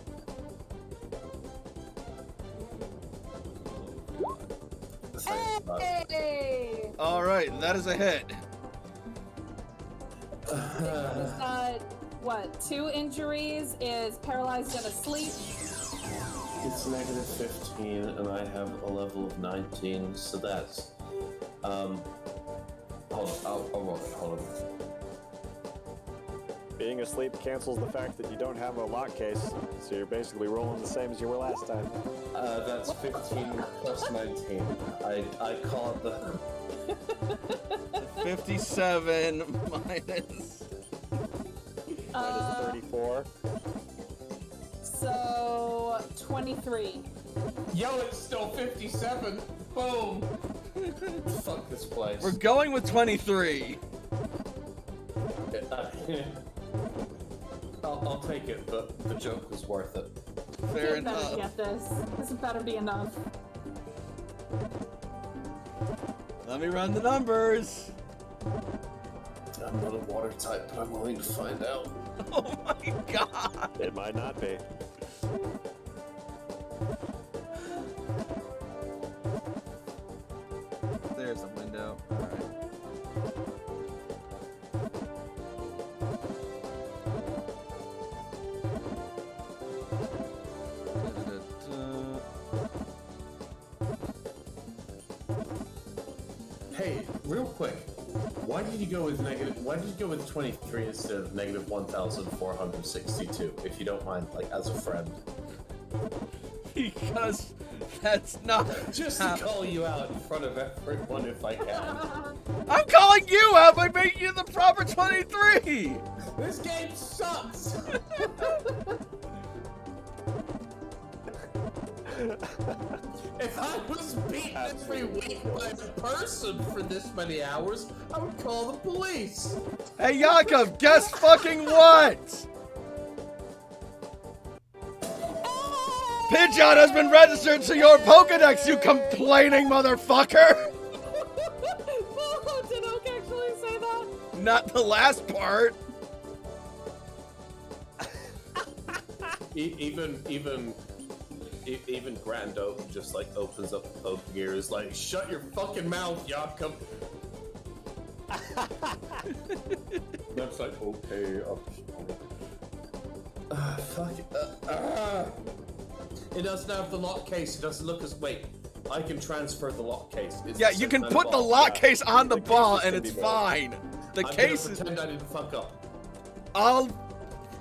[SPEAKER 6] Thanks, bud.
[SPEAKER 5] Hey!
[SPEAKER 1] Alright, that is a hit.
[SPEAKER 5] He's got, what, 2 injuries, is paralyzed and asleep.
[SPEAKER 6] It's negative 15, and I have a level of 19, so that's... Hold on, I'll roll it, hold on.
[SPEAKER 4] Being asleep cancels the fact that you don't have a lock case, so you're basically rolling the same as you were last time.
[SPEAKER 6] That's 15 plus 19. I call it the...
[SPEAKER 1] 57 minus.
[SPEAKER 4] Minus 34.
[SPEAKER 5] So, 23.
[SPEAKER 6] Yo, it's still 57! Boom! Fuck this place.
[SPEAKER 1] We're going with 23.
[SPEAKER 6] I'll take it, but the joke was worth it.
[SPEAKER 1] Fair
[SPEAKER 5] You better
[SPEAKER 1] enough.
[SPEAKER 5] get this. This better be enough.
[SPEAKER 1] Let me run the numbers.
[SPEAKER 6] I'm not a water type, but I'm willing to find out.
[SPEAKER 1] Oh my god.
[SPEAKER 4] It might not be.
[SPEAKER 1] There's the window. Alright.
[SPEAKER 6] Hey, real quick, why did you go with 23 instead of negative 1,462? If you don't mind, like as a friend,
[SPEAKER 1] Because that's not
[SPEAKER 6] just to call you out in front of everyone if I can.
[SPEAKER 1] I'm calling you out by making you the proper 23!
[SPEAKER 6] This game sucks. If I was beaten every week by a person for this many hours, I would call the police.
[SPEAKER 1] Hey Yakov, guess fucking what? Pidgeot has been registered to your Pokedex, you complaining motherfucker!
[SPEAKER 5] Oh, did Oak actually say that?
[SPEAKER 1] Not the last part.
[SPEAKER 6] Even Grand Oak just like opens up the poke gear, is like, shut your fucking mouth, Jakob. That's like, okay, fuck it. It doesn't have the lock case. It doesn't look as. Wait, I can transfer the lock case. It's
[SPEAKER 1] Yeah,
[SPEAKER 6] the
[SPEAKER 1] you can
[SPEAKER 6] same
[SPEAKER 1] put the
[SPEAKER 6] ball.
[SPEAKER 1] lock
[SPEAKER 6] Yeah.
[SPEAKER 1] case on the
[SPEAKER 4] The case
[SPEAKER 1] ball
[SPEAKER 4] is
[SPEAKER 1] and
[SPEAKER 4] gonna
[SPEAKER 1] it's
[SPEAKER 4] be better.
[SPEAKER 1] fine. The
[SPEAKER 6] I'm
[SPEAKER 1] case
[SPEAKER 6] gonna
[SPEAKER 1] is.
[SPEAKER 6] pretend I didn't fuck up.
[SPEAKER 1] I'll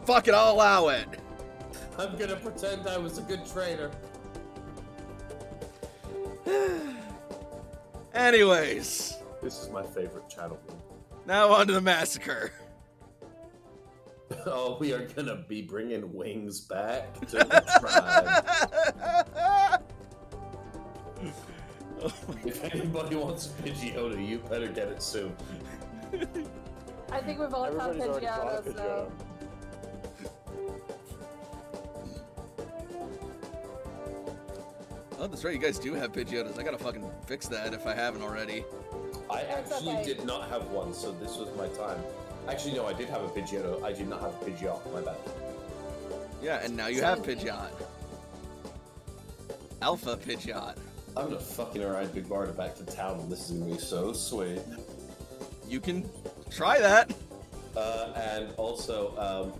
[SPEAKER 1] allow it.
[SPEAKER 6] I'm gonna pretend I was a good trader.
[SPEAKER 1] Anyways,
[SPEAKER 6] This is my favorite channel.
[SPEAKER 1] now on to the massacre.
[SPEAKER 6] Oh, we are gonna be bringing wings back to the tribe. If anybody wants a Pidgeotto, you better get it soon.
[SPEAKER 5] I think we've all caught
[SPEAKER 4] Everybody's already bought a
[SPEAKER 5] Pidgeotto, so...
[SPEAKER 1] Oh, that's right, you guys do have Pidgeotos. I gotta fucking fix that if I haven't already.
[SPEAKER 6] I
[SPEAKER 5] It's
[SPEAKER 6] actually
[SPEAKER 5] okay.
[SPEAKER 6] did not have one, so this was my time. Actually, no, I did have a Pidgeotto. I did not have a Pidgeot. My bad.
[SPEAKER 1] Yeah, and now you have Pidgeot. Alpha Pidgeot.
[SPEAKER 6] I'm gonna fucking ride Big Barda back to town, and this is gonna be so sweet.
[SPEAKER 1] You can try that.
[SPEAKER 6] And also,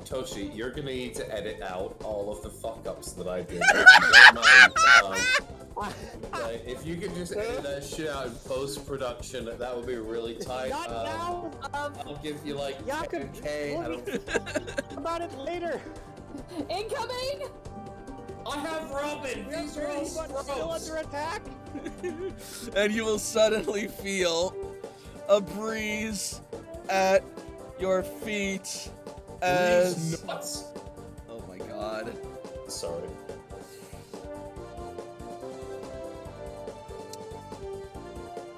[SPEAKER 6] Toshi, you're gonna need to edit out all of the fuck ups that I did. If you don't mind, like, if you could just edit that shit out in post production, that would be really tight.
[SPEAKER 4] Not now.
[SPEAKER 6] I'll give you like
[SPEAKER 4] Jakob,
[SPEAKER 6] 10K. I don't.
[SPEAKER 4] about it later.
[SPEAKER 5] Incoming!
[SPEAKER 6] I have Robin. These are all
[SPEAKER 4] Still
[SPEAKER 6] strokes.
[SPEAKER 4] under attack.
[SPEAKER 1] And you will suddenly feel a breeze at your feet as...
[SPEAKER 6] These nuts.
[SPEAKER 1] Oh my god.
[SPEAKER 6] Sorry.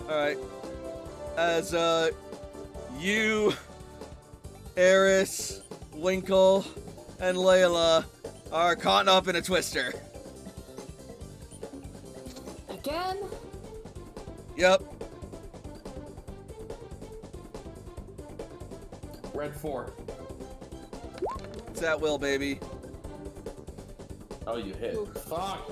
[SPEAKER 1] Alright. As, you, Eris, Winkle, and Layla are caught up in a twister.
[SPEAKER 5] Again?
[SPEAKER 1] Yep.
[SPEAKER 6] Red 4.
[SPEAKER 1] It's at will, baby.
[SPEAKER 6] Oh, you hit.
[SPEAKER 5] Oof.
[SPEAKER 6] Fuck.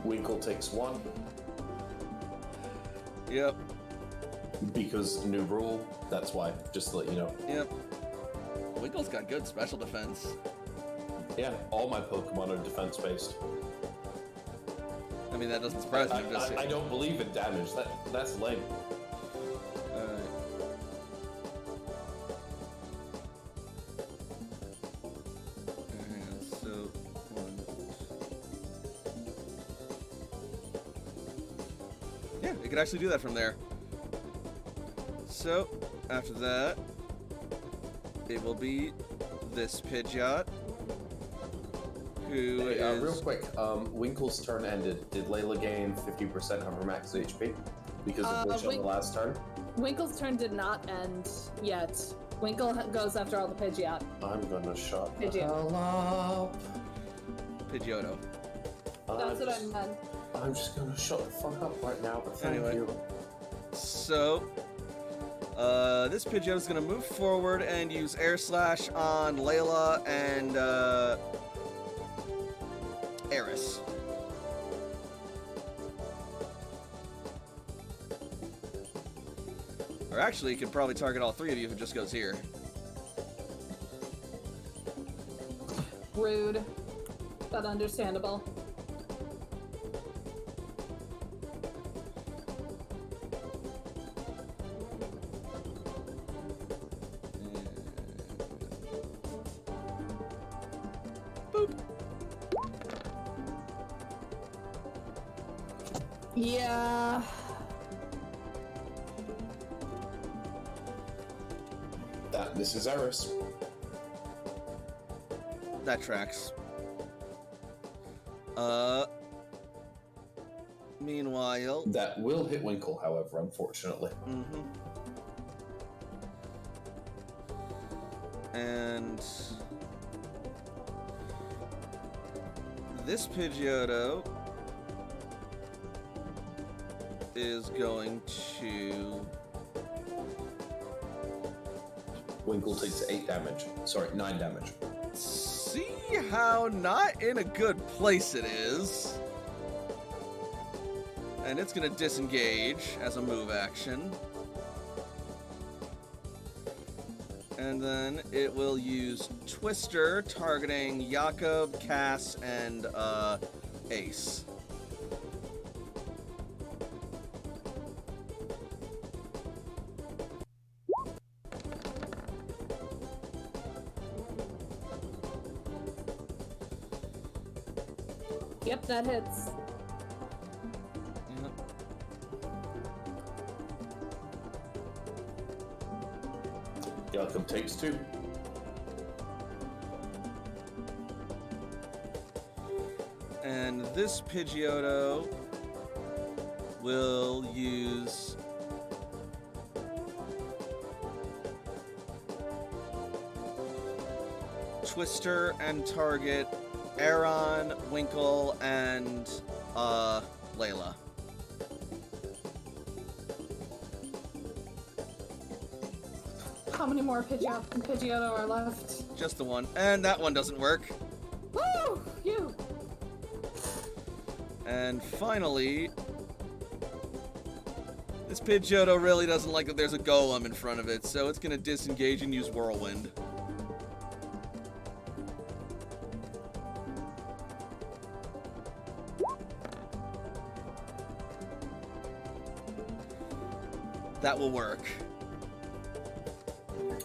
[SPEAKER 6] Winkle takes 1
[SPEAKER 1] Yep.
[SPEAKER 6] because new rule. That's why. Just to let you know.
[SPEAKER 1] Yep. Winkle's got good special defense.
[SPEAKER 6] Yeah, all my Pokemon are defense based.
[SPEAKER 1] I mean, that doesn't surprise me. Just
[SPEAKER 6] I don't believe in damage. That's lame.
[SPEAKER 1] Alright. And so, 1. Yeah, it could actually do that from there. So, after that, it will be this Pidgeot, who
[SPEAKER 6] Hey,
[SPEAKER 1] is...
[SPEAKER 6] real quick, Winkle's turn ended. Did Layla gain 50% of her max HP because of which on the last turn?
[SPEAKER 5] Winkle's turn did not end yet. Winkle goes after all the Pidgeot.
[SPEAKER 6] I'm gonna shut the
[SPEAKER 5] Pidgeot.
[SPEAKER 6] hell up.
[SPEAKER 1] Pidgeotto.
[SPEAKER 5] That's what I meant.
[SPEAKER 6] I'm just gonna shut the fuck up right now, but thank
[SPEAKER 1] Anyway.
[SPEAKER 6] you.
[SPEAKER 1] So, this Pidgeot is going to move forward and use Air Slash on Layla and, Eris. Or actually, it could probably target all 3 of you if it just goes here.
[SPEAKER 5] Rude, but understandable.
[SPEAKER 1] Boop.
[SPEAKER 5] Yeah.
[SPEAKER 6] This is Eris.
[SPEAKER 1] That tracks. Meanwhile...
[SPEAKER 6] That will hit Winkle, however, unfortunately.
[SPEAKER 1] Mm-hmm. And... this Pidgeotto is going to...
[SPEAKER 6] Winkle takes 8 damage. Sorry, 9 damage.
[SPEAKER 1] see how not in a good place it is. And it's gonna disengage as a move action. And then it will use Twister, targeting Jakob, Cass, and Ace.
[SPEAKER 5] Yep, that hits.
[SPEAKER 1] Yep.
[SPEAKER 6] Jakob takes 2.
[SPEAKER 1] And this Pidgeotto will use Twister and target Aaron, Winkle, and Layla.
[SPEAKER 5] How many more Pidgeotto are left?
[SPEAKER 1] Just the one. And that one doesn't work.
[SPEAKER 5] Woo! You!
[SPEAKER 1] And finally, this Pidgeotto really doesn't like that there's a golem in front of it, so it's gonna disengage and use Whirlwind. That will work.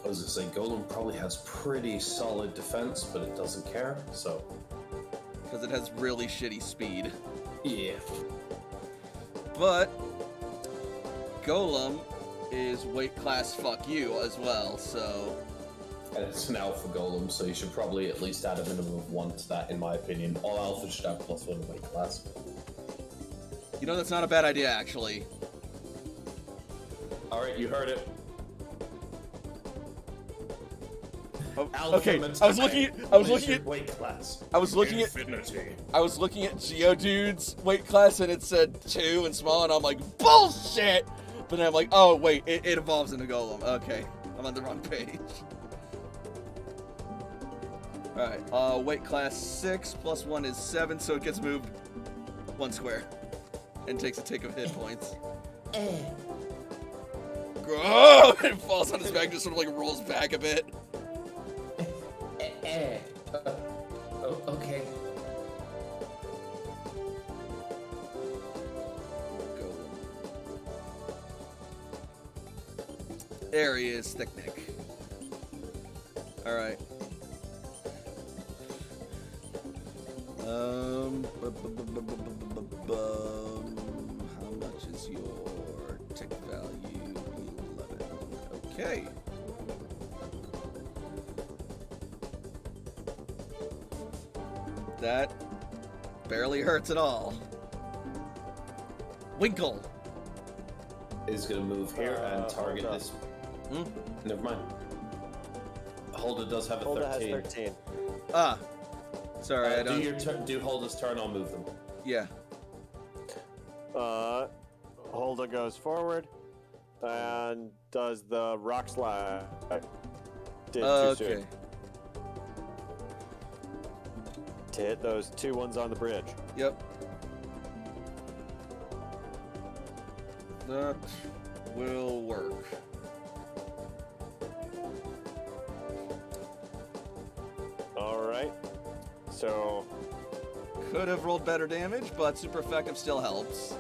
[SPEAKER 6] I was gonna say, Golem probably has pretty solid defense, but it doesn't care, so.
[SPEAKER 1] Because it has really shitty speed.
[SPEAKER 6] Yeah.
[SPEAKER 1] But Golem is weight class fuck you as well, so.
[SPEAKER 6] And it's an alpha Golem, so you should probably at least add a minimum of 1 to that, in my opinion. All alphas should have +1 weight class.
[SPEAKER 1] You know, that's not a bad idea, actually.
[SPEAKER 6] Alright, you heard it.
[SPEAKER 1] Oh,
[SPEAKER 6] Alpha
[SPEAKER 1] okay,
[SPEAKER 6] Mentai,
[SPEAKER 1] I was looking at
[SPEAKER 6] weight class.
[SPEAKER 1] I was looking at Geodude's weight class and it said 2 and small, and I'm like, bullshit! But then I'm like, oh wait, it evolves into Golem. Okay, I'm on the wrong page. Alright, weight class 6 plus 1 is 7, so it gets moved 1 square and takes a tick of hit points. Oh, it falls on his back, just sort of like rolls back a bit.
[SPEAKER 6] Okay.
[SPEAKER 1] There he is, Thick Nick. Alright. How much is your tick value? 11. Okay. That barely hurts at all. Winkle
[SPEAKER 6] Is gonna move here and target
[SPEAKER 4] hold up.
[SPEAKER 6] this. Never mind. Holder does have a
[SPEAKER 4] Holda
[SPEAKER 6] 13.
[SPEAKER 4] has 13.
[SPEAKER 1] Ah, sorry, I
[SPEAKER 6] Do
[SPEAKER 1] don't.
[SPEAKER 6] your do Holder's turn, I'll move them.
[SPEAKER 1] Yeah.
[SPEAKER 4] Holda goes forward and does the rock slide. Did too
[SPEAKER 1] Okay.
[SPEAKER 4] soon. To hit those 2 ones on the bridge.
[SPEAKER 1] Yep. That will work.
[SPEAKER 4] All right. So
[SPEAKER 1] Could have rolled better damage, but super effective still helps.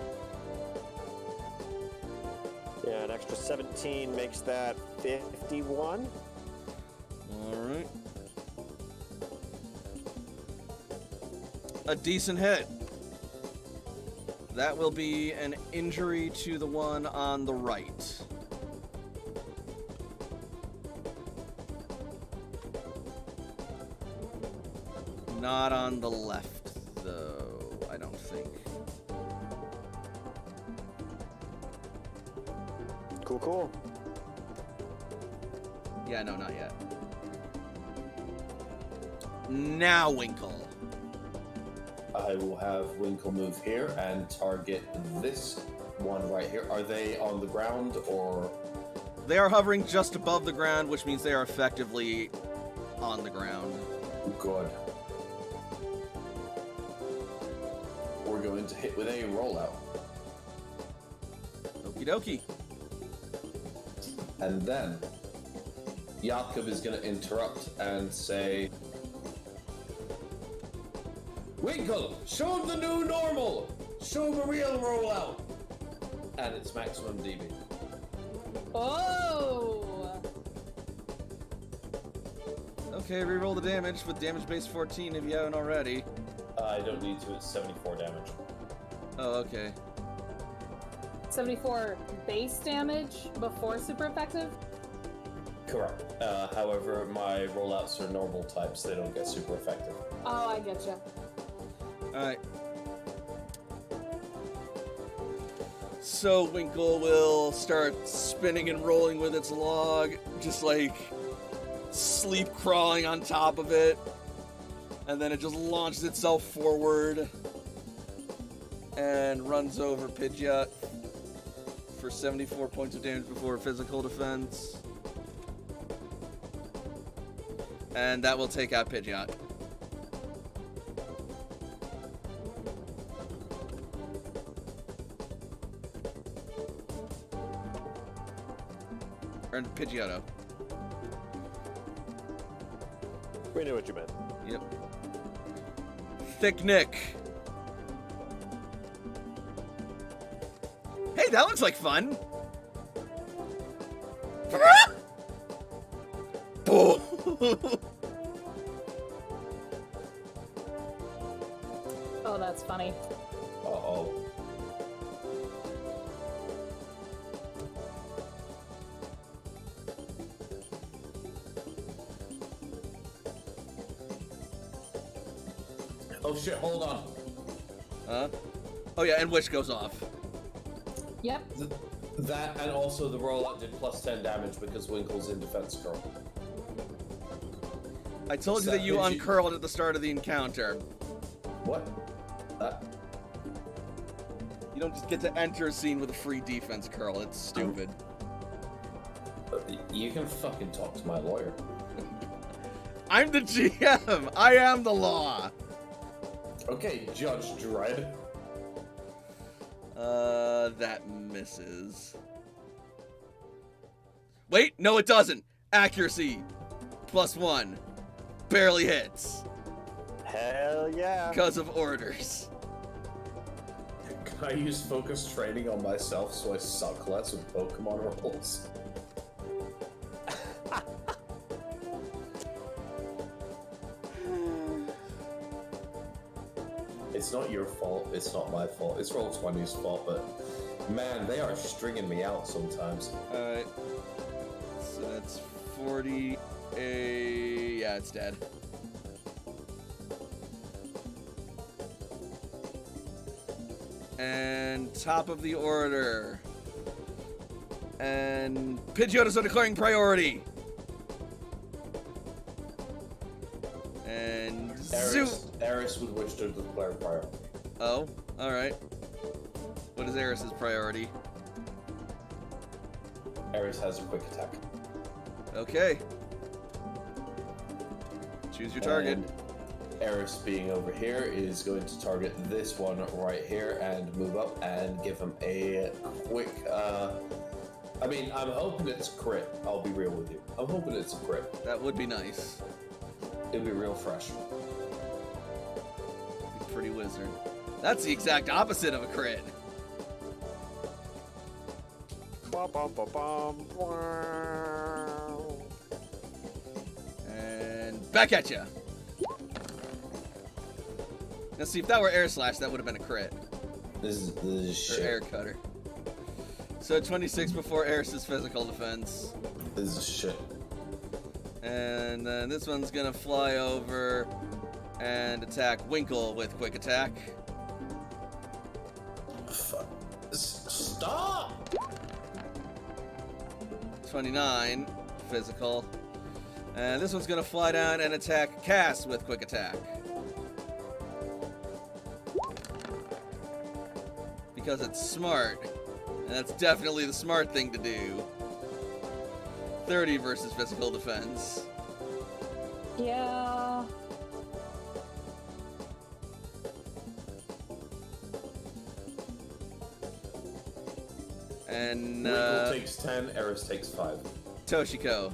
[SPEAKER 4] yeah, an extra 17 makes that 51.
[SPEAKER 1] Alright. A decent hit. That will be an injury to the one on the right. Not on the left, though, I don't think.
[SPEAKER 4] Cool.
[SPEAKER 1] Yeah, no, not yet. Now Winkle.
[SPEAKER 6] I will have Winkle move here and target this one right here. Are they on the ground or?
[SPEAKER 1] They are hovering just above the ground, which means they are effectively on the ground.
[SPEAKER 6] Good. We're going to hit with a rollout.
[SPEAKER 1] Okie dokie.
[SPEAKER 6] And then Jakob is going to interrupt and say, Winkle, show him the new normal! Show him a real rollout! And it's maximum DB.
[SPEAKER 5] Oh!
[SPEAKER 1] Okay, reroll the damage with damage base 14 if you haven't already.
[SPEAKER 6] I don't need to, it's 74 damage.
[SPEAKER 1] Oh, okay.
[SPEAKER 5] 74 base damage before super effective?
[SPEAKER 6] Correct. However, my rollouts are normal types, they don't get super effective.
[SPEAKER 5] Oh, I getcha.
[SPEAKER 1] Alright. So Winkle will start spinning and rolling with its log, just like sleep crawling on top of it. And then it just launches itself forward and runs over Pidgeot for 74 points of damage before physical defense. And that will take out Pidgeot. Or Pidgeotto.
[SPEAKER 4] We knew what you meant.
[SPEAKER 1] Yep. Thick Nick. Hey, that looks like fun. Boom.
[SPEAKER 5] Oh, that's funny.
[SPEAKER 6] Uh-oh. Oh shit, hold on.
[SPEAKER 1] Oh yeah, and Wish goes off.
[SPEAKER 5] Yep.
[SPEAKER 6] That and also the rollout did plus 10 damage because Winkle's in defense curl.
[SPEAKER 1] I told you that you
[SPEAKER 6] Did you-
[SPEAKER 1] uncurled at the start of the encounter.
[SPEAKER 6] What?
[SPEAKER 1] You don't just get to enter a scene with a free defense curl. It's stupid.
[SPEAKER 6] You can fucking talk to my lawyer.
[SPEAKER 1] I'm the GM. I am the law.
[SPEAKER 6] Okay, Judge Dredd.
[SPEAKER 1] That misses. Wait, no it doesn't. Accuracy. +1. Barely hits.
[SPEAKER 4] Hell yeah.
[SPEAKER 1] Because of orders.
[SPEAKER 6] Can I use focus training on myself so I suck less with Pokemon rolls? It's not your fault, it's not my fault, it's Roll20's fault, but man, they are stringing me out sometimes.
[SPEAKER 1] Alright. So that's 40. Yeah, it's dead. And top of the order. And Pidgeottos are declaring priority. And Zoo.
[SPEAKER 6] Eris would wish to declare priority.
[SPEAKER 1] Oh, alright. What is Eris's priority?
[SPEAKER 6] Eris has a quick attack.
[SPEAKER 1] Okay. Choose your target.
[SPEAKER 6] And Eris being over here is going to target this one right here and move up and give him a quick, I mean, I'm hoping it's a crit. I'll be real with you. I'm hoping it's a crit.
[SPEAKER 1] That would be nice.
[SPEAKER 6] It'll be real fresh.
[SPEAKER 1] Be pretty wizard. That's the exact opposite of a crit. And back at ya. Now see, if that were air slash, that would have been a crit.
[SPEAKER 6] This is
[SPEAKER 1] Or
[SPEAKER 6] shit.
[SPEAKER 1] air cutter. So 26 before Eris's physical defense.
[SPEAKER 6] This is shit.
[SPEAKER 1] And then this one's gonna fly over and attack Winkle with quick attack.
[SPEAKER 6] Fuck. Stop!
[SPEAKER 1] 29 physical. And this one's gonna fly down and attack Cass with quick attack. Because it's smart. And that's definitely the smart thing to do. 30 versus physical defense.
[SPEAKER 5] Yeah.
[SPEAKER 1] And
[SPEAKER 6] Winkle takes 10, Eris takes 5.
[SPEAKER 1] Toshiko.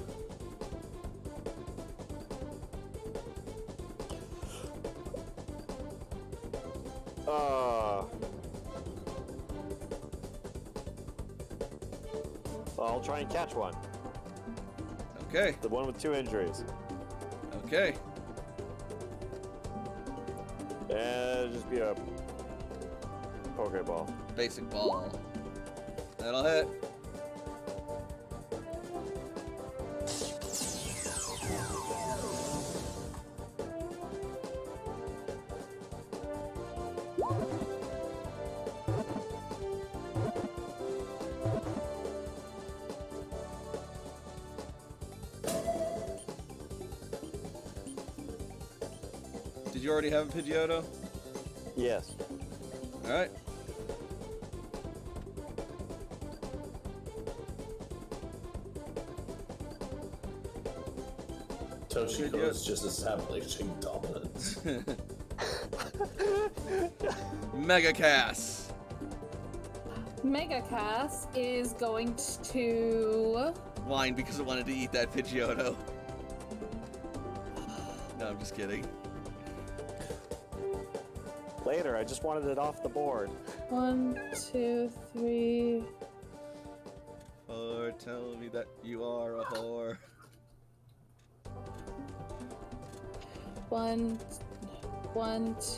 [SPEAKER 4] I'll try and catch one.
[SPEAKER 1] Okay.
[SPEAKER 4] The one with 2 injuries.
[SPEAKER 1] Okay.
[SPEAKER 4] And just be a Pokeball.
[SPEAKER 1] Basic ball. That'll hit. you already have a Pidgeotto?
[SPEAKER 4] Yes.
[SPEAKER 1] Alright.
[SPEAKER 6] Toshiko is just establishing dominance.
[SPEAKER 1] Mega Cass.
[SPEAKER 5] Mega Cass is going to.
[SPEAKER 1] Whine because it wanted to eat that Pidgeotto. No, I'm just kidding.
[SPEAKER 4] Later, I just wanted it off the board.
[SPEAKER 5] 1, 2, 3.
[SPEAKER 1] Or tell me that you are a whore.
[SPEAKER 5] 1,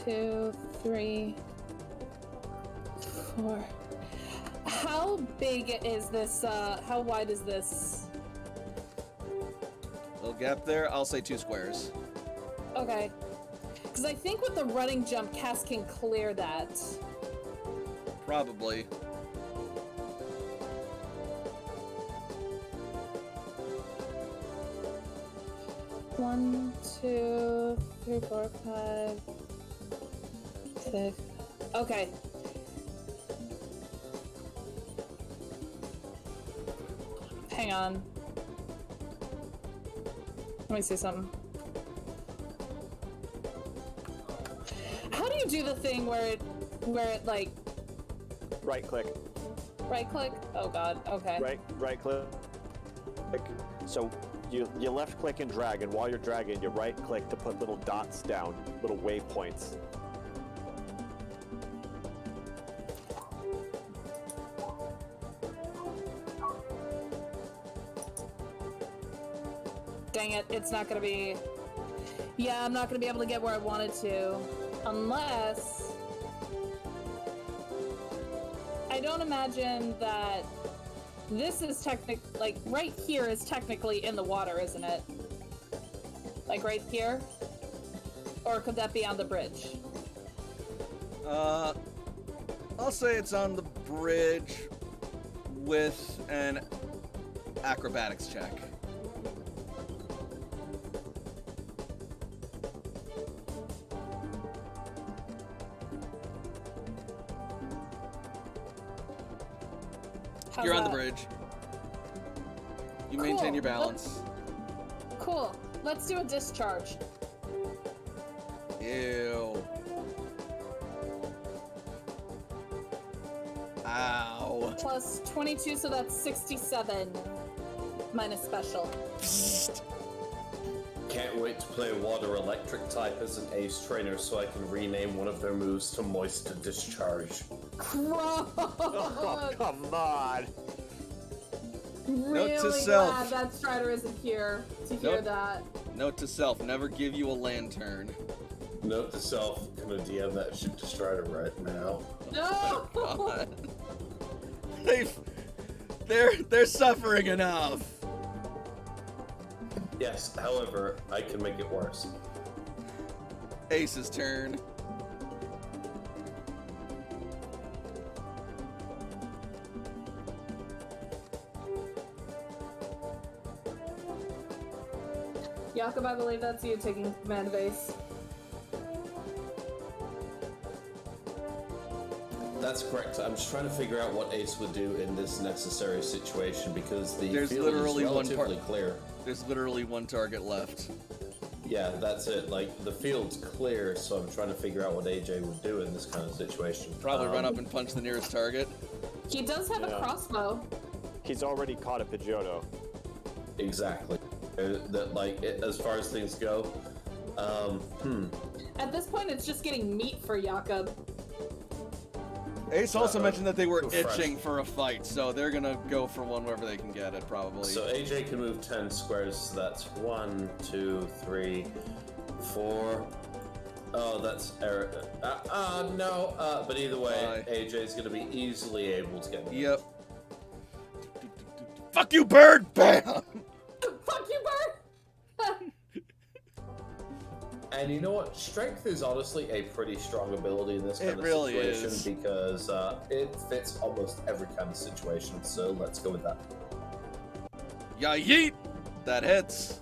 [SPEAKER 5] 2, 3, 4. How big is this? How wide is this?
[SPEAKER 1] Little gap there. I'll say 2 squares.
[SPEAKER 5] Okay. Because I think with the running jump, Cass can clear that.
[SPEAKER 1] Probably.
[SPEAKER 5] One, 2, 3, 4, 5, 6. Okay. Hang on. Let me see something. How do you do the thing where it like
[SPEAKER 4] Right click.
[SPEAKER 5] right click? Oh god. Okay.
[SPEAKER 4] Right click. So you left click and drag, and while you're dragging, you right click to put little dots down, little waypoints.
[SPEAKER 5] Dang it, it's not gonna be... Yeah, I'm not gonna be able to get where I wanted to. Unless... I don't imagine that this is like, right here is technically in the water, isn't it? Like, right here? Or could that be on the bridge?
[SPEAKER 1] I'll say it's on the bridge with an acrobatics check.
[SPEAKER 5] How's
[SPEAKER 1] You're on the
[SPEAKER 5] that?
[SPEAKER 1] bridge. You
[SPEAKER 5] Cool.
[SPEAKER 1] maintain your balance.
[SPEAKER 5] Cool. Let's do a discharge.
[SPEAKER 1] Ew. Ow.
[SPEAKER 5] Plus 22, so that's 67. Minus special.
[SPEAKER 1] Psst.
[SPEAKER 6] Can't wait to play water electric type as an ace trainer so I can rename one of their moves to Moist Discharge.
[SPEAKER 5] Gross!
[SPEAKER 4] Oh, come on!
[SPEAKER 5] Really
[SPEAKER 1] Note to self.
[SPEAKER 5] glad that Strider isn't here to hear
[SPEAKER 1] Nope.
[SPEAKER 5] that.
[SPEAKER 1] Note to self, never give you a lantern.
[SPEAKER 6] Note to self, gonna DM that shit to Strider right now.
[SPEAKER 5] No!
[SPEAKER 1] God. They're suffering enough.
[SPEAKER 6] Yes, however, I can make it worse.
[SPEAKER 1] Ace's turn.
[SPEAKER 5] Jakob, I believe that's you taking command of Ace.
[SPEAKER 6] That's correct. I'm just trying to figure out what Ace would do in this necessary situation because the
[SPEAKER 1] There's
[SPEAKER 6] field
[SPEAKER 1] literally
[SPEAKER 6] is
[SPEAKER 1] one
[SPEAKER 6] relatively
[SPEAKER 1] part-
[SPEAKER 6] clear.
[SPEAKER 1] There's literally one target left.
[SPEAKER 6] Yeah, that's it. Like, the field's clear, so I'm trying to figure out what AJ would do in this kind of situation.
[SPEAKER 1] Probably run up and punch the nearest target.
[SPEAKER 5] He does have a
[SPEAKER 4] Yeah.
[SPEAKER 5] crossbow.
[SPEAKER 4] He's already caught a Pidgeotto.
[SPEAKER 6] Exactly. That, like, as far as things go,
[SPEAKER 5] At this point, it's just getting meat for Jakob.
[SPEAKER 1] Ace also mentioned that they were
[SPEAKER 6] Go fresh.
[SPEAKER 1] itching for a fight, so they're gonna go for one wherever they can get it, probably.
[SPEAKER 6] So AJ can move 10 squares, so that's 1, 2, 3, 4. Oh, that's Eric. No. But either way,
[SPEAKER 1] Bye.
[SPEAKER 6] AJ's gonna be easily able to get me.
[SPEAKER 1] Yep. Fuck you, bird! Bam!
[SPEAKER 5] Fuck you, bird!
[SPEAKER 6] And you know what? Strength is honestly a pretty strong ability in this kind
[SPEAKER 1] It
[SPEAKER 6] of
[SPEAKER 1] really
[SPEAKER 6] situation
[SPEAKER 1] is.
[SPEAKER 6] because it fits almost every kind of situation. So let's go with that.
[SPEAKER 1] Ya yeet! That hits.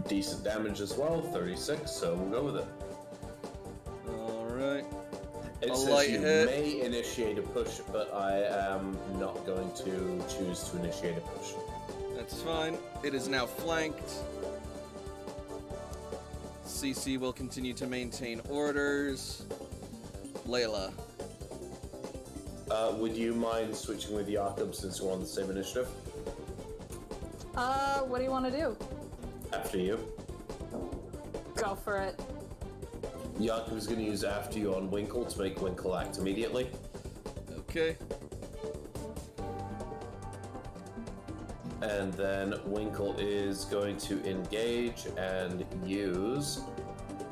[SPEAKER 6] Decent damage as well, 36, so we'll go with it.
[SPEAKER 1] Alright.
[SPEAKER 6] It
[SPEAKER 1] A
[SPEAKER 6] says
[SPEAKER 1] light
[SPEAKER 6] you
[SPEAKER 1] hit.
[SPEAKER 6] may initiate a push, but I am not going to choose to initiate a push.
[SPEAKER 1] That's fine. It is now flanked. CC will continue to maintain orders. Layla.
[SPEAKER 6] Would you mind switching with Jakob since we're on the same initiative?
[SPEAKER 5] What do you want to do?
[SPEAKER 6] After you.
[SPEAKER 5] Go for it.
[SPEAKER 6] Jakob is going to use after you on Winkle to make Winkle act immediately.
[SPEAKER 1] Okay.
[SPEAKER 6] And then Winkle is going to engage and use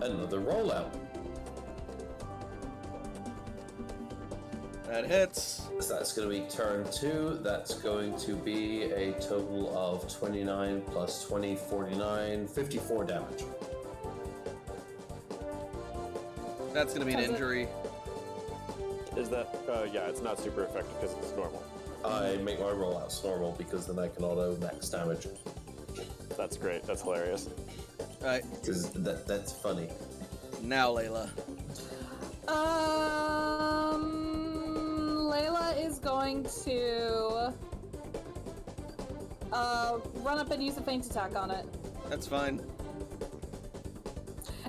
[SPEAKER 6] another rollout.
[SPEAKER 1] That hits.
[SPEAKER 6] So that's going to be turn 2. That's going to be a total of 29 plus 20, 49, 54 damage.
[SPEAKER 1] That's gonna be an
[SPEAKER 5] Does it-
[SPEAKER 1] injury.
[SPEAKER 4] Is that? Yeah, it's not super effective because it's normal.
[SPEAKER 6] I make my rollouts normal because then I can auto max damage.
[SPEAKER 4] That's great. That's hilarious.
[SPEAKER 1] Alright,
[SPEAKER 6] Because that's funny.
[SPEAKER 1] now Layla.
[SPEAKER 5] Layla is going to run up and use a feint attack on it.
[SPEAKER 1] That's fine.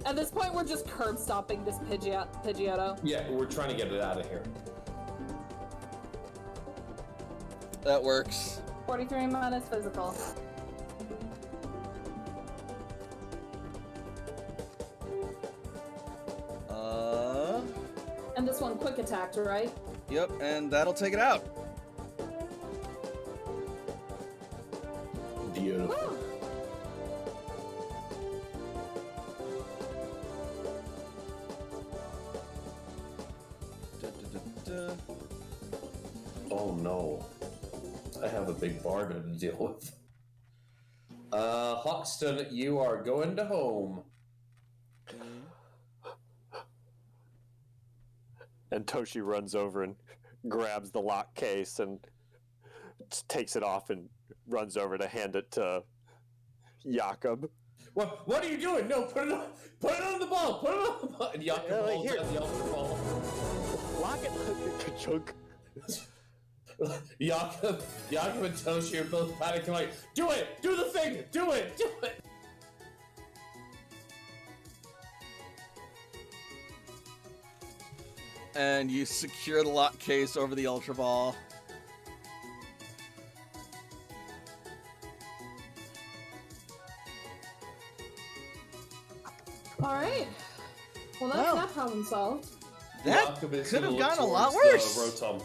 [SPEAKER 5] At this point, we're just curb stopping this Pidgeotto.
[SPEAKER 6] Yeah, we're trying to get it out of here.
[SPEAKER 1] That works.
[SPEAKER 5] 43 minus physical. And this one quick attacked, right?
[SPEAKER 1] Yep, and that'll take it out.
[SPEAKER 6] Beautiful.
[SPEAKER 5] Woo!
[SPEAKER 1] Da.
[SPEAKER 6] Oh no. I have a big bardo to deal with. Hoxton, you are going to home.
[SPEAKER 4] And Toshi runs over and grabs the lock case and takes it off and runs over to hand it to Jakob.
[SPEAKER 6] What are you doing? No, put it on the ball. Put it on the ball. And Jakob
[SPEAKER 4] Yeah, like,
[SPEAKER 6] holds
[SPEAKER 4] here.
[SPEAKER 6] out the ultra ball.
[SPEAKER 4] Lock it like a chunk.
[SPEAKER 6] Jakob and Toshi are both panicking like, do it! Do the thing! Do it! Do it!
[SPEAKER 1] And you secure the lock case over the Ultra Ball.
[SPEAKER 5] Alright. Well, that's
[SPEAKER 1] Well.
[SPEAKER 5] that problem solved.
[SPEAKER 1] That
[SPEAKER 6] Jakob is
[SPEAKER 1] could
[SPEAKER 6] gonna
[SPEAKER 1] have
[SPEAKER 6] look
[SPEAKER 1] gone a lot
[SPEAKER 6] towards
[SPEAKER 1] worse.
[SPEAKER 6] the Rotom.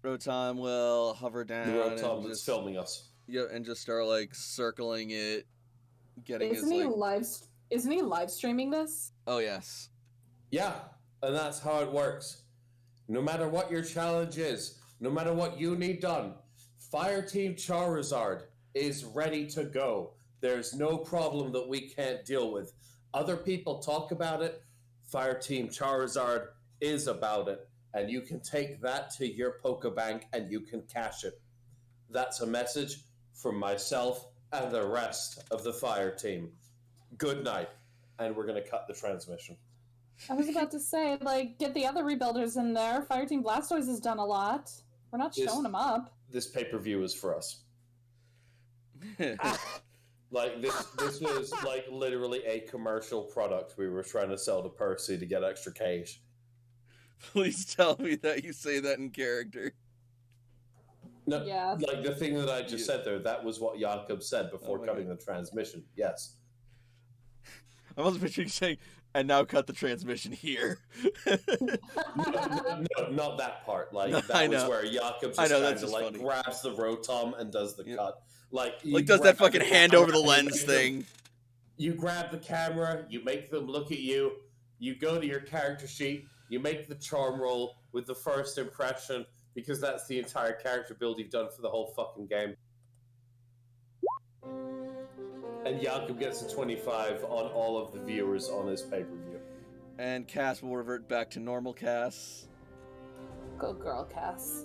[SPEAKER 1] Rotom will hover down
[SPEAKER 6] The Rotom
[SPEAKER 1] and
[SPEAKER 6] that's
[SPEAKER 1] just,
[SPEAKER 6] filming us.
[SPEAKER 1] yeah, and just start like circling it, getting
[SPEAKER 5] Isn't
[SPEAKER 1] his
[SPEAKER 5] he
[SPEAKER 1] like.
[SPEAKER 5] isn't he live streaming this?
[SPEAKER 1] Oh yes.
[SPEAKER 6] Yeah, and that's how it works. No matter what your challenge is, no matter what you need done, Fireteam Charizard is ready to go. There's no problem that we can't deal with. Other people talk about it. Fireteam Charizard is about it. And you can take that to your Pokebank and you can cash it. That's a message from myself and the rest of the Fire Team. Good night. And we're going to cut the transmission.
[SPEAKER 5] I was about to say, like, get the other rebuilders in there. Fireteam Blastoise has done a lot. We're not
[SPEAKER 6] Yes.
[SPEAKER 5] showing them up.
[SPEAKER 6] This pay-per-view is for us. Like, this was, like, literally a commercial product we were trying to sell to Percy to get extra cash.
[SPEAKER 1] Please tell me that you say that in character.
[SPEAKER 6] No,
[SPEAKER 5] Yeah.
[SPEAKER 6] like, the thing that I just said there, that was what Jakob said before
[SPEAKER 1] Oh my
[SPEAKER 6] cutting
[SPEAKER 1] God.
[SPEAKER 6] the transmission. Yes.
[SPEAKER 1] I was picturing saying, and now cut the transmission here.
[SPEAKER 6] No, not that part. Like,
[SPEAKER 1] No,
[SPEAKER 6] that
[SPEAKER 1] I
[SPEAKER 6] was
[SPEAKER 1] know.
[SPEAKER 6] where Jakob
[SPEAKER 1] I
[SPEAKER 6] just
[SPEAKER 1] know,
[SPEAKER 6] kind
[SPEAKER 1] that's
[SPEAKER 6] of,
[SPEAKER 1] just
[SPEAKER 6] like,
[SPEAKER 1] funny.
[SPEAKER 6] grabs the Rotom and does the
[SPEAKER 1] Yeah.
[SPEAKER 6] cut. Like,
[SPEAKER 1] Like does that
[SPEAKER 6] grab
[SPEAKER 1] fucking
[SPEAKER 6] the
[SPEAKER 1] hand over the
[SPEAKER 6] camera and you
[SPEAKER 1] lens
[SPEAKER 6] make them-
[SPEAKER 1] thing.
[SPEAKER 6] You grab the camera, you make them look at you, you go to your character sheet, you make the charm roll with the first impression, because that's the entire character build you've done for the whole fucking game. And Jakob gets a 25 on all of the viewers on this pay-per-view.
[SPEAKER 1] And Cass will revert back to normal Cass.
[SPEAKER 5] Good girl, Cass.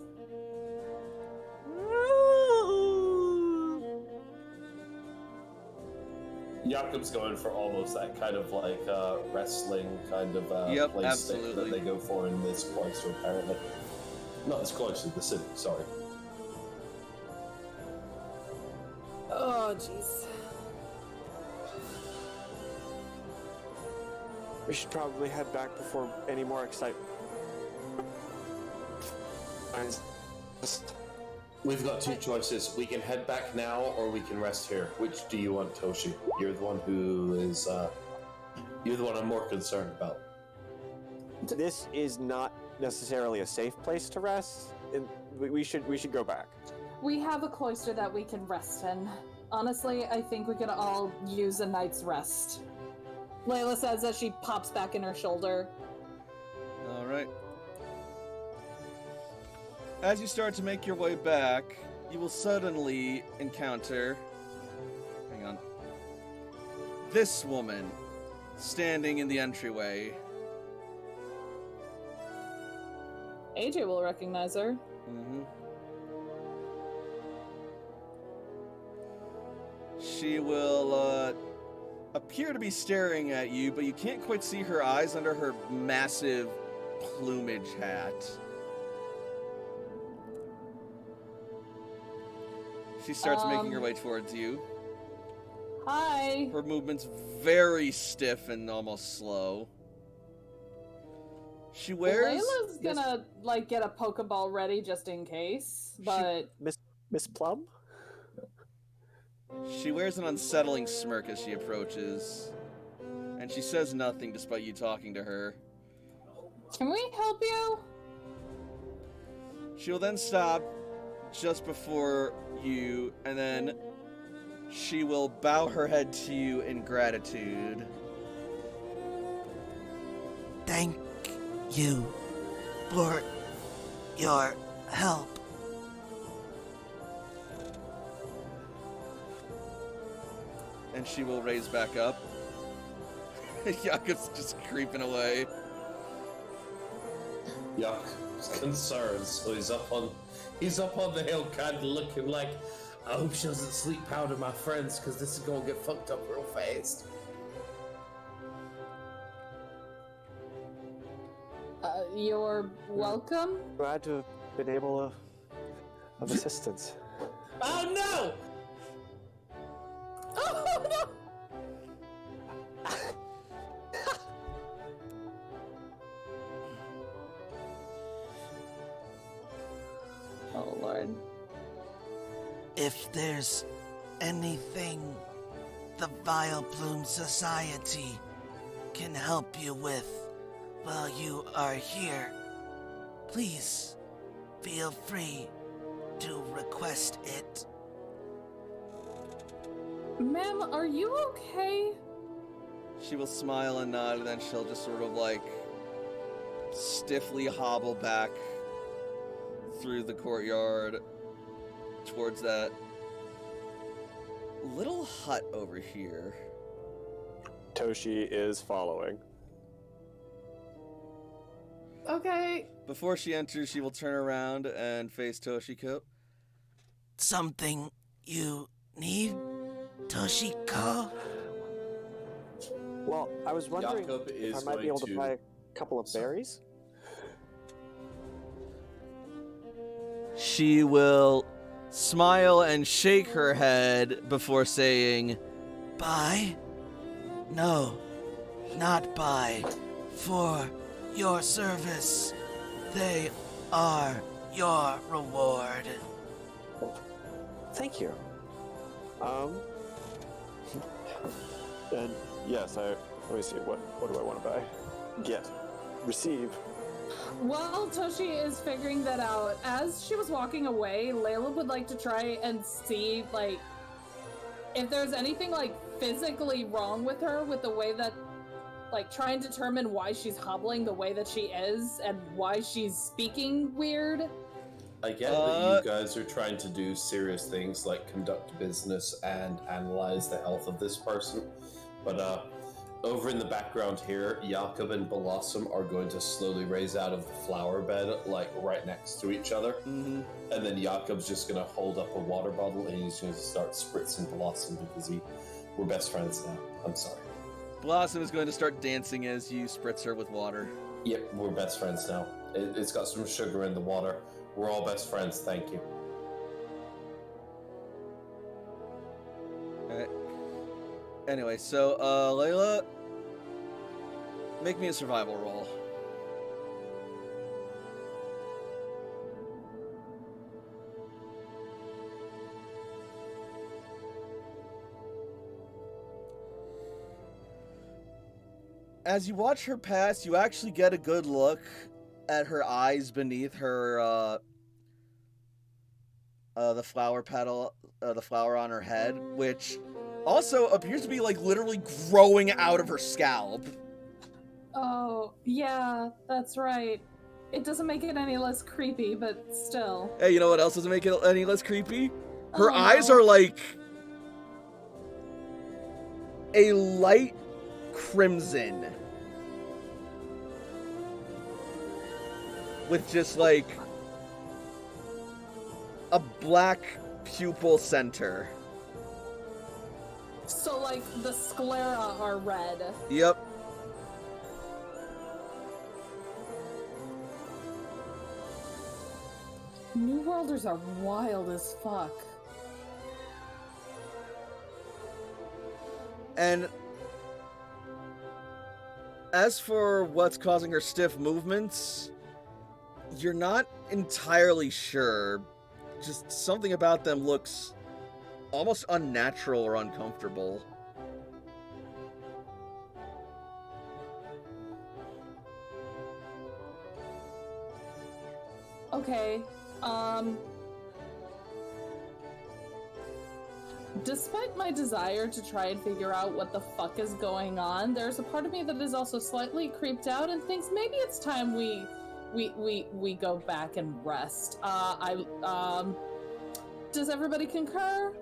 [SPEAKER 6] Jakob's going for almost that kind of like wrestling kind of
[SPEAKER 1] Yep,
[SPEAKER 6] play stick
[SPEAKER 1] absolutely.
[SPEAKER 6] that they go for in this cloister, apparently. Not this cloister, the city, sorry.
[SPEAKER 5] Oh, jeez.
[SPEAKER 4] We should probably head back before any more excitement.
[SPEAKER 6] We've got two choices. We can head back now, or we can rest here. Which do you want, Toshi? You're the one who is, you're the one I'm more concerned about.
[SPEAKER 4] This is not necessarily a safe place to rest. And we should go back.
[SPEAKER 5] We have a cloister that we can rest in. Honestly, I think we could all use a night's rest. Layla says as she pops back in her shoulder.
[SPEAKER 1] All right. As you start to make your way back, you will suddenly encounter... Hang on. This woman standing in the entryway.
[SPEAKER 5] AJ will recognize her.
[SPEAKER 1] Mm-hmm. She will appear to be staring at you, but you can't quite see her eyes under her massive plumage hat. She starts making her way towards you.
[SPEAKER 5] Hi.
[SPEAKER 1] Her movement's very stiff and almost slow. She wears...
[SPEAKER 5] Layla's gonna, like, get a Pokeball ready just in case, but...
[SPEAKER 4] Miss Plum?
[SPEAKER 1] She wears an unsettling smirk as she approaches. And she says nothing despite you talking to her.
[SPEAKER 5] Can we help you?
[SPEAKER 1] She will then stop just before you, and then she will bow her head to you in gratitude.
[SPEAKER 7] Thank you for your help.
[SPEAKER 1] And she will raise back up. Jakob's just creeping away.
[SPEAKER 6] Jakob's concerned, so he's up on the hill, kind of looking like, I hope she doesn't sleep powder my friends, because this is gonna get fucked up real fast.
[SPEAKER 5] You're welcome.
[SPEAKER 4] Glad to have been able of assistance.
[SPEAKER 6] Oh no!
[SPEAKER 5] Oh, no! Oh, Lord.
[SPEAKER 7] If there's anything the Vile Plume Society can help you with while you are here, please feel free to request it.
[SPEAKER 5] Ma'am, are you okay?
[SPEAKER 1] She will smile and nod, and then she'll just sort of like stiffly hobble back through the courtyard towards that little hut over here.
[SPEAKER 4] Toshi is following.
[SPEAKER 5] Okay.
[SPEAKER 1] Before she enters, she will turn around and face Toshiko.
[SPEAKER 7] Something you need, Toshiko?
[SPEAKER 4] Well, I was wondering
[SPEAKER 6] Jakob
[SPEAKER 4] if
[SPEAKER 6] is
[SPEAKER 4] I might be able to
[SPEAKER 6] going
[SPEAKER 4] buy
[SPEAKER 6] to-
[SPEAKER 4] a couple of berries.
[SPEAKER 1] She will smile and shake her head before saying,
[SPEAKER 7] Buy? No, not buy. For your service. They are your reward.
[SPEAKER 4] Thank you. And yes, let me see, what do I want to buy? Get. Receive.
[SPEAKER 5] While Toshi is figuring that out, as she was walking away, Layla would like to try and see, like, if there's anything, like, physically wrong with her, with the way that, like, try and determine why she's hobbling the way that she is, and why she's speaking weird.
[SPEAKER 6] I get that you guys are trying to do serious things like conduct business and analyze the health of this person, but over in the background here, Jakob and Blossom are going to slowly raise out of the flower bed, like right next to each other.
[SPEAKER 1] mm-hmm.
[SPEAKER 6] And then Jakob's just going to hold up a water bottle and he's going to start spritzing Blossom because he We're best friends now. I'm sorry.
[SPEAKER 1] Blossom is going to start dancing as you spritz her with water.
[SPEAKER 6] Yep, we're best friends now. It's got some sugar in the water. We're all best friends, thank you.
[SPEAKER 1] Alright. Anyway, so, Layla, make me a survival roll. As you watch her pass, you actually get a good look at her eyes beneath her, the flower petal, the flower on her head, which also appears to be, like, literally growing out of her scalp.
[SPEAKER 5] Oh, yeah, that's right. It doesn't make it any less creepy, but still.
[SPEAKER 1] Hey, you know what else doesn't make it any less creepy? Her
[SPEAKER 5] Oh,
[SPEAKER 1] eyes
[SPEAKER 5] no.
[SPEAKER 1] are, like, a light crimson. With just, like, a black pupil center.
[SPEAKER 5] So, like, the sclera are red.
[SPEAKER 1] Yep.
[SPEAKER 5] New Worlders are wild as fuck.
[SPEAKER 1] And as for what's causing her stiff movements, you're not entirely sure. Just something about them looks almost unnatural or uncomfortable.
[SPEAKER 5] Okay, despite my desire to try and figure out what the fuck is going on, there's a part of me that is also slightly creeped out and thinks maybe it's time we go back and rest. Does everybody concur?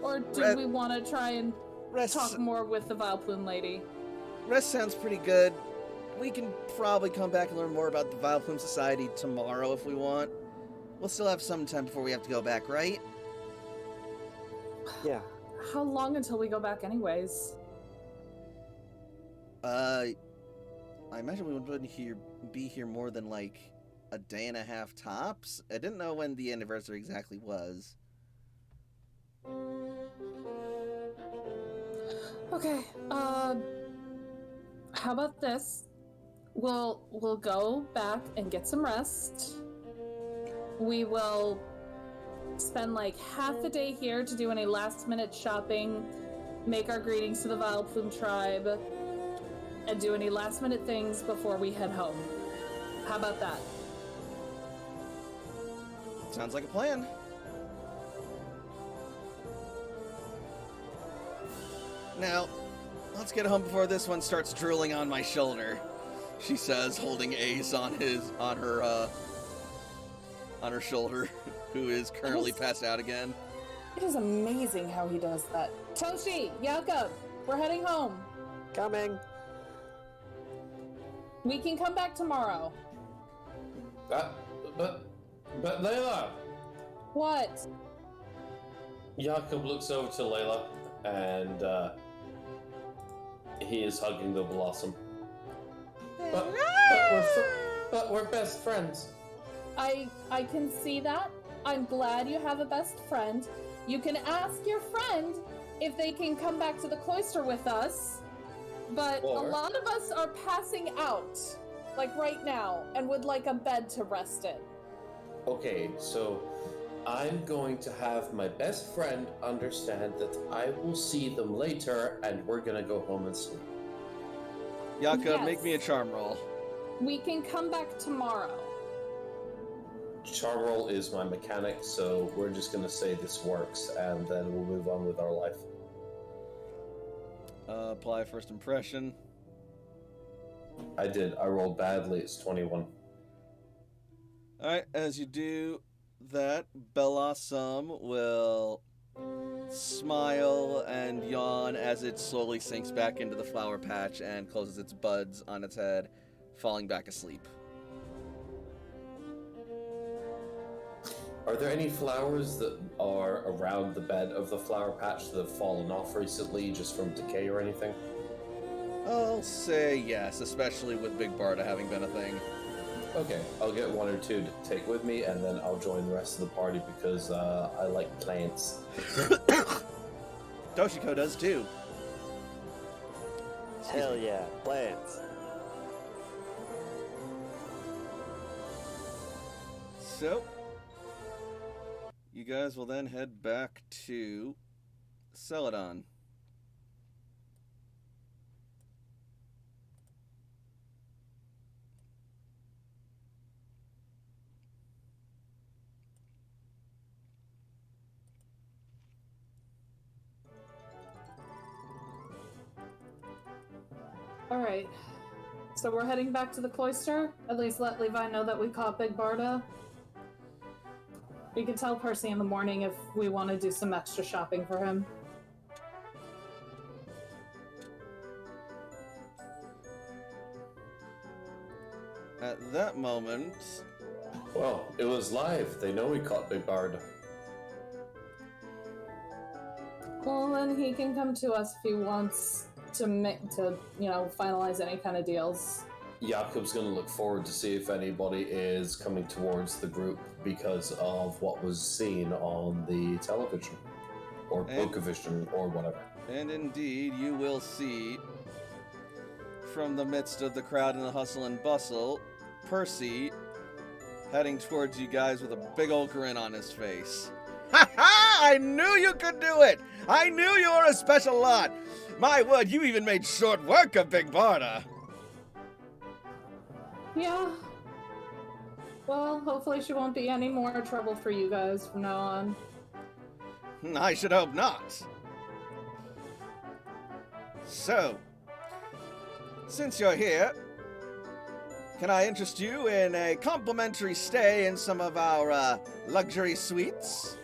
[SPEAKER 5] Or do we want to try and talk more with the Vileplume lady?
[SPEAKER 1] Rest sounds pretty good. We can probably come back and learn more about the Vileplume Society tomorrow if we want. We'll still have some time before we have to go back, right?
[SPEAKER 4] Yeah.
[SPEAKER 5] How long until we go back anyways?
[SPEAKER 1] I imagine we wouldn't be here more than like a day and a half tops. I didn't know when the anniversary exactly was.
[SPEAKER 5] Okay, how about this? We'll go back and get some rest. We will spend like half a day here to do any last-minute shopping, make our greetings to the Vileplume tribe, and do any last-minute things before we head home. How about that?
[SPEAKER 1] Sounds like a plan. Now, let's get home before this one starts drooling on my shoulder, she says, holding Ace on her shoulder, who is currently passed out again.
[SPEAKER 5] It is amazing how he does that. Toshi, Jakob, we're heading home.
[SPEAKER 4] Coming.
[SPEAKER 5] We can come back tomorrow.
[SPEAKER 6] But Layla!
[SPEAKER 5] What?
[SPEAKER 6] Jakob looks over to Layla, and he is hugging the blossom. But we're best friends.
[SPEAKER 5] I can see that. I'm glad you have a best friend. You can ask your friend if they can come back to the cloister with us. But
[SPEAKER 6] Or-
[SPEAKER 5] a lot of us are passing out, like right now, and would like a bed to rest in.
[SPEAKER 6] Okay, so I'm going to have my best friend understand that I will see them later, and we're gonna go home and sleep.
[SPEAKER 1] Yaka,
[SPEAKER 5] Yes.
[SPEAKER 1] make me a charm roll.
[SPEAKER 5] We can come back tomorrow.
[SPEAKER 6] Charm roll is my mechanic, so we're just gonna say this works, and then we'll move on with our life.
[SPEAKER 1] Apply first impression.
[SPEAKER 6] I did. I rolled badly. It's 21.
[SPEAKER 1] Alright, as you do that, Blossom will smile and yawn as it slowly sinks back into the flower patch and closes its buds on its head, falling back asleep.
[SPEAKER 6] Are there any flowers that are around the bed of the flower patch that have fallen off recently, just from decay or anything?
[SPEAKER 1] I'll say yes, especially with Big Barda having been a thing.
[SPEAKER 6] Okay, I'll get one or two to take with me, and then I'll join the rest of the party because I like plants.
[SPEAKER 1] Toshiko does too.
[SPEAKER 4] Hell yeah, plants.
[SPEAKER 1] So, you guys will then head back to Celadon.
[SPEAKER 5] Alright. So we're heading back to the cloister. At least let Levi know that we caught Big Barda. We can tell Percy in the morning if we want to do some extra shopping for him.
[SPEAKER 1] At that moment,
[SPEAKER 6] Well, it was live. They know we caught Big Bard.
[SPEAKER 5] Well, then he can come to us if he wants to finalize any kind of deals.
[SPEAKER 6] Jakob's going to look forward to see if anybody is coming towards the group because of what was seen on the television or Bookvision or whatever.
[SPEAKER 1] and indeed you will see, from the midst of the crowd and the hustle and bustle, Percy heading towards you guys with a big old grin on his face. Ha ha! I knew you could do it! I knew you were a special lot! My word, you even made short work of Big Barda!
[SPEAKER 5] Yeah. Well, hopefully she won't be any more trouble for you guys from now on.
[SPEAKER 1] I should hope not. So, since you're here, can I interest you in a complimentary stay in some of our luxury suites?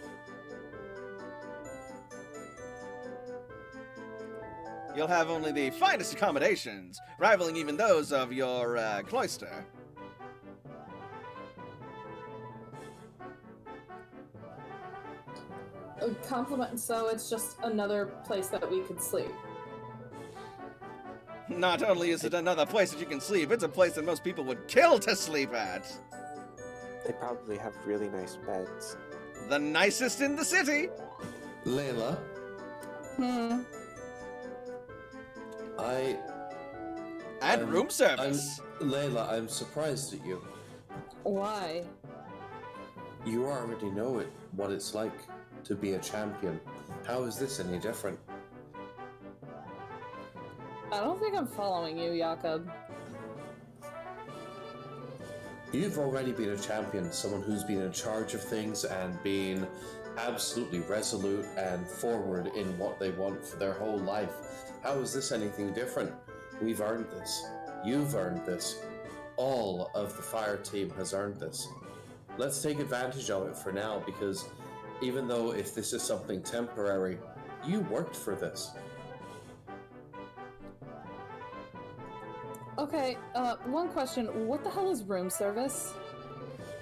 [SPEAKER 1] You'll have only the finest accommodations, rivaling even those of your cloister.
[SPEAKER 5] A compliment, so it's just another place that we could sleep.
[SPEAKER 1] Not only is it another place that you can sleep, it's a place that most people would kill to sleep at.
[SPEAKER 8] They probably have really nice beds.
[SPEAKER 1] The nicest in the city.
[SPEAKER 3] Layla,
[SPEAKER 1] And room service.
[SPEAKER 3] Layla, I'm surprised at you.
[SPEAKER 5] Why?
[SPEAKER 3] You already know what it's like to be a champion. How is this any different?
[SPEAKER 5] I don't think I'm following you, Jakob.
[SPEAKER 3] You've already been a champion, someone who's been in charge of things and been absolutely resolute and forward in what they want for their whole life. How is this anything different? We've earned this. You've earned this. All of the fire team has earned this. Let's take advantage of it for now, because even though if this is something temporary, you worked for this.
[SPEAKER 5] Okay, one question. What the hell is room service?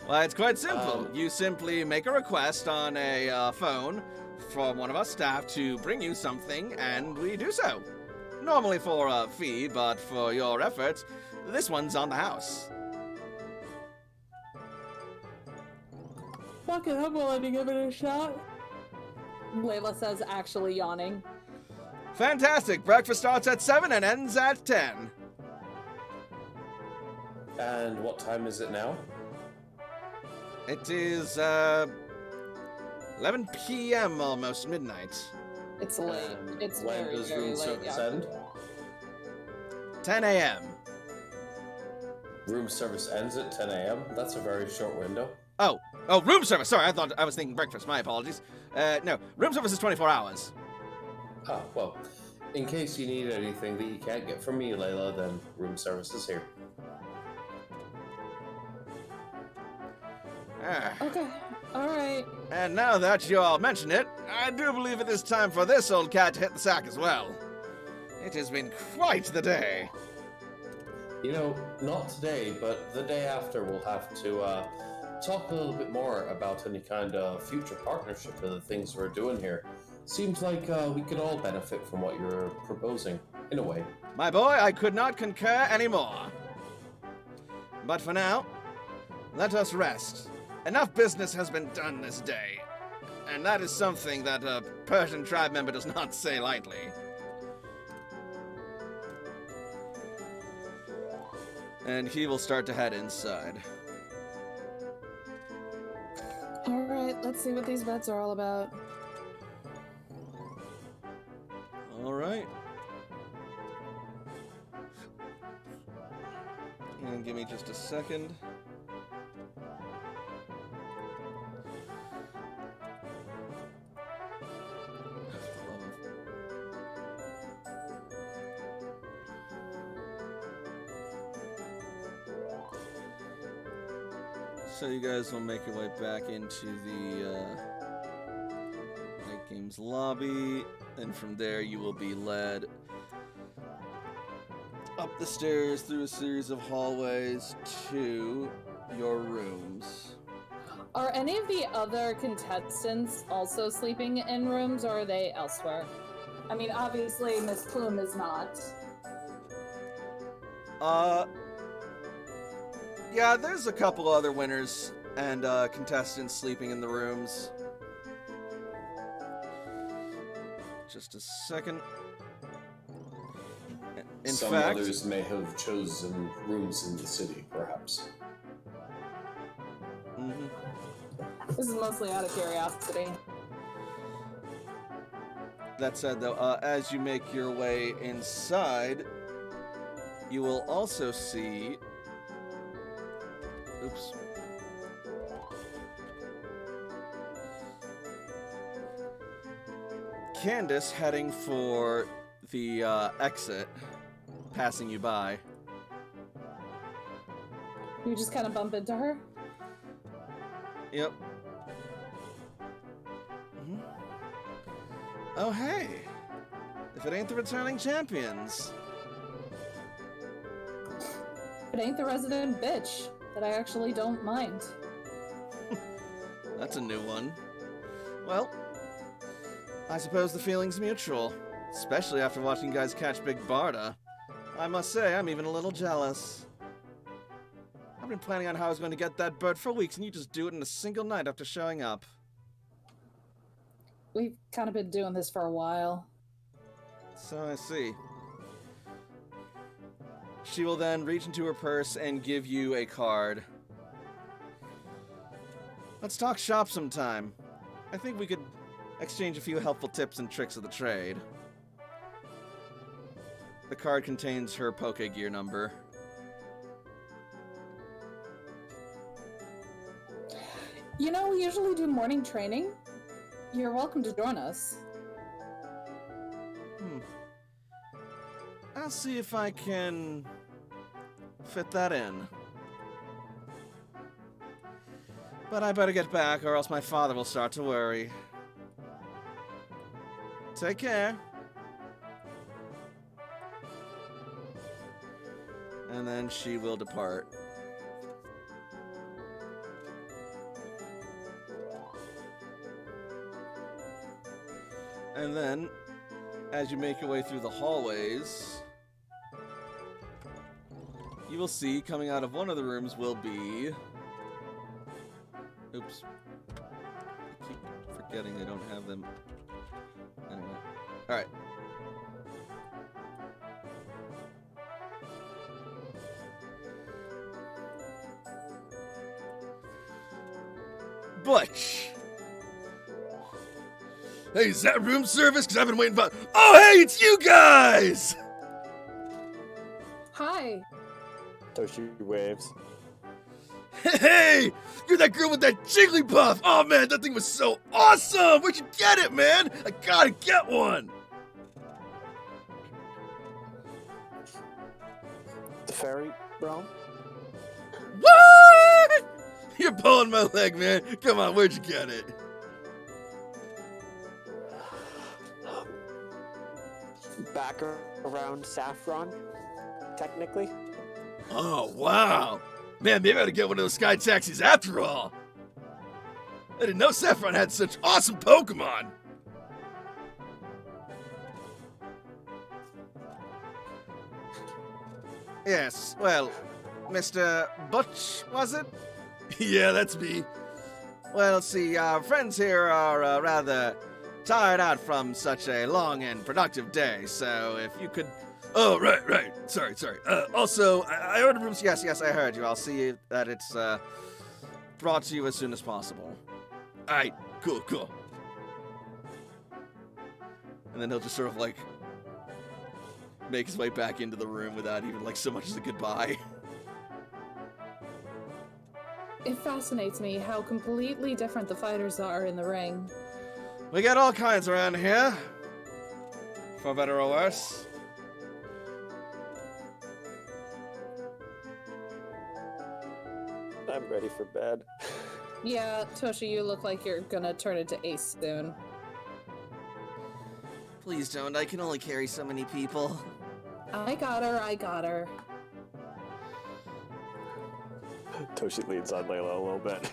[SPEAKER 1] Well, it's quite simple. You simply make a request on a phone from one of our staff to bring you something, and we do so. Normally for a fee, but for your efforts, this one's on the house.
[SPEAKER 5] Fuck it, I'm willing to give it a shot. Layla says, actually yawning.
[SPEAKER 1] Fantastic. Breakfast starts at 7 and ends at 10.
[SPEAKER 6] And what time is it now?
[SPEAKER 1] It is, 11 p.m., almost midnight.
[SPEAKER 5] It's late. It's
[SPEAKER 6] when
[SPEAKER 5] very,
[SPEAKER 6] does
[SPEAKER 5] very
[SPEAKER 6] room
[SPEAKER 5] late.
[SPEAKER 6] service
[SPEAKER 5] Yeah.
[SPEAKER 6] end?
[SPEAKER 1] 10 a.m.
[SPEAKER 6] Room service ends at 10 a.m. That's a very short window.
[SPEAKER 1] Oh, room service. Sorry, I was thinking breakfast. My apologies. No, room service is 24 hours.
[SPEAKER 6] Ah, well, in case you need anything that you can't get from me, Layla, then room service is here.
[SPEAKER 5] Okay, alright.
[SPEAKER 1] And now that you all mention it, I do believe it is time for this old cat to hit the sack as well. It has been quite the day.
[SPEAKER 6] You know, not today, but the day after we'll have to talk a little bit more about any kind of future partnership or the things we're doing here. Seems like we could all benefit from what you're proposing, in a way.
[SPEAKER 1] My boy, I could not concur anymore. But for now, let us rest. Enough business has been done this day. And that is something that a Persian tribe member does not say lightly. And he will start to head inside.
[SPEAKER 5] Alright, let's see what these bets are all about.
[SPEAKER 1] Alright. And give me just a second. So you guys will make your way back into the Night Games lobby, and from there you will be led up the stairs through a series of hallways to your rooms.
[SPEAKER 5] Are any of the other contestants also sleeping in rooms, or are they elsewhere? I mean, obviously Miss Plume is not.
[SPEAKER 1] Yeah, there's a couple other winners and contestants sleeping in the rooms. Just a second. In
[SPEAKER 6] Some
[SPEAKER 1] fact,
[SPEAKER 6] others may have chosen rooms in the city, perhaps.
[SPEAKER 1] mhm.
[SPEAKER 5] This is mostly out of curiosity.
[SPEAKER 1] That said, though, as you make your way inside, you will also see... Oops. Candace heading for the exit, passing you by.
[SPEAKER 5] You just kind of bump into her?
[SPEAKER 1] Yep. Mhm. Oh, hey! If it ain't the returning champions.
[SPEAKER 5] It ain't the resident bitch that I actually don't mind.
[SPEAKER 1] That's a new one. Well, I suppose the feeling's mutual, especially after watching you guys catch Big Barda. I must say, I'm even a little jealous. I've been planning on how I was going to get that bird for weeks, and you just do it in a single night after showing up.
[SPEAKER 5] We've kind of been doing this for a while.
[SPEAKER 1] So I see. She will then reach into her purse and give you a card. Let's talk shop sometime. I think we could exchange a few helpful tips and tricks of the trade. The card contains her Poke Gear number.
[SPEAKER 5] You know, we usually do morning training. You're welcome to join us.
[SPEAKER 1] I'll see if I can fit that in. But I better get back, or else my father will start to worry. Take care. And then she will depart. And then, as you make your way through the hallways, you will see coming out of one of the rooms will be... Oops. I keep forgetting they don't have them. Anyway. Alright. Butch! Hey, is that room service? Because I've been waiting for... Oh, hey, it's you guys!
[SPEAKER 5] Hi.
[SPEAKER 4] Toshi waves.
[SPEAKER 1] Hey, you're that girl with that Jigglypuff! Oh, man, that thing was so awesome! Where'd you get it, man? I gotta get one!
[SPEAKER 8] The fairy realm?
[SPEAKER 1] What? You're pulling my leg, man. Come on, where'd you get it?
[SPEAKER 8] Back around Saffron, technically.
[SPEAKER 1] Oh, wow. Man, maybe I ought to get one of those sky taxis after all. I didn't know Saffron had such awesome Pokemon. Yes, well, Mr. Butch, was it? Yeah, that's me. Well, see, our friends here are rather tired out from such a long and productive day, so if you could... Oh, right. Sorry. Also, I ordered rooms. Yes, I heard you. I'll see that it's brought to you as soon as possible. All right, cool. And then he'll just sort of, like, make his way back into the room without even, like, so much as a goodbye.
[SPEAKER 5] It fascinates me how completely different the fighters are in the ring.
[SPEAKER 1] We got all kinds around here. For better or worse.
[SPEAKER 8] I'm ready for bed.
[SPEAKER 5] Yeah, Toshi, you look like you're gonna turn into Ace soon.
[SPEAKER 1] Please don't. I can only carry so many people.
[SPEAKER 5] I got her.
[SPEAKER 4] Toshi leans on Layla a little bit.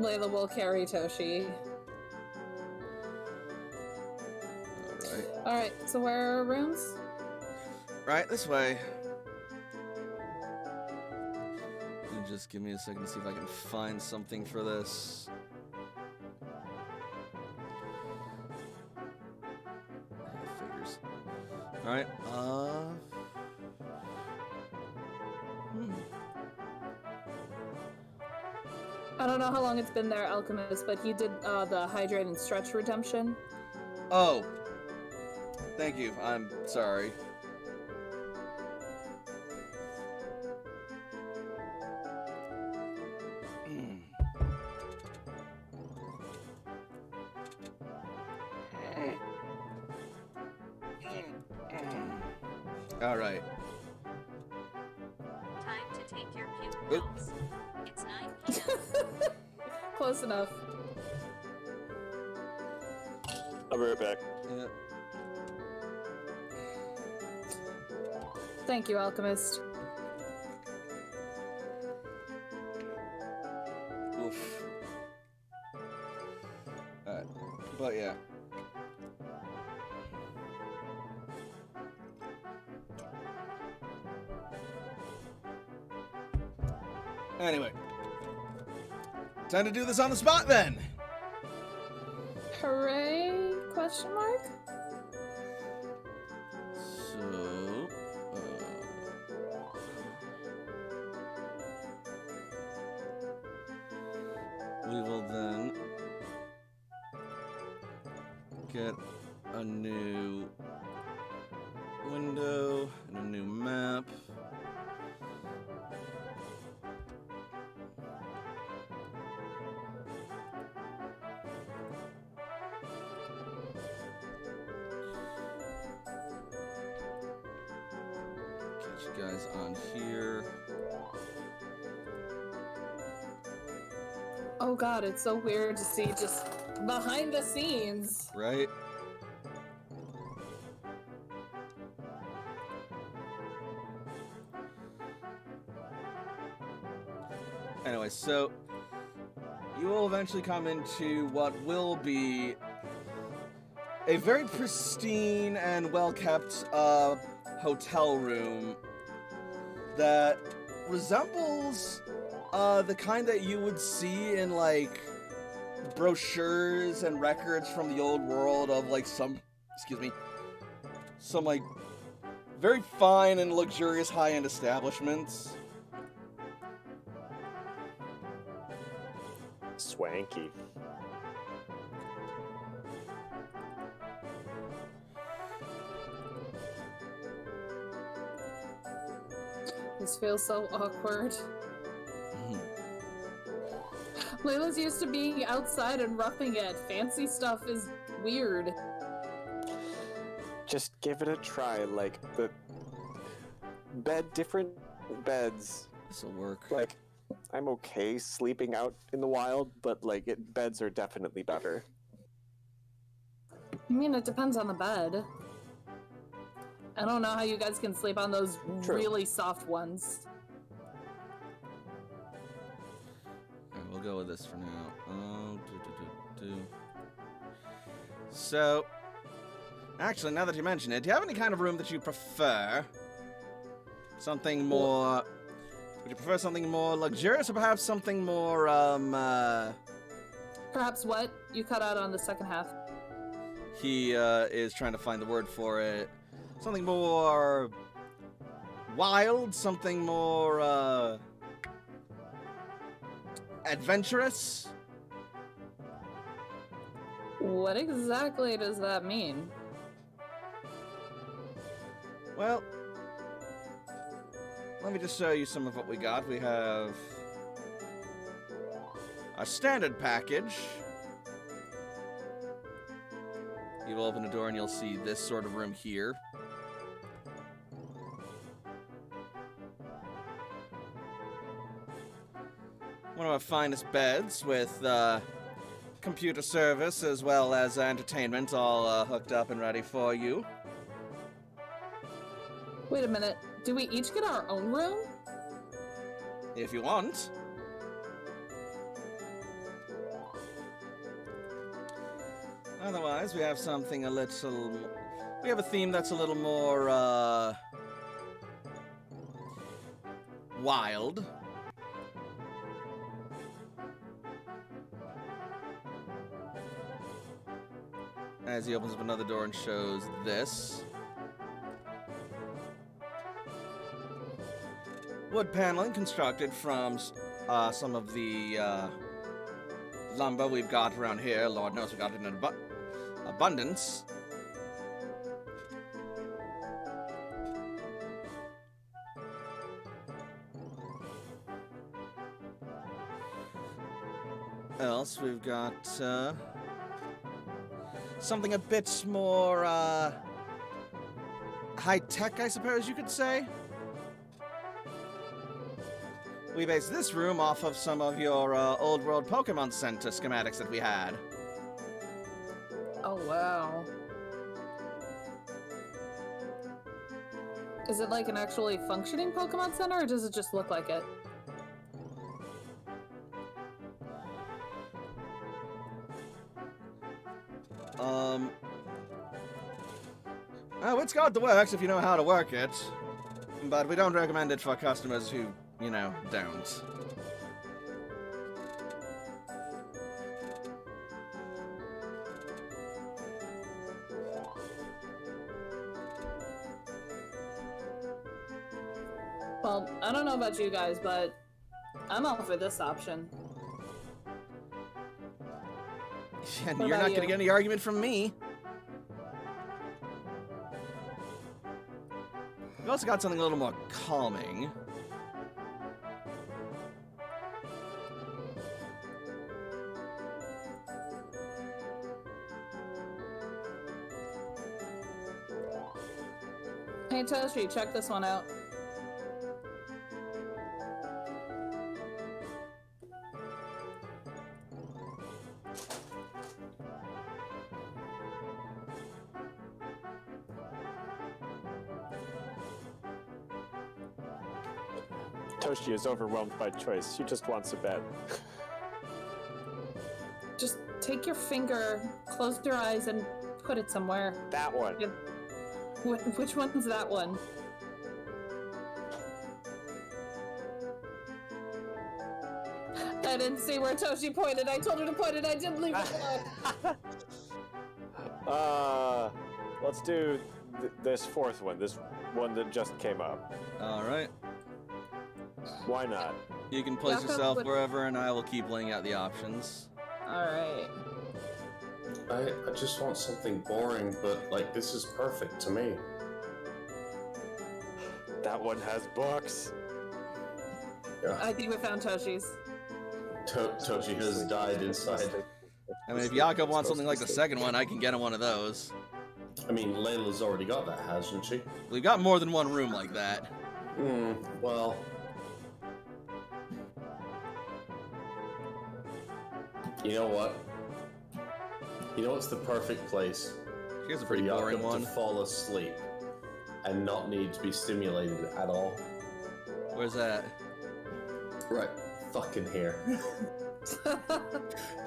[SPEAKER 5] Layla will carry Toshi. Alright, so where are our rooms?
[SPEAKER 1] Right, this way. Just give me a second to see if I can find something for this. Figures. Alright,
[SPEAKER 5] I don't know how long it's been there, Alchemist, but he did the Hydrate and Stretch redemption.
[SPEAKER 1] Oh. Thank you. I'm sorry. All right.
[SPEAKER 9] Time to take your puke pills. It's 9 p.m.
[SPEAKER 5] Close enough.
[SPEAKER 4] I'll be right back.
[SPEAKER 1] Yeah.
[SPEAKER 5] Thank you, Alchemist.
[SPEAKER 1] Oof. Alright. But yeah. Anyway. Time to do this on the spot then.
[SPEAKER 5] Hooray? Question mark?
[SPEAKER 1] So, we will then get a new window and a new map. Get you guys on here.
[SPEAKER 5] Oh god, it's so weird to see just behind the scenes.
[SPEAKER 1] Right? Anyway, so you will eventually come into what will be a very pristine and well-kept hotel room that resembles the kind that you would see in, like, brochures and records from the old world of, like, some, like, very fine and luxurious high-end establishments.
[SPEAKER 4] Swanky.
[SPEAKER 5] This feels so awkward. Layla's used to being outside and roughing it. Fancy stuff is weird.
[SPEAKER 8] Just give it a try. Like, the different beds.
[SPEAKER 1] This'll work.
[SPEAKER 8] Like, I'm okay sleeping out in the wild, but, like, beds are definitely better.
[SPEAKER 5] I mean, it depends on the bed. I don't know how you guys can sleep on those
[SPEAKER 4] True.
[SPEAKER 5] really soft ones.
[SPEAKER 1] Alright, we'll go with this for now. So, actually, now that you mention it, do you have any kind of room that you prefer? Something more... Would you prefer something more luxurious, or perhaps something more,
[SPEAKER 5] Perhaps what? You cut out on the second half.
[SPEAKER 1] He is trying to find the word for it. Something more wild, something more adventurous.
[SPEAKER 5] What exactly does that mean?
[SPEAKER 1] Well, let me just show you some of what we got. We have a standard package. You'll open the door and you'll see this sort of room here. One of our finest beds with computer service as well as entertainment all hooked up and ready for you.
[SPEAKER 5] Wait a minute. Do we each get our own room?
[SPEAKER 1] If you want. Otherwise, we have something a little... We have a theme that's a little more, wild. As he opens up another door and shows this. Wood paneling constructed from some of the lumber we've got around here. Lord knows we've got it in abundance. Else we've got something a bit more high-tech, I suppose you could say. We based this room off of some of your old world Pokemon Center schematics that we had.
[SPEAKER 5] Oh, wow. Is it like an actually functioning Pokemon Center, or does it just look like it?
[SPEAKER 1] Oh, it's got the works if you know how to work it. But we don't recommend it for customers who, you know, don't.
[SPEAKER 5] Well, I don't know about you guys, but I'm all for this option.
[SPEAKER 1] And
[SPEAKER 5] What
[SPEAKER 1] you're
[SPEAKER 5] about
[SPEAKER 1] not going to
[SPEAKER 5] you?
[SPEAKER 1] get any argument from me. We've also got something a little more calming.
[SPEAKER 5] Hey, Toshi, check this one out.
[SPEAKER 4] Toshi is overwhelmed by choice. She just wants a bed.
[SPEAKER 5] Just take your finger, close your eyes, and put it somewhere.
[SPEAKER 4] That one.
[SPEAKER 5] Yeah. Which one's that one? I didn't see where Toshi pointed. I told her to point it. I didn't leave it alone.
[SPEAKER 4] Let's do this fourth one. This one that just came up.
[SPEAKER 1] All right.
[SPEAKER 4] Why not?
[SPEAKER 1] You can place
[SPEAKER 5] Back up
[SPEAKER 1] yourself
[SPEAKER 5] with-
[SPEAKER 1] wherever, and I will keep laying out the options.
[SPEAKER 5] All right.
[SPEAKER 6] I just want something boring, but like this is perfect to me.
[SPEAKER 4] That one has books.
[SPEAKER 6] Yeah.
[SPEAKER 5] I think we found Toshi's.
[SPEAKER 6] Toshi has died inside.
[SPEAKER 1] I mean, if Jakob wants something like the second one, I can get him one of those.
[SPEAKER 6] I mean, Layla's already got that, hasn't she?
[SPEAKER 1] We've got more than one room like that.
[SPEAKER 6] Well. You know what? You know what's the perfect place
[SPEAKER 1] Here's a
[SPEAKER 6] for
[SPEAKER 1] pretty boring
[SPEAKER 6] Jakob
[SPEAKER 1] one.
[SPEAKER 6] to fall asleep? and not need to be stimulated at all.
[SPEAKER 1] Where's that?
[SPEAKER 6] Right, fucking here.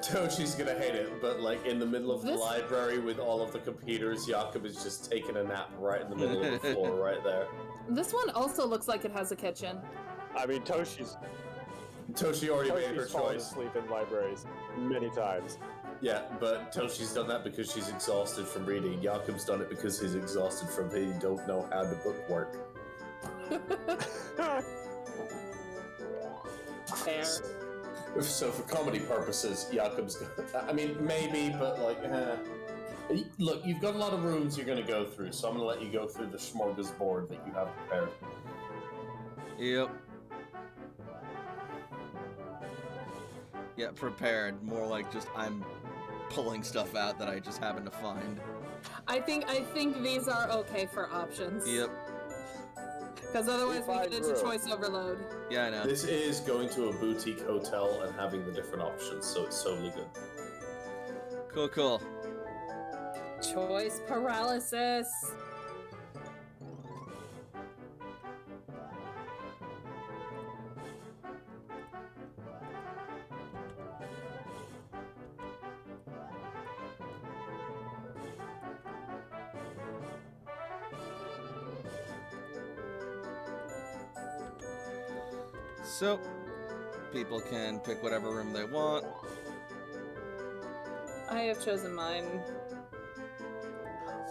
[SPEAKER 6] Toshi's gonna hate it, but like in the middle of the
[SPEAKER 5] This-
[SPEAKER 6] library with all of the computers, Jakob is just taking a nap right in the middle of the floor, right there.
[SPEAKER 5] This one also looks like it has a kitchen.
[SPEAKER 4] I mean, Toshi
[SPEAKER 6] already made her
[SPEAKER 4] Toshi's fallen
[SPEAKER 6] choice.
[SPEAKER 4] asleep in libraries many times.
[SPEAKER 6] Yeah, but Toshi's done that because she's exhausted from reading. Jakob's done it because he's exhausted from he don't know how to bookwork.
[SPEAKER 5] Fair.
[SPEAKER 6] So for comedy purposes, Jakob's. I mean, maybe, but like, look, you've got a lot of rooms you're going to go through, so I'm going to let you go through the smorgasbord that you have prepared.
[SPEAKER 1] Yep. Yeah, prepared. More like just I'm pulling stuff out that I just happen to find.
[SPEAKER 5] I think these are okay for options.
[SPEAKER 1] Yep.
[SPEAKER 5] Because otherwise we get into choice overload.
[SPEAKER 1] Yeah, I know.
[SPEAKER 6] This is going to a boutique hotel and having the different options, so it's totally good.
[SPEAKER 1] Cool, cool.
[SPEAKER 5] Choice paralysis.
[SPEAKER 1] So, people can pick whatever room they want.
[SPEAKER 5] I have chosen mine.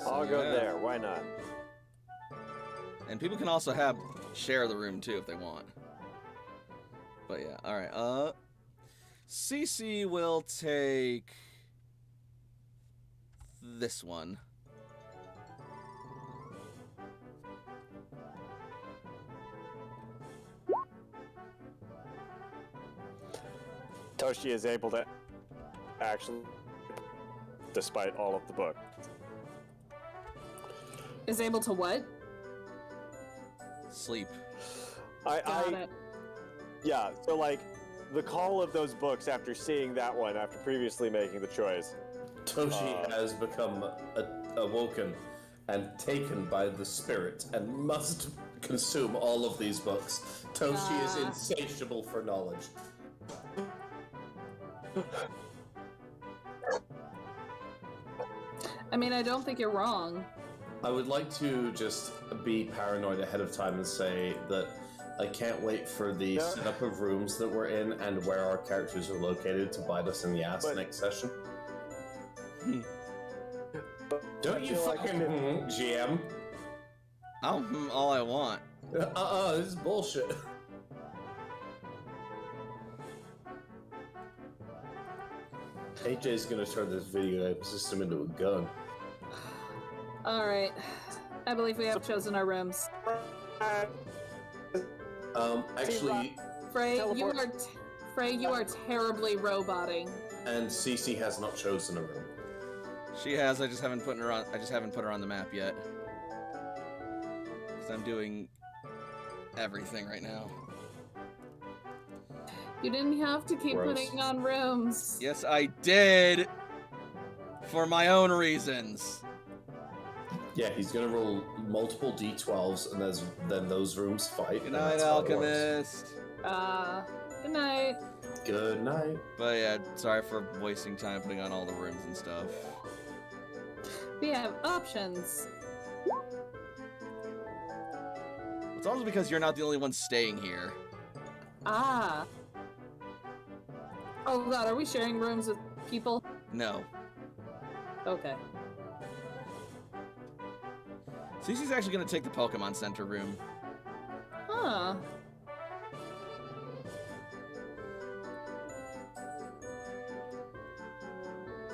[SPEAKER 1] So,
[SPEAKER 4] I'll go
[SPEAKER 1] yeah.
[SPEAKER 4] there. Why not?
[SPEAKER 1] And people can also share the room too if they want. But yeah, all right. Cece will take this one.
[SPEAKER 4] Toshi is able to actually, despite all of the book.
[SPEAKER 5] Is able to what?
[SPEAKER 1] Sleep.
[SPEAKER 5] Got it.
[SPEAKER 4] Yeah, so like, the call of those books after seeing that one, after previously making the choice.
[SPEAKER 6] Toshi has become awoken and taken by the spirit and must consume all of these books. Toshi is insatiable for knowledge.
[SPEAKER 5] I mean, I don't think you're wrong.
[SPEAKER 6] I would like to just be paranoid ahead of time and say that I can't wait for the setup of rooms that we're in and where our characters are located to bite us in the ass next session. Don't you fucking GM?
[SPEAKER 1] I'll all I want.
[SPEAKER 6] This is bullshit. AJ's gonna turn this video game system into a gun.
[SPEAKER 5] All right. I believe we have chosen our rooms.
[SPEAKER 6] Actually,
[SPEAKER 5] Frey, you are terribly roboting.
[SPEAKER 6] and Cece has not chosen a room.
[SPEAKER 1] She has. I just haven't put her on. I just haven't put her on the map yet. Because I'm doing everything right now.
[SPEAKER 5] You didn't have to keep
[SPEAKER 6] Gross.
[SPEAKER 5] putting on rooms.
[SPEAKER 1] Yes, I did. For my own reasons.
[SPEAKER 6] Yeah, he's gonna roll multiple d12s, and then those rooms fight.
[SPEAKER 1] Good
[SPEAKER 6] and
[SPEAKER 1] night,
[SPEAKER 6] that's how it works.
[SPEAKER 1] Alchemist.
[SPEAKER 5] Good night.
[SPEAKER 6] Good night.
[SPEAKER 1] But yeah, sorry for wasting time putting on all the rooms and stuff.
[SPEAKER 5] We have options.
[SPEAKER 1] It's also because you're not the only one staying here.
[SPEAKER 5] Ah. Oh god, are we sharing rooms with people?
[SPEAKER 1] No.
[SPEAKER 5] Okay.
[SPEAKER 1] Cece's actually going to take the Pokemon Center room.
[SPEAKER 5] Huh.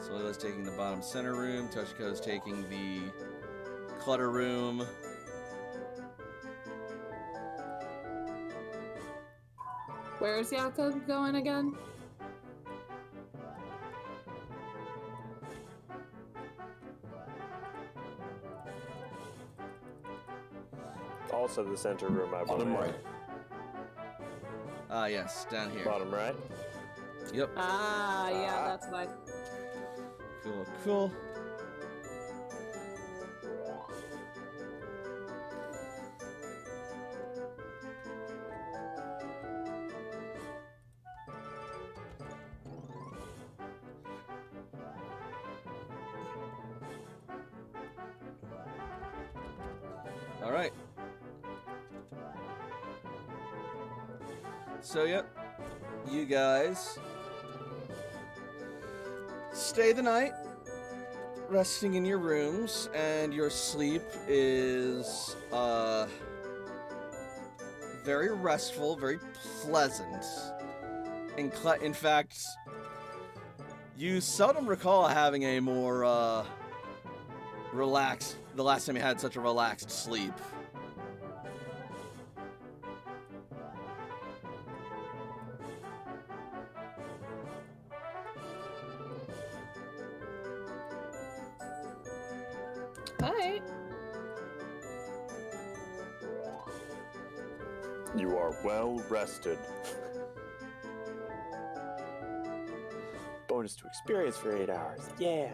[SPEAKER 1] Solila's taking the bottom center room. Toshiko's taking the clutter room.
[SPEAKER 5] Where's Jakob going again?
[SPEAKER 4] Also the center room, I believe.
[SPEAKER 6] Bottom right.
[SPEAKER 1] Ah, yes, down here.
[SPEAKER 4] Bottom right.
[SPEAKER 1] Yep.
[SPEAKER 5] Yeah, that's what I...
[SPEAKER 1] Cool, cool. All right. So, yep, you guys stay the night, resting in your rooms, and your sleep is very restful, very pleasant. In fact, you seldom recall having a more relaxed, the last time you had such a relaxed sleep.
[SPEAKER 5] Alright.
[SPEAKER 4] You are well rested. Bonus to experience for 8 hours. Yeah.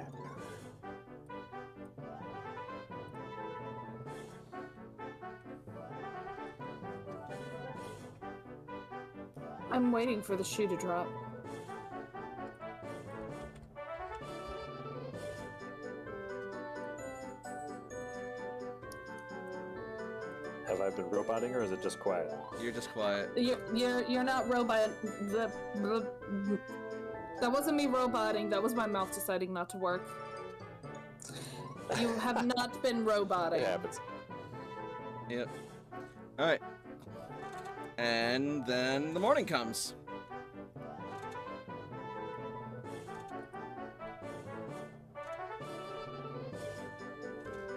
[SPEAKER 5] I'm waiting for the shoe to drop.
[SPEAKER 4] Have I been roboting or is it just quiet?
[SPEAKER 1] You're just quiet.
[SPEAKER 5] You're not robot. That wasn't me roboting. That was my mouth deciding not to work. You have not been roboting.
[SPEAKER 4] It happens.
[SPEAKER 1] Yep. All right. And then the morning comes.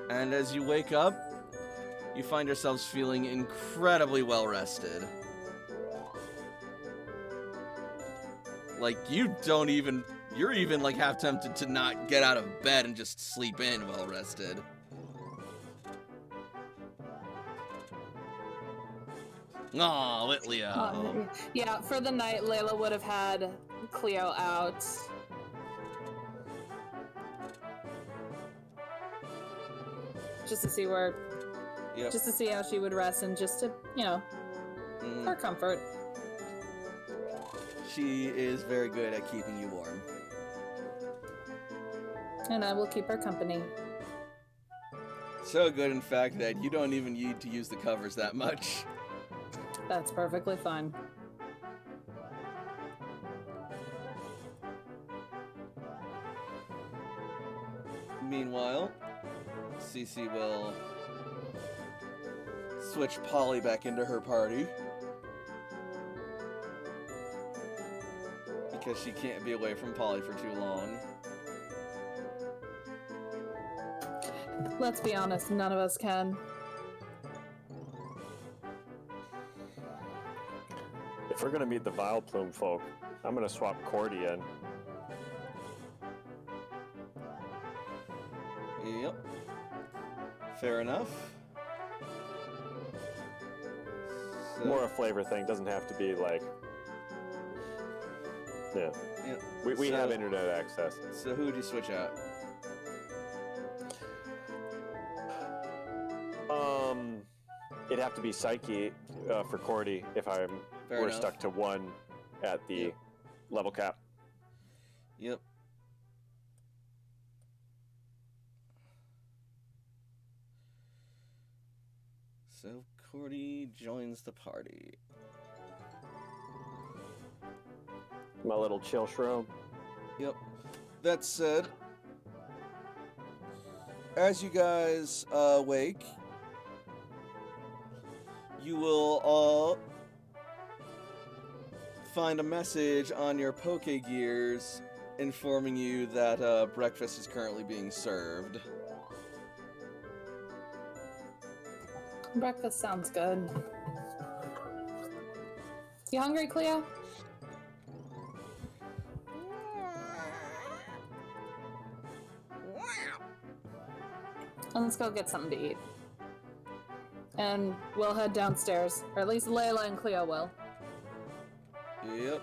[SPEAKER 1] And as you wake up, you find yourselves feeling incredibly well rested. Like, you're even like half tempted to not get out of bed and just sleep in well rested. Aw, Litleo.
[SPEAKER 5] Yeah, for the night, Layla would have had Cleo out. Just to see where,
[SPEAKER 1] Yep.
[SPEAKER 5] just to see how she would rest and just to, her comfort.
[SPEAKER 1] She is very good at keeping you warm.
[SPEAKER 5] And I will keep her company.
[SPEAKER 1] So good, in fact, that you don't even need to use the covers that much.
[SPEAKER 5] That's perfectly fine.
[SPEAKER 1] Meanwhile, Cece will switch Polly back into her party. Because she can't be away from Polly for too long.
[SPEAKER 5] Let's be honest, none of us can.
[SPEAKER 4] If we're gonna meet the Vile Plume folk, I'm gonna swap Cordy in.
[SPEAKER 1] Yep. Fair enough. So,
[SPEAKER 4] More a flavor thing, doesn't have to be like. Yeah.
[SPEAKER 1] Yep.
[SPEAKER 4] We have internet access.
[SPEAKER 1] So who would you switch out?
[SPEAKER 4] It'd have to be Psyche for Cordy if
[SPEAKER 1] Fair
[SPEAKER 4] we're
[SPEAKER 1] enough.
[SPEAKER 4] stuck to 1 at the
[SPEAKER 1] Yep.
[SPEAKER 4] level cap.
[SPEAKER 1] Yep. So Cordy joins the party.
[SPEAKER 4] My little chill shroom.
[SPEAKER 1] Yep. That said, as you guys wake, you will all find a message on your Poke Gears informing you that breakfast is currently being served.
[SPEAKER 5] Breakfast sounds good. You hungry, Cleo? Let's go get something to eat. And we'll head downstairs. Or at least Layla and Cleo will.
[SPEAKER 1] Yep.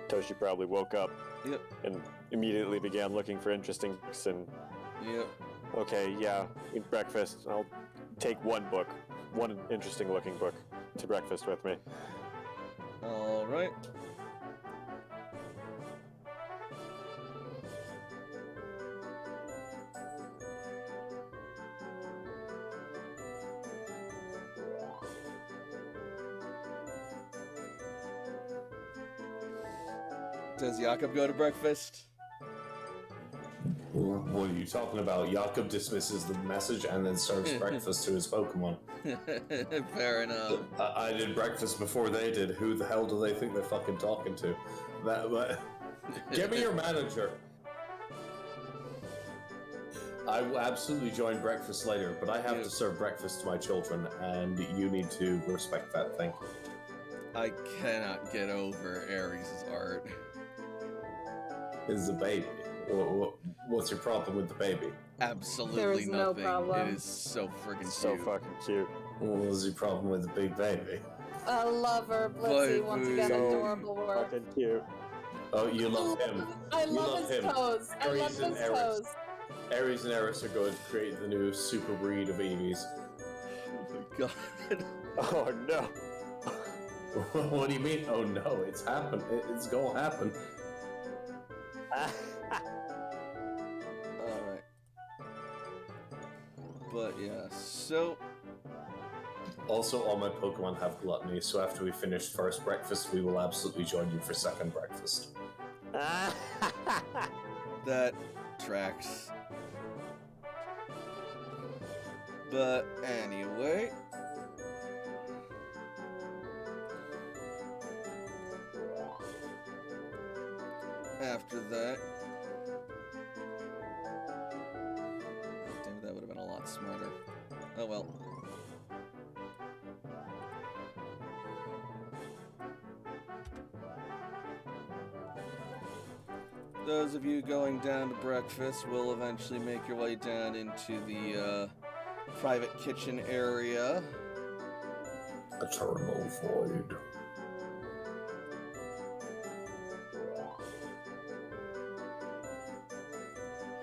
[SPEAKER 4] Toshi probably woke up
[SPEAKER 1] Yep.
[SPEAKER 4] and immediately began looking for interesting books and
[SPEAKER 1] Yep.
[SPEAKER 4] okay, yeah, eat breakfast. I'll take 1 book. one interesting looking book to breakfast with me.
[SPEAKER 1] All right. Does Jakob go to breakfast?
[SPEAKER 6] What are you talking about? Jakob dismisses the message and then serves breakfast to his Pokemon.
[SPEAKER 1] Fair enough.
[SPEAKER 6] I did breakfast before they did. Who the hell do they think they're fucking talking to? Get me your manager. I will absolutely join breakfast later, but I have to serve breakfast to my children, and you need to respect that. Thank you.
[SPEAKER 1] I cannot get over Ares' art.
[SPEAKER 6] Is the baby? What's your problem with the baby?
[SPEAKER 1] Absolutely
[SPEAKER 5] There is no
[SPEAKER 1] nothing.
[SPEAKER 5] problem.
[SPEAKER 1] It is so freaking
[SPEAKER 4] So
[SPEAKER 1] cute.
[SPEAKER 4] fucking cute.
[SPEAKER 6] What was your problem with the big baby?
[SPEAKER 5] I love her, Blitzy. Once again,
[SPEAKER 1] So
[SPEAKER 5] adorable work.
[SPEAKER 4] Fucking cute.
[SPEAKER 6] Oh, you love him.
[SPEAKER 5] I
[SPEAKER 6] You
[SPEAKER 5] love his
[SPEAKER 6] him.
[SPEAKER 5] toes. I love
[SPEAKER 6] Ares and
[SPEAKER 5] his
[SPEAKER 6] Eris.
[SPEAKER 5] toes.
[SPEAKER 6] Ares and Eris are going to create the new super breed of Eevees.
[SPEAKER 1] Oh my god.
[SPEAKER 4] Oh no.
[SPEAKER 6] What do you mean? Oh no, it's happened. It's gonna happen.
[SPEAKER 1] Alright. But yeah, so
[SPEAKER 6] Also, all my Pokemon have gluttony, so after we finish first breakfast, we will absolutely join you for second breakfast.
[SPEAKER 1] that tracks. But anyway. After that. Damn, that would have been a lot smarter. Oh well. Those of you going down to breakfast will eventually make your way down into the private kitchen area.
[SPEAKER 6] Eternal Void.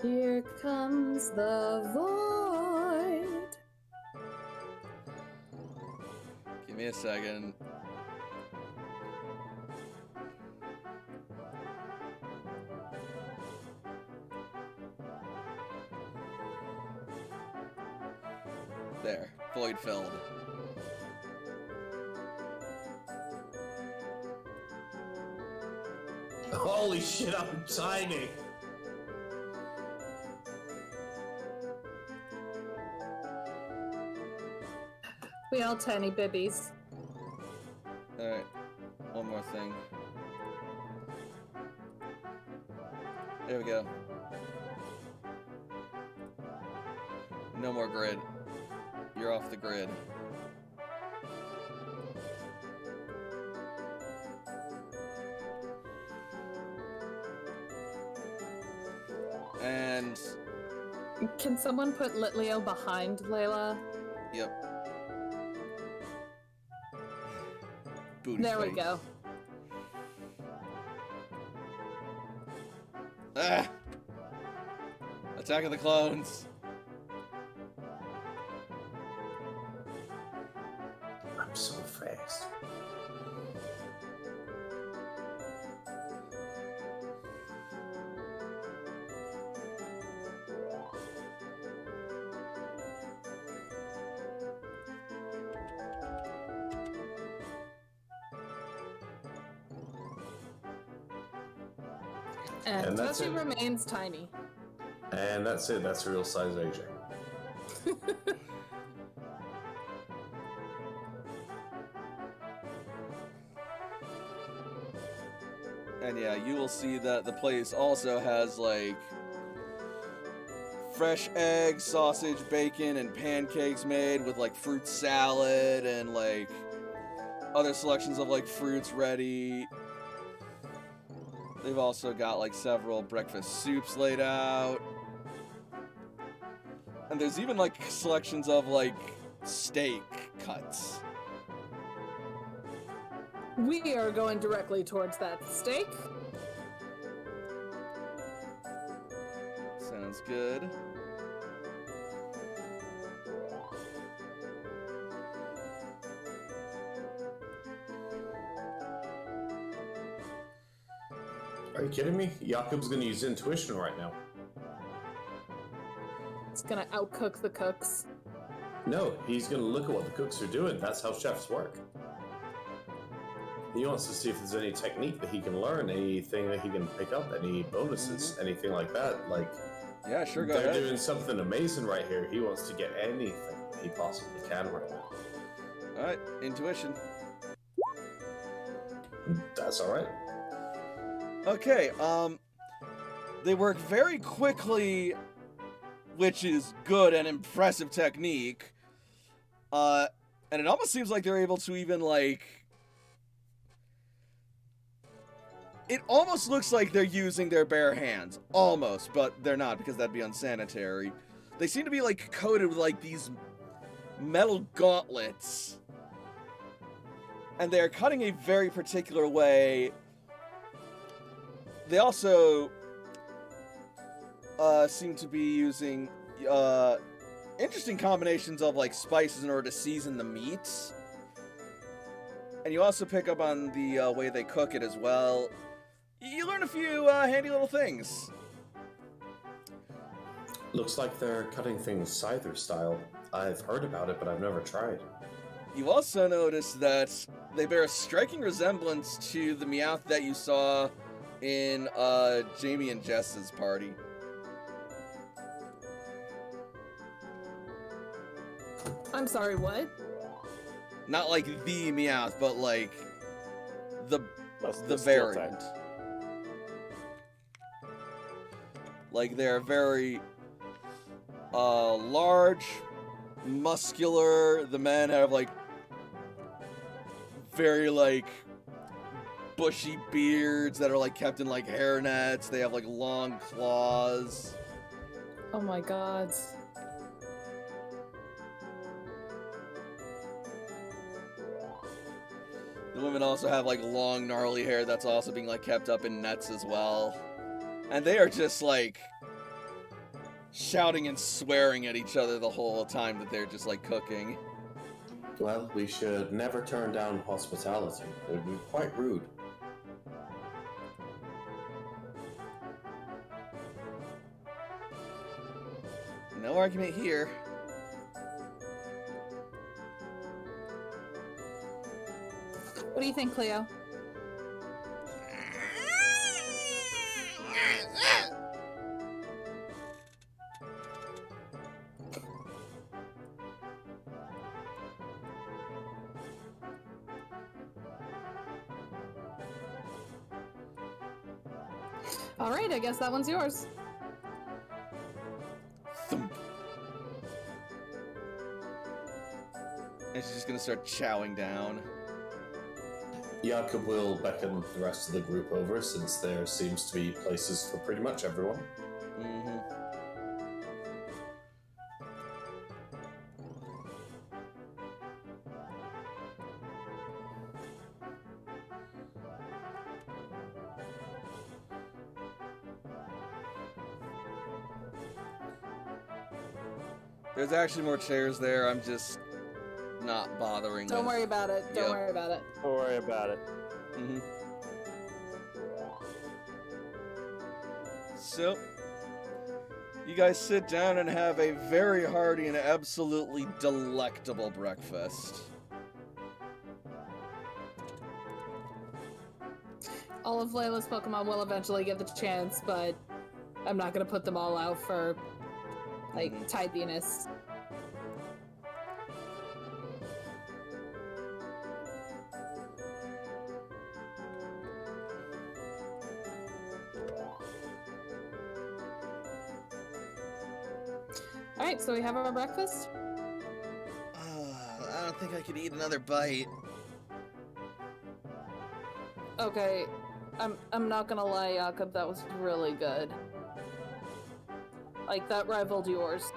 [SPEAKER 5] Here comes the void.
[SPEAKER 1] Give me a second. There, void filled.
[SPEAKER 6] Holy shit, I'm tiny!
[SPEAKER 5] We all tiny bibbies.
[SPEAKER 1] Alright, one more thing. There we go. No more grid. You're off the grid. And
[SPEAKER 5] Can someone put Litleo behind Layla?
[SPEAKER 1] yep. Booty
[SPEAKER 5] There we
[SPEAKER 1] face.
[SPEAKER 5] go.
[SPEAKER 1] Ah! Attack of the Clones.
[SPEAKER 6] I'm so fast.
[SPEAKER 5] And
[SPEAKER 6] that's
[SPEAKER 5] Toshi
[SPEAKER 6] it.
[SPEAKER 5] remains tiny.
[SPEAKER 6] And that's it, that's real size AJ.
[SPEAKER 1] And yeah, you will see that the place also has like fresh eggs, sausage, bacon, and pancakes made with like fruit salad and like other selections of like fruits ready. They've also got like several breakfast soups laid out. And there's even like selections of like steak cuts.
[SPEAKER 5] We are going directly towards that steak.
[SPEAKER 1] Sounds good.
[SPEAKER 6] Are you kidding me? Jakob's gonna use intuition right now.
[SPEAKER 5] It's gonna outcook the cooks.
[SPEAKER 6] No, he's gonna look at what the cooks are doing. That's how chefs work. He wants to see if there's any technique that he can learn, anything that he can pick up, any bonuses, anything like that. Like,
[SPEAKER 1] Yeah, sure, go
[SPEAKER 6] they're
[SPEAKER 1] ahead.
[SPEAKER 6] doing something amazing right here. He wants to get anything he possibly can right now.
[SPEAKER 1] Alright, intuition.
[SPEAKER 6] That's all right.
[SPEAKER 1] Okay, they work very quickly, which is good and impressive technique. And it almost seems like they're able to even, like... It almost looks like they're using their bare hands. Almost, but they're not, because that'd be unsanitary. They seem to be, like, coated with, like, these metal gauntlets. And they're cutting a very particular way. They also seem to be using interesting combinations of like spices in order to season the meats. And you also pick up on the way they cook it as well. You learn a few handy little things.
[SPEAKER 6] Looks like they're cutting things Scyther style. I've heard about it, but I've never tried.
[SPEAKER 1] You also notice that they bear a striking resemblance to the Meowth that you saw in Jamie and Jess's party.
[SPEAKER 5] I'm sorry, what?
[SPEAKER 1] Not like the Meowth, but like the
[SPEAKER 4] The steel type.
[SPEAKER 1] variant. Like they're very large, muscular. The men have like very like bushy beards that are like kept in like hairnets. They have like long claws.
[SPEAKER 5] Oh my god.
[SPEAKER 1] The women also have like long gnarly hair that's also being like kept up in nets as well. And they are just like shouting and swearing at each other the whole time that they're just like cooking.
[SPEAKER 6] Well, we should never turn down hospitality. It would be quite rude.
[SPEAKER 1] No argument here.
[SPEAKER 5] What do you think, Cleo? All right, I guess that one's yours.
[SPEAKER 1] Thump. And she's just gonna start chowing down.
[SPEAKER 6] Jakob will beckon the rest of the group over, since there seems to be places for pretty much everyone.
[SPEAKER 1] Mm-hmm. There's actually more chairs there. I'm just not bothering.
[SPEAKER 5] Don't
[SPEAKER 1] with.
[SPEAKER 5] worry about it. Don't
[SPEAKER 1] Yep.
[SPEAKER 5] worry about it.
[SPEAKER 4] Don't worry about it.
[SPEAKER 1] Mm-hmm. So, you guys sit down and have a very hearty and absolutely delectable breakfast.
[SPEAKER 5] All of Layla's Pokemon will eventually get the chance, but I'm not gonna put them all out for like tidiness. Alright, so we have our breakfast.
[SPEAKER 7] I don't think I could eat another bite.
[SPEAKER 5] Okay, I'm not gonna lie, Jakob, that was really good. Like, that rivaled yours.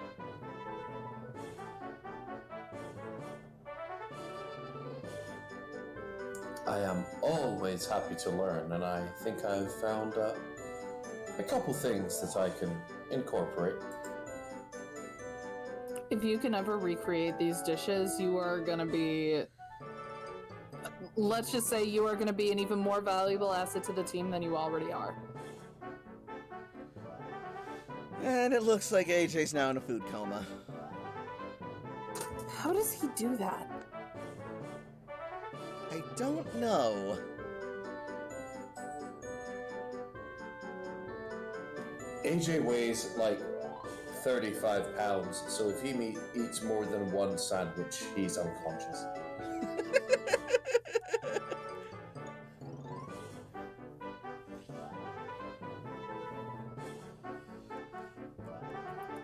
[SPEAKER 6] I am always happy to learn, and I think I've found a couple things that I can incorporate.
[SPEAKER 5] If you can ever recreate these dishes, you are gonna be... Let's just say you are gonna be an even more valuable asset to the team than you already are.
[SPEAKER 1] And it looks like AJ's now in a food coma.
[SPEAKER 5] How does he do that?
[SPEAKER 1] I don't know.
[SPEAKER 6] AJ weighs like 35 pounds, so if he eats more than one sandwich, he's unconscious.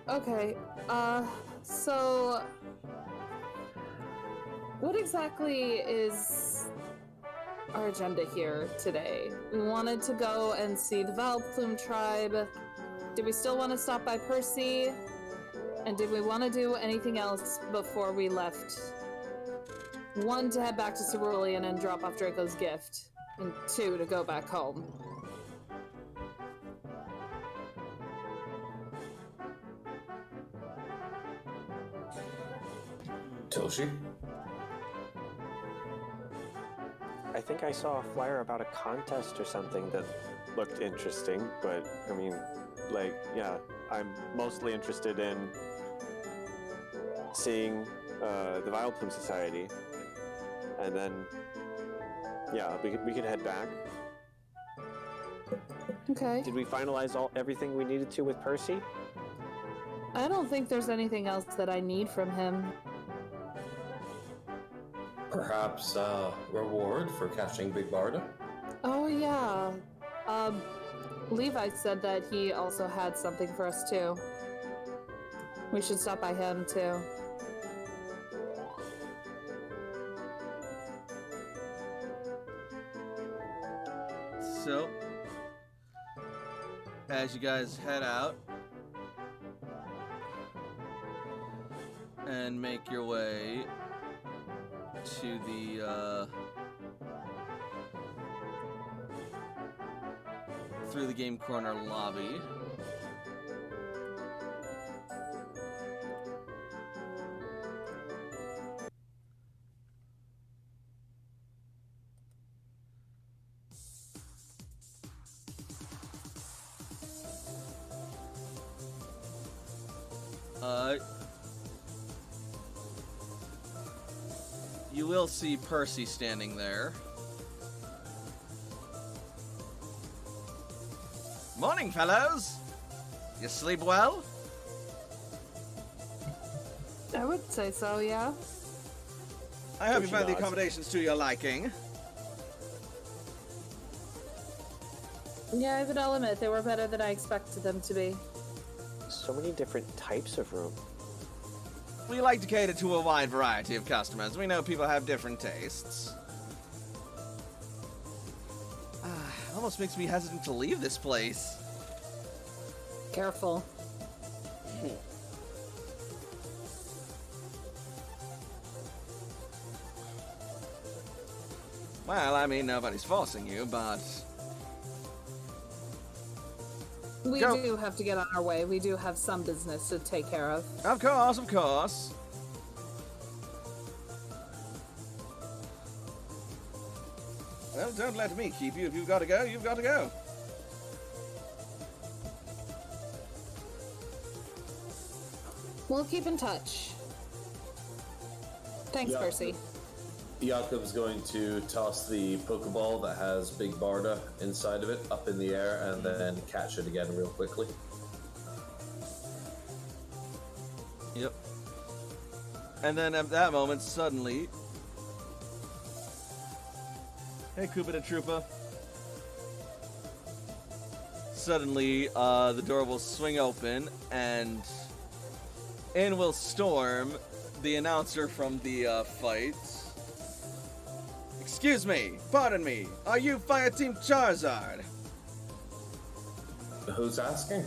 [SPEAKER 5] Okay, so what exactly is our agenda here today? We wanted to go and see the Valplume tribe. Did we still want to stop by Percy? And did we want to do anything else before we left? 1, to head back to Cerulean and drop off Draco's gift, and 2, to go back home.
[SPEAKER 6] Toshi?
[SPEAKER 8] I think I saw a flyer about a contest or something that looked interesting, but I mean, like, yeah, I'm mostly interested in seeing the Vileplume Society, and then, yeah, we could head back.
[SPEAKER 5] Okay.
[SPEAKER 8] Did we finalize everything we needed to with Percy?
[SPEAKER 5] I don't think there's anything else that I need from him.
[SPEAKER 6] Perhaps reward for catching Big Barda?
[SPEAKER 5] Oh, yeah. Levi said that he also had something for us, too. We should stop by him, too.
[SPEAKER 1] So, as you guys head out and make your way to the through the game corner lobby, you will see Percy standing there. Morning, fellows! You sleep well?
[SPEAKER 5] I would say so, yeah.
[SPEAKER 1] I hope you
[SPEAKER 8] She
[SPEAKER 1] found the
[SPEAKER 8] nods.
[SPEAKER 1] accommodations to your liking.
[SPEAKER 5] Yeah, I would all admit they were better than I expected them to be.
[SPEAKER 8] So many different types of room.
[SPEAKER 1] We like to cater to a wide variety of customers. We know people have different tastes. Almost makes me hesitant to leave this place.
[SPEAKER 5] Careful.
[SPEAKER 1] Well, I mean, nobody's forcing you, but...
[SPEAKER 5] We
[SPEAKER 1] Go.
[SPEAKER 5] do have to get on our way. We do have some business to take care of.
[SPEAKER 1] Of course, of course. Well, don't let me keep you. If you've got to go, you've got to go.
[SPEAKER 5] We'll keep in touch. Thanks,
[SPEAKER 6] Yeah.
[SPEAKER 5] Percy.
[SPEAKER 6] Jakob's going to toss the Pokeball that has Big Barda inside of it up in the air and then catch it again real quickly.
[SPEAKER 1] Yep. And then at that moment, suddenly... Hey, Kubita Troopa. Suddenly, the door will swing open, and in will storm the announcer from the fight. Excuse me, pardon me, are you Fire Team Charizard?
[SPEAKER 6] Who's asking?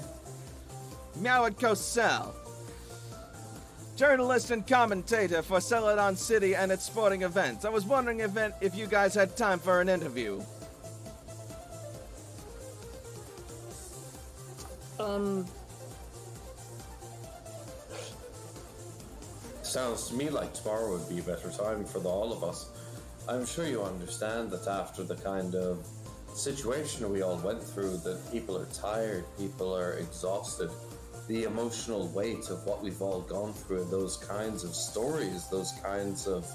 [SPEAKER 1] Meoward Cosell, journalist and commentator for Celadon City and its sporting events. I was wondering if you guys had time for an interview.
[SPEAKER 6] Sounds to me like tomorrow would be a better time for all of us. I'm sure you understand that after the kind of situation we all went through, that people are tired, people are exhausted. the emotional weight of what we've all gone through, those kinds of stories, those kinds of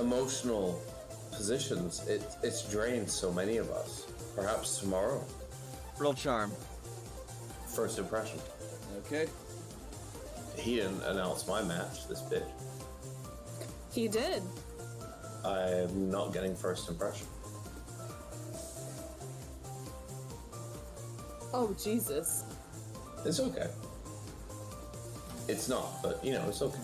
[SPEAKER 6] emotional positions, it's drained so many of us. Perhaps tomorrow.
[SPEAKER 1] Roll charm.
[SPEAKER 6] First impression.
[SPEAKER 1] Okay.
[SPEAKER 6] He didn't announce my match, this bitch.
[SPEAKER 5] He did.
[SPEAKER 6] I'm not getting first impression.
[SPEAKER 5] Oh, Jesus.
[SPEAKER 6] It's okay. It's not, but it's okay.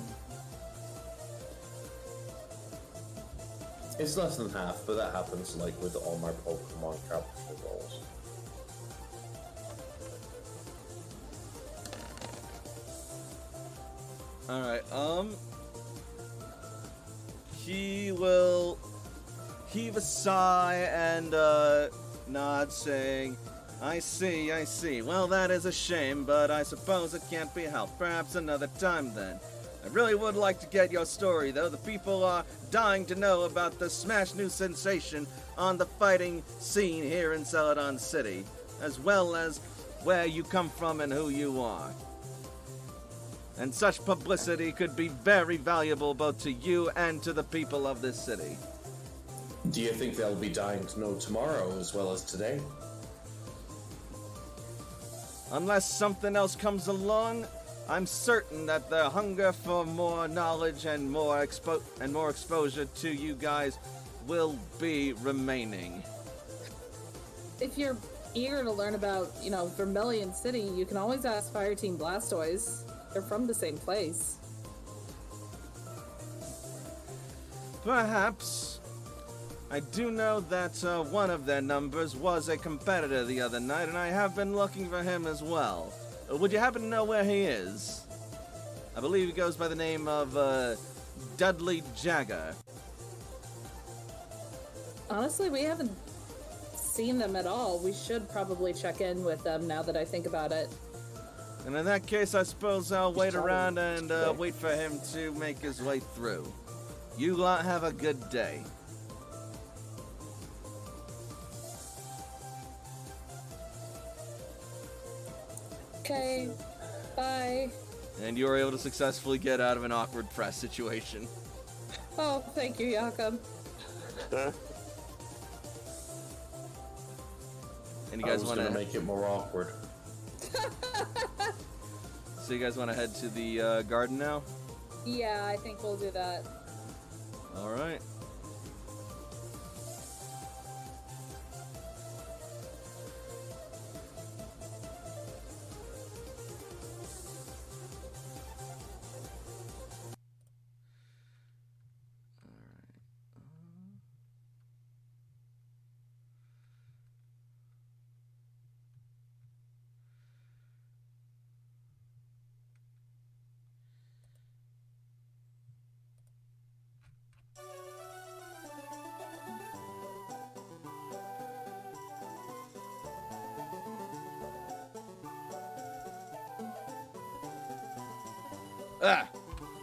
[SPEAKER 6] It's less than half, but that happens like with all my Pokemon capture rolls.
[SPEAKER 1] Alright, he will heave a sigh and, nod, saying, I see. Well, that is a shame, but I suppose it can't be helped. Perhaps another time, then. I really would like to get your story, though. The people are dying to know about the smash new sensation on the fighting scene here in Celadon City, as well as where you come from and who you are. And such publicity could be very valuable both to you and to the people of this city.
[SPEAKER 6] Do you think they'll be dying to know tomorrow as well as today?
[SPEAKER 1] Unless something else comes along, I'm certain that the hunger for more knowledge and more exposure to you guys will be remaining.
[SPEAKER 5] If you're eager to learn about, Vermilion City, you can always ask Fireteam Blastoise. They're from the same place.
[SPEAKER 1] Perhaps. I do know that one of their numbers was a competitor the other night, and I have been looking for him as well. Would you happen to know where he is? I believe he goes by the name of Dudley Jagger.
[SPEAKER 5] Honestly, we haven't seen them at all. We should probably check in with them now that I think about it.
[SPEAKER 1] And in that case, I suppose I'll wait around and wait for him to make his way through. You lot have a good day.
[SPEAKER 5] Okay, bye.
[SPEAKER 1] And you were able to successfully get out of an awkward press situation.
[SPEAKER 5] Oh, thank you, Jakob.
[SPEAKER 1] And you guys
[SPEAKER 6] I was
[SPEAKER 1] want
[SPEAKER 6] gonna
[SPEAKER 1] to
[SPEAKER 6] make it more awkward.
[SPEAKER 1] So you guys want to head to the garden now?
[SPEAKER 5] Yeah, I think we'll do that.
[SPEAKER 1] All right.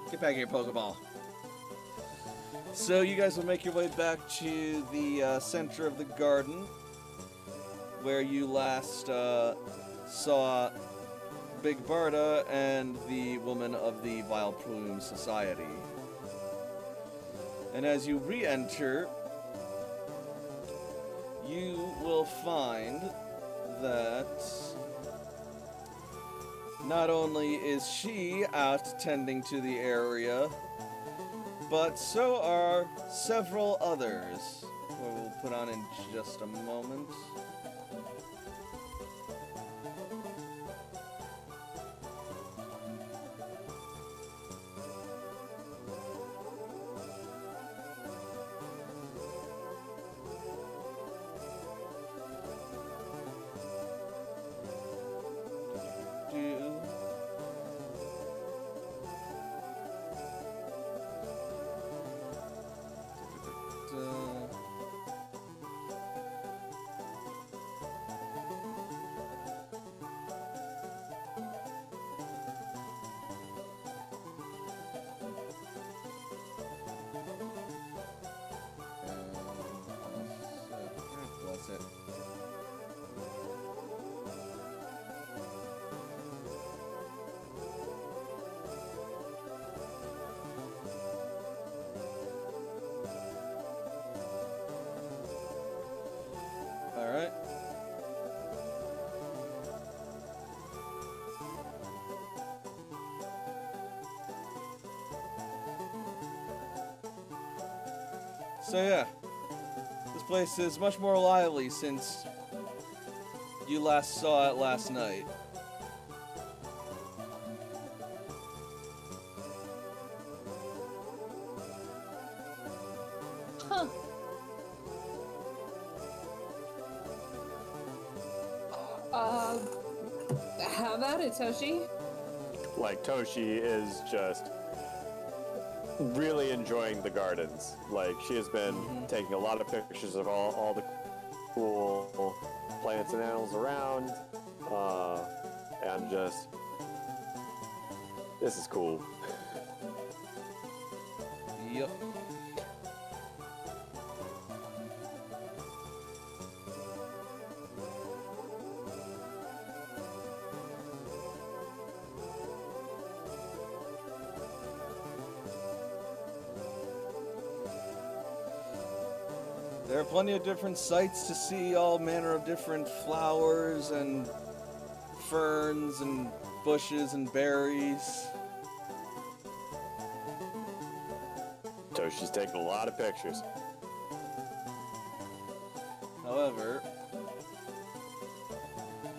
[SPEAKER 1] Get back here, Pokeball. So you guys will make your way back to the center of the garden, where you last saw Big Barda and the woman of the Vile Plume Society. And as you re-enter, you will find that not only is she out tending to the area, but so are several others, who we'll put on in just a moment. So yeah, this place is much more lively since you last saw it last night.
[SPEAKER 5] Huh. How about it, Toshi?
[SPEAKER 4] Like, Toshi is just really enjoying the gardens. Like, she has been taking a lot of pictures of all the cool plants and animals around, and just, this is cool.
[SPEAKER 1] Yep. There are plenty of different sights to see, all manner of different flowers and ferns and bushes and berries.
[SPEAKER 4] Toshi's taking a lot of pictures.
[SPEAKER 1] However,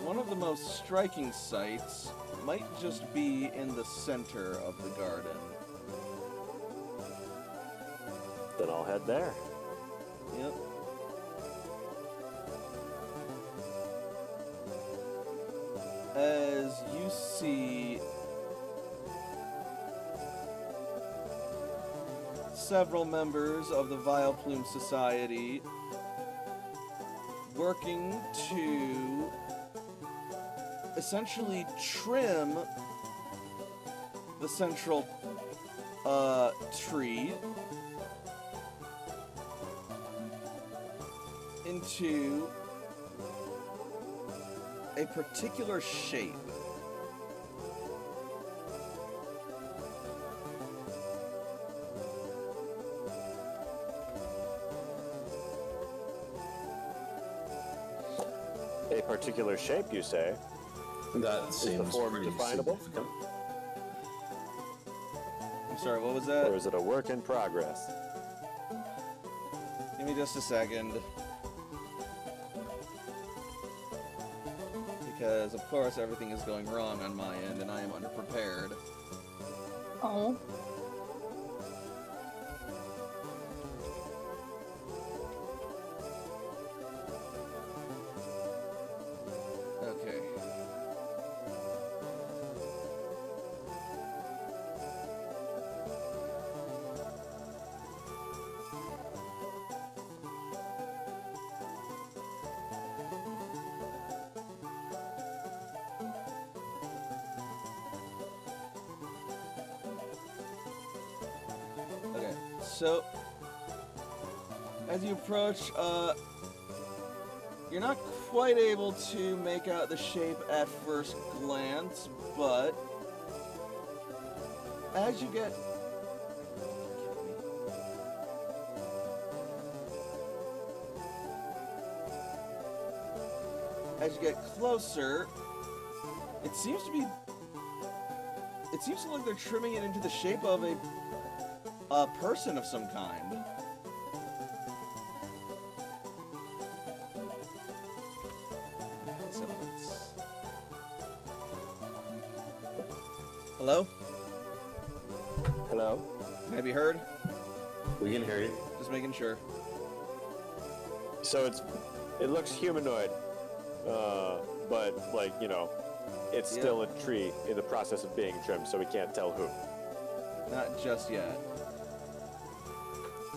[SPEAKER 1] one of the most striking sights might just be in the center of the garden.
[SPEAKER 4] Then I'll head there.
[SPEAKER 1] Yep. As you see several members of the Vile Plume Society working to essentially trim the central tree into a particular shape.
[SPEAKER 4] A particular shape, you say?
[SPEAKER 6] That
[SPEAKER 4] the
[SPEAKER 6] seems
[SPEAKER 4] form
[SPEAKER 6] pretty
[SPEAKER 4] definable?
[SPEAKER 6] significant.
[SPEAKER 1] I'm sorry, what was
[SPEAKER 4] Or
[SPEAKER 1] that?
[SPEAKER 4] is it a work in progress?
[SPEAKER 1] Give me just a second. Because, of course, everything is going wrong on my end, and I am underprepared.
[SPEAKER 5] Oh.
[SPEAKER 1] Okay. Okay, so as you approach, you're not quite able to make out the shape at first glance, but as you get closer, it seems to look like they're trimming it into the shape of a person of some kind. So hello?
[SPEAKER 4] Hello?
[SPEAKER 1] Can I be heard?
[SPEAKER 6] We can hear you.
[SPEAKER 1] Just making sure.
[SPEAKER 4] So it looks humanoid, but like, you know, it's still a tree in the process of being trimmed, so we can't tell who.
[SPEAKER 1] Not just yet.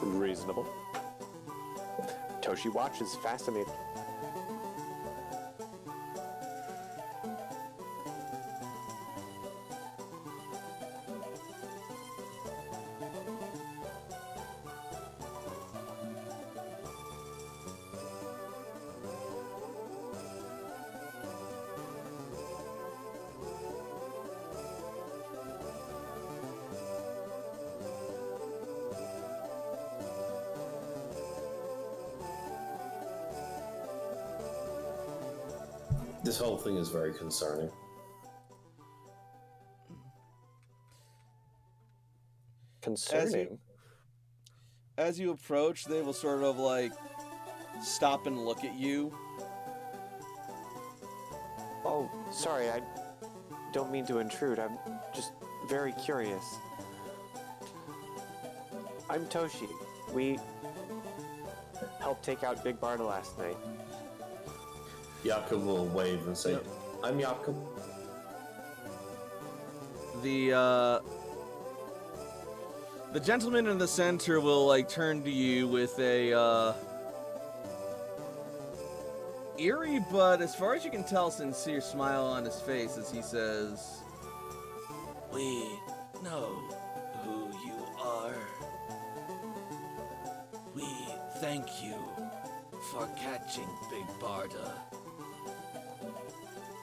[SPEAKER 4] Reasonable. Toshi watches, fascinated.
[SPEAKER 6] This whole thing is very concerning.
[SPEAKER 4] Concerning.
[SPEAKER 1] As you approach, they will sort of like stop and look at you.
[SPEAKER 8] Oh, sorry, I don't mean to intrude. I'm just very curious. I'm Toshi. We helped take out Big Barda last night.
[SPEAKER 6] Jakob will wave and say, I'm Jakob.
[SPEAKER 1] The gentleman in the center will like turn to you with a eerie but as far as you can tell sincere smile on his face as he says, "We know who you are. We thank you for catching Big Barda."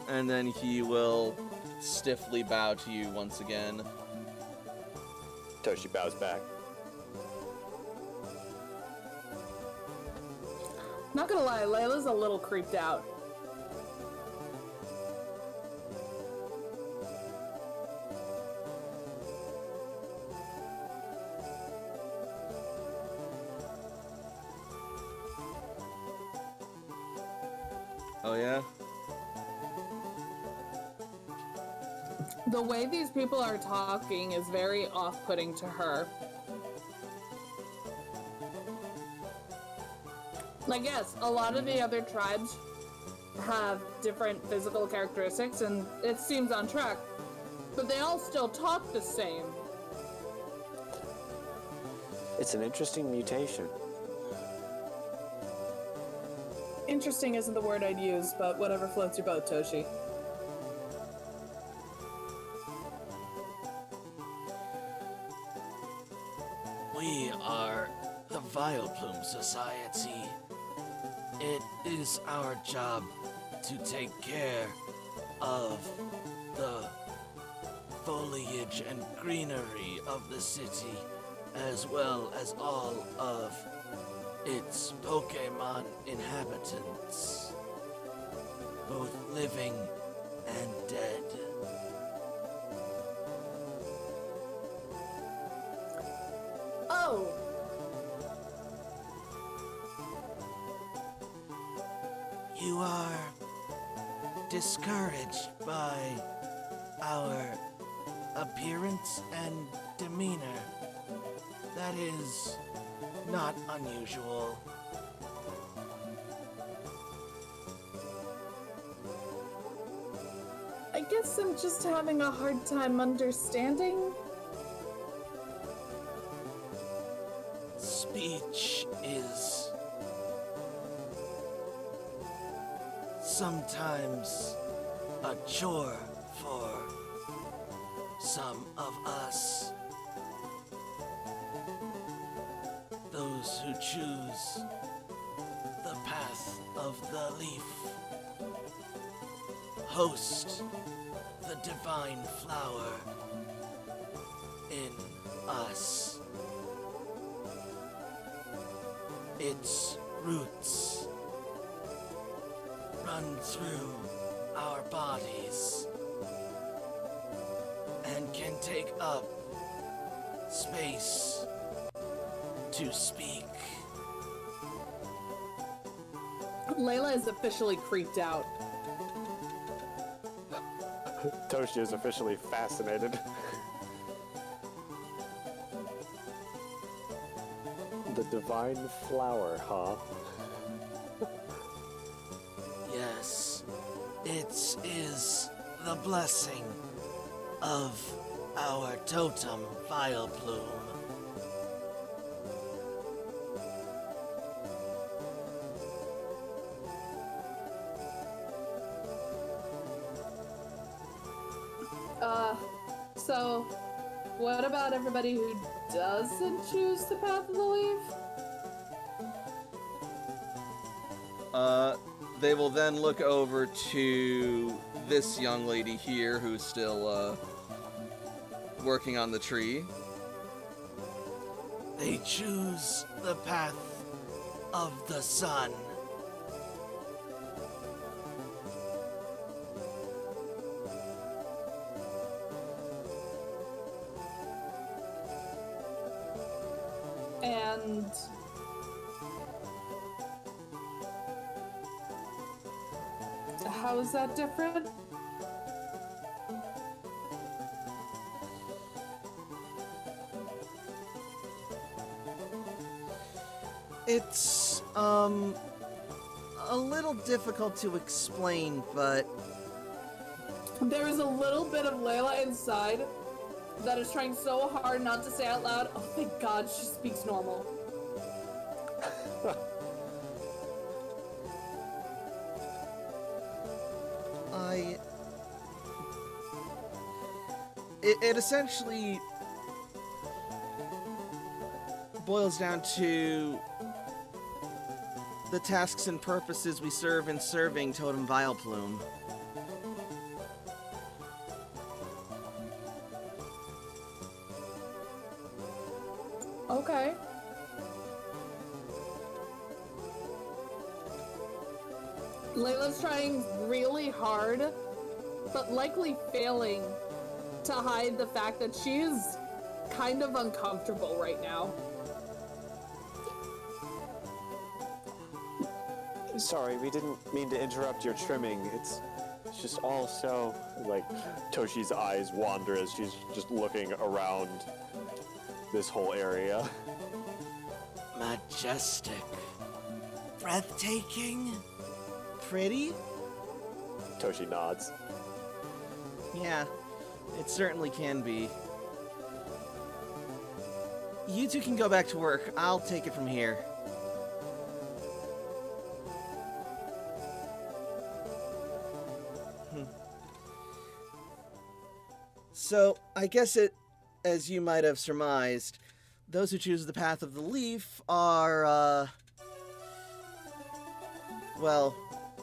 [SPEAKER 1] And then he will stiffly bow to you once again.
[SPEAKER 4] Toshi bows back.
[SPEAKER 5] Not gonna lie, Layla's a little creeped out.
[SPEAKER 1] Oh yeah?
[SPEAKER 5] The way these people are talking is very off-putting to her. Like, yes, a lot of the other tribes have different physical characteristics, and it seems on track, but they all still talk the same.
[SPEAKER 8] It's an interesting mutation.
[SPEAKER 5] Interesting isn't the word I'd use, but whatever floats your boat, Toshi.
[SPEAKER 7] We are the Vileplume Society. It is our job to take care of the foliage and greenery of the city, as well as all of its Pokemon inhabitants, both living and dead.
[SPEAKER 5] Oh!
[SPEAKER 7] You are discouraged by our appearance and demeanor. That is not unusual.
[SPEAKER 5] I guess I'm just having a hard time understanding.
[SPEAKER 7] Speech is sometimes a chore for some of us. Those who choose the path of the leaf host the divine flower in us. Its roots run through our bodies and can take up space to speak.
[SPEAKER 5] Layla is officially creeped out.
[SPEAKER 4] Toshi is officially fascinated. The divine flower, huh?
[SPEAKER 7] Yes, it is the blessing of our totem Vileplume.
[SPEAKER 5] So, what about everybody who doesn't choose the path of the leaf?
[SPEAKER 1] They will then look over to this young lady here who's still working on the tree.
[SPEAKER 7] They choose the path of the sun.
[SPEAKER 5] And how is that different?
[SPEAKER 7] It's, a little difficult to explain, but
[SPEAKER 5] There is a little bit of Layla inside that is trying so hard not to say out loud, oh thank God she speaks normal.
[SPEAKER 7] it essentially boils down to the tasks and purposes we serve in serving Totem Vileplume.
[SPEAKER 5] Okay. Layla's trying really hard, but likely failing to hide the fact that she is kind of uncomfortable right now.
[SPEAKER 8] Sorry, we didn't mean to interrupt your trimming. It's just all so...
[SPEAKER 4] Like, Toshi's eyes wander as she's just looking around this whole area.
[SPEAKER 7] Majestic. Breathtaking. Pretty?
[SPEAKER 4] Toshi nods.
[SPEAKER 7] Yeah, it certainly can be. You two can go back to work. I'll take it from here. So, I guess as you might have surmised, those who choose the path of the leaf are, well,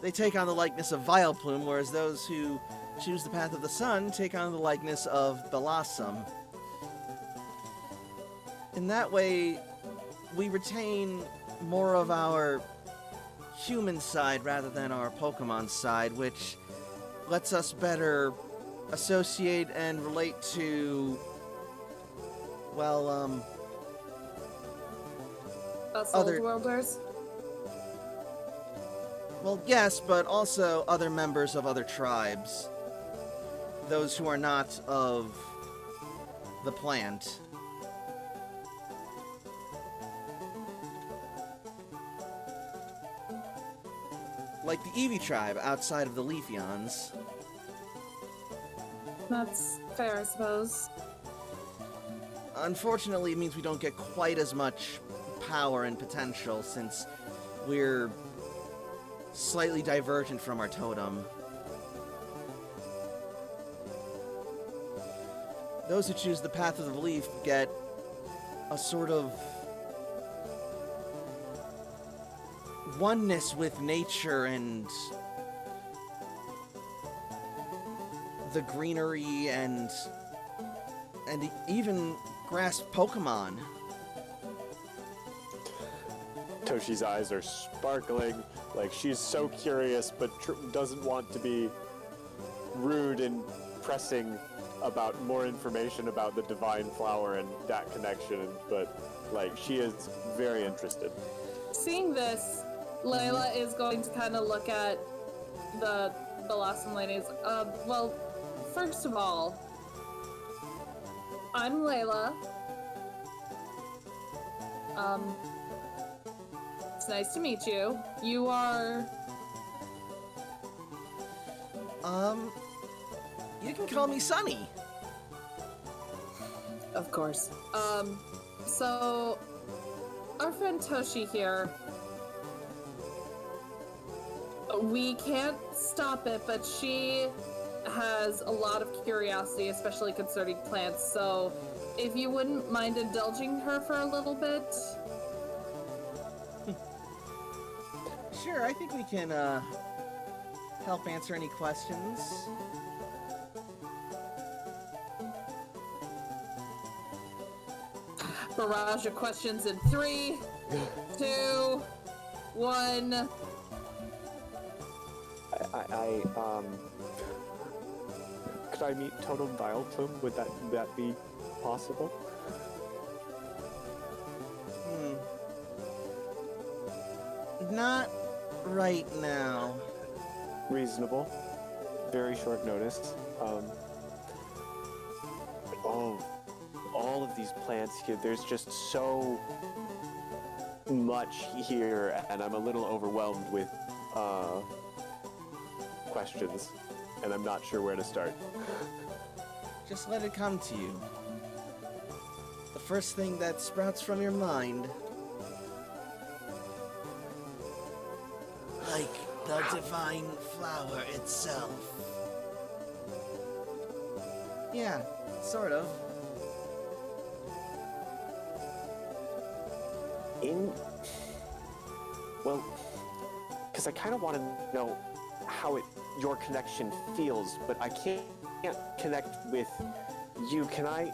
[SPEAKER 7] they take on the likeness of Vileplume, whereas those who choose the path of the sun take on the likeness of Blossom. In that way, we retain more of our human side rather than our Pokemon side, which lets us better associate and relate to, well,
[SPEAKER 5] Us
[SPEAKER 7] Other-
[SPEAKER 5] old worlders.
[SPEAKER 7] well, yes, but also other members of other tribes. Those who are not of the plant. Like the Eevee tribe outside of the Leafeons.
[SPEAKER 5] That's fair, I suppose.
[SPEAKER 7] Unfortunately, it means we don't get quite as much power and potential since we're slightly divergent from our totem. Those who choose the path of the leaf get a sort of oneness with nature and the greenery and even grasp Pokemon.
[SPEAKER 4] Toshi's eyes are sparkling, like she's so curious, but doesn't want to be rude and pressing about more information about the divine flower and that connection, but like she is very interested.
[SPEAKER 5] Seeing this, Layla is going to kind of look at the Blossom ladies. Well, first of all, I'm Layla. It's nice to meet you. You are...
[SPEAKER 7] You can call me Sunny.
[SPEAKER 5] Of course. So, our friend Toshi here, we can't stop it, but she has a lot of curiosity, especially concerning plants, so if you wouldn't mind indulging her for a little bit.
[SPEAKER 7] Sure, I think we can, help answer any questions.
[SPEAKER 5] Barrage of questions in 3, 2, 1.
[SPEAKER 8] Could I meet Totem Vileplume? Would that be possible?
[SPEAKER 7] Not right now.
[SPEAKER 8] Reasonable. Very short notice. All of these plants here, there's just so much here, and I'm a little overwhelmed with questions, and I'm not sure where to start.
[SPEAKER 7] Just let it come to you. The first thing that sprouts from your mind. Like the divine flower itself. Yeah, sort of.
[SPEAKER 8] Well, because I kind of want to know how your connection feels, but I can't connect with you.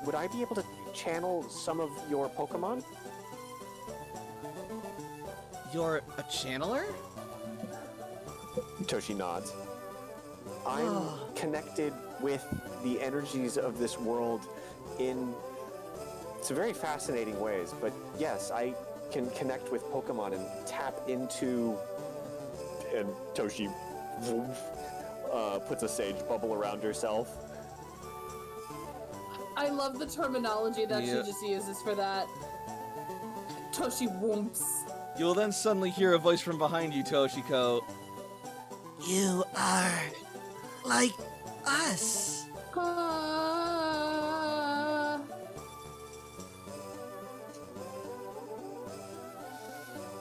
[SPEAKER 8] Would I be able to channel some of your Pokemon?
[SPEAKER 7] You're a channeler?
[SPEAKER 8] Toshi nods. I'm connected with the energies of this world in some very fascinating ways, but yes, I can connect with Pokemon and tap into... And Toshi puts a sage bubble around herself.
[SPEAKER 5] I love the terminology that she just uses for that. Toshi whoops.
[SPEAKER 1] You'll then suddenly hear a voice from behind you, Toshiko.
[SPEAKER 7] You are like us.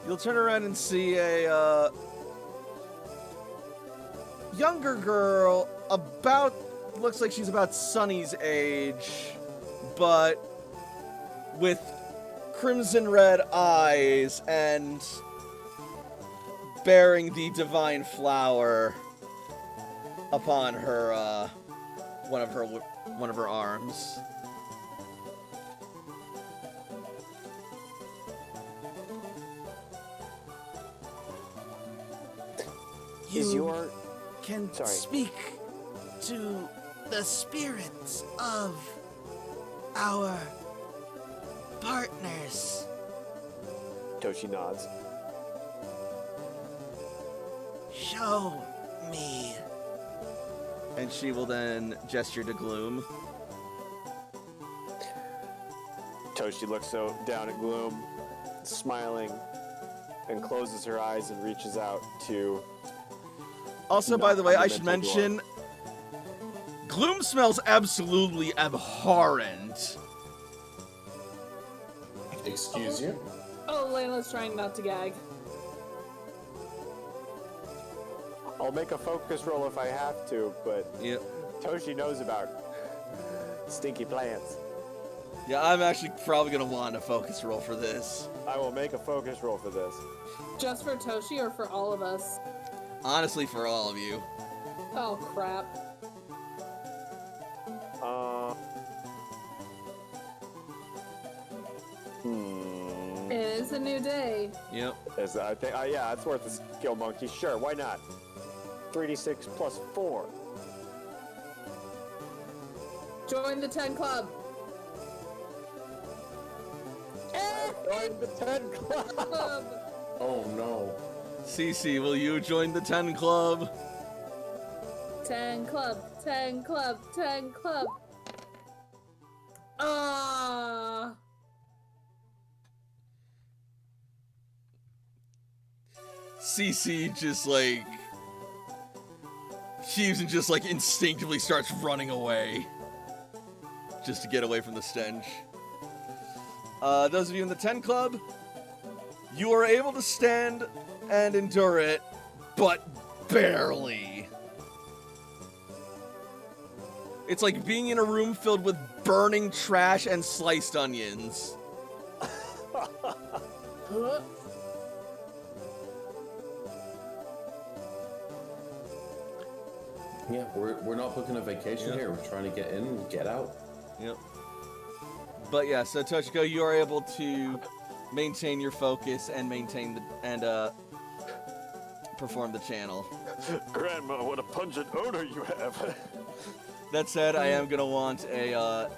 [SPEAKER 1] You'll turn around and see a younger girl, looks like she's about Sunny's age, but with crimson red eyes and bearing the divine flower upon her one of her arms.
[SPEAKER 7] You can speak to the spirits of our partners.
[SPEAKER 8] Toshi nods.
[SPEAKER 7] Show me.
[SPEAKER 1] And she will then gesture to Gloom.
[SPEAKER 8] Toshi looks down at Gloom, smiling, and closes her eyes and reaches out to...
[SPEAKER 1] Also, by the way, I should mention, Gloom smells absolutely abhorrent.
[SPEAKER 6] Excuse you?
[SPEAKER 5] Oh, Layla's trying not to gag.
[SPEAKER 8] I'll make a focus roll if I have to, but
[SPEAKER 1] Yep.
[SPEAKER 8] Toshi knows about stinky plants.
[SPEAKER 1] Yeah, I'm actually probably going to want a focus roll for this.
[SPEAKER 8] I will make a focus roll for this.
[SPEAKER 5] Just for Toshi or for all of us?
[SPEAKER 1] Honestly, for all of you.
[SPEAKER 5] Oh, crap. It is a new day.
[SPEAKER 1] Yep.
[SPEAKER 8] I think, yeah, it's worth a skill monkey. Sure, why not? 3d6 plus 4.
[SPEAKER 5] Join the 10 club.
[SPEAKER 8] Join the 10 club.
[SPEAKER 6] Oh no.
[SPEAKER 1] Cece, will you join the 10 club?
[SPEAKER 5] 10 club, 10 club, 10 club.
[SPEAKER 1] Cece just like... She even just like instinctively starts running away. Just to get away from the stench. Those of you in the 10 club, you are able to stand and endure it, but barely. It's like being in a room filled with burning trash and sliced onions.
[SPEAKER 6] Yeah, we're not booking a vacation here. We're trying to get in and get out.
[SPEAKER 1] Yep. But yeah, so Toshiko, you are able to maintain your focus and perform the channel.
[SPEAKER 8] Grandma, what a pungent odor you have.
[SPEAKER 1] That said, I am gonna want a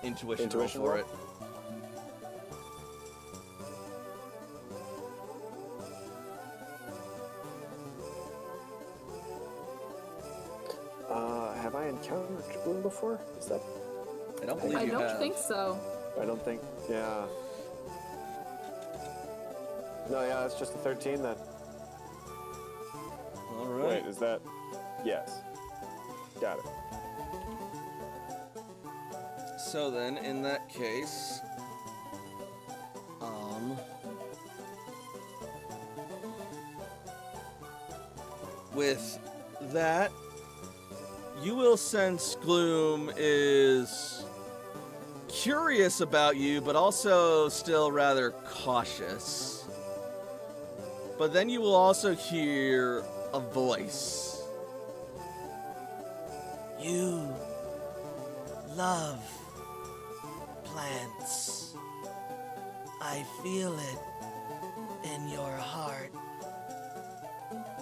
[SPEAKER 1] intuition roll
[SPEAKER 8] Intuition
[SPEAKER 1] for
[SPEAKER 8] roll?
[SPEAKER 1] it.
[SPEAKER 8] encountered Gloom before? Is that?
[SPEAKER 1] I don't believe
[SPEAKER 5] I
[SPEAKER 1] you
[SPEAKER 5] don't
[SPEAKER 1] have.
[SPEAKER 5] think so.
[SPEAKER 8] I don't think. Yeah. No, yeah, it's just a 13 then.
[SPEAKER 1] All right.
[SPEAKER 4] Wait, is that? Yes. Got it.
[SPEAKER 1] So then, in that case, with that, you will sense Gloom is curious about you, but also still rather cautious. But then you will also hear a voice.
[SPEAKER 7] You love plants. I feel it in your heart.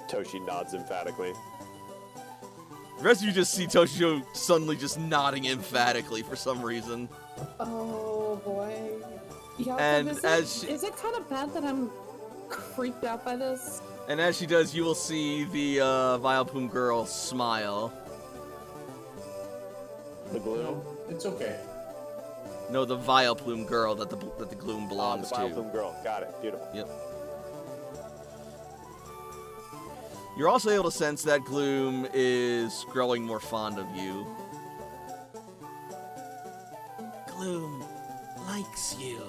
[SPEAKER 4] Toshi nods emphatically.
[SPEAKER 1] The rest of you just see Toshio suddenly just nodding emphatically for some reason.
[SPEAKER 2] Oh boy.
[SPEAKER 5] Jakob,
[SPEAKER 1] And
[SPEAKER 5] is
[SPEAKER 1] as
[SPEAKER 5] is it kind of bad that I'm creeped out by this?
[SPEAKER 1] And as she does, you will see the Vileplume girl smile.
[SPEAKER 4] The Gloom?
[SPEAKER 6] It's okay.
[SPEAKER 1] No, the Vileplume girl that the Gloom
[SPEAKER 4] The
[SPEAKER 1] belongs to.
[SPEAKER 4] Vileplume girl. Got it. Beautiful.
[SPEAKER 1] Yep. You're also able to sense that Gloom is growing more fond of you.
[SPEAKER 7] Gloom likes you.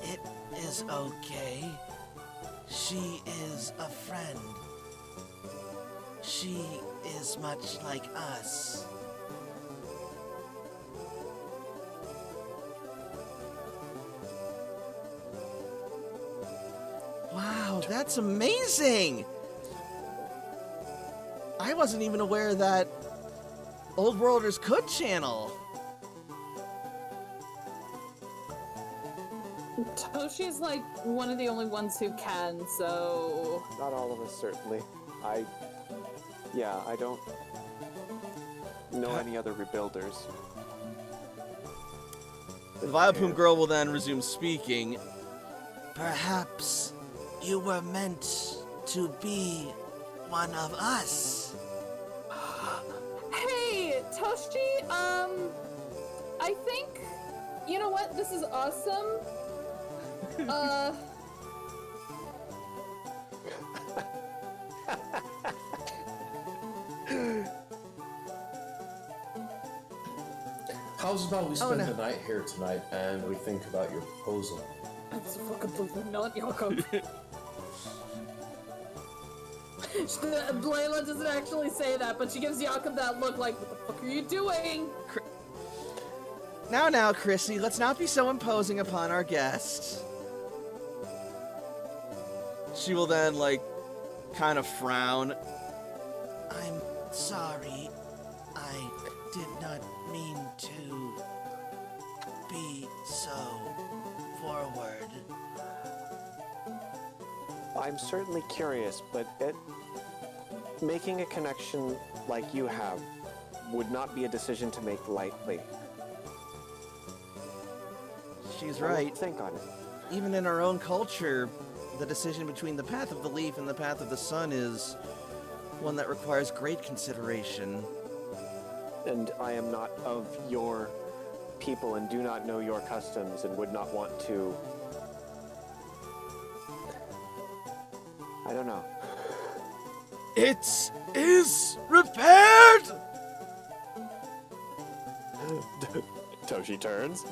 [SPEAKER 7] It is okay. She is a friend. She is much like us.
[SPEAKER 1] Wow, that's amazing! I wasn't even aware that Old Worlders could channel.
[SPEAKER 5] Toshi's like one of the only ones who can, so
[SPEAKER 8] Not all of us, certainly. I don't know any other rebuilders.
[SPEAKER 1] The Vileplume girl will then resume speaking.
[SPEAKER 7] Perhaps you were meant to be one of us.
[SPEAKER 5] Hey, Toshi, I think, you know what, this is awesome.
[SPEAKER 6] How's about we spend the night here tonight and we think about your proposal?
[SPEAKER 5] That's fucking not Jakob. Layla doesn't actually say that, but she gives Jakob that look like, what the fuck are you doing?
[SPEAKER 1] Now, Chrissy, let's not be so imposing upon our guest. She will then, like, kind of frown.
[SPEAKER 7] I'm sorry. I did not mean to be so forward.
[SPEAKER 8] I'm certainly curious, but making a connection like you have would not be a decision to make lightly.
[SPEAKER 1] She's
[SPEAKER 8] I will
[SPEAKER 1] right.
[SPEAKER 8] think on it.
[SPEAKER 1] Even in our own culture, the decision between the path of the leaf and the path of the sun is one that requires great consideration.
[SPEAKER 8] And I am not of your people and do not know your customs and would not want to... I don't know.
[SPEAKER 1] It is repaired!
[SPEAKER 4] Toshi turns.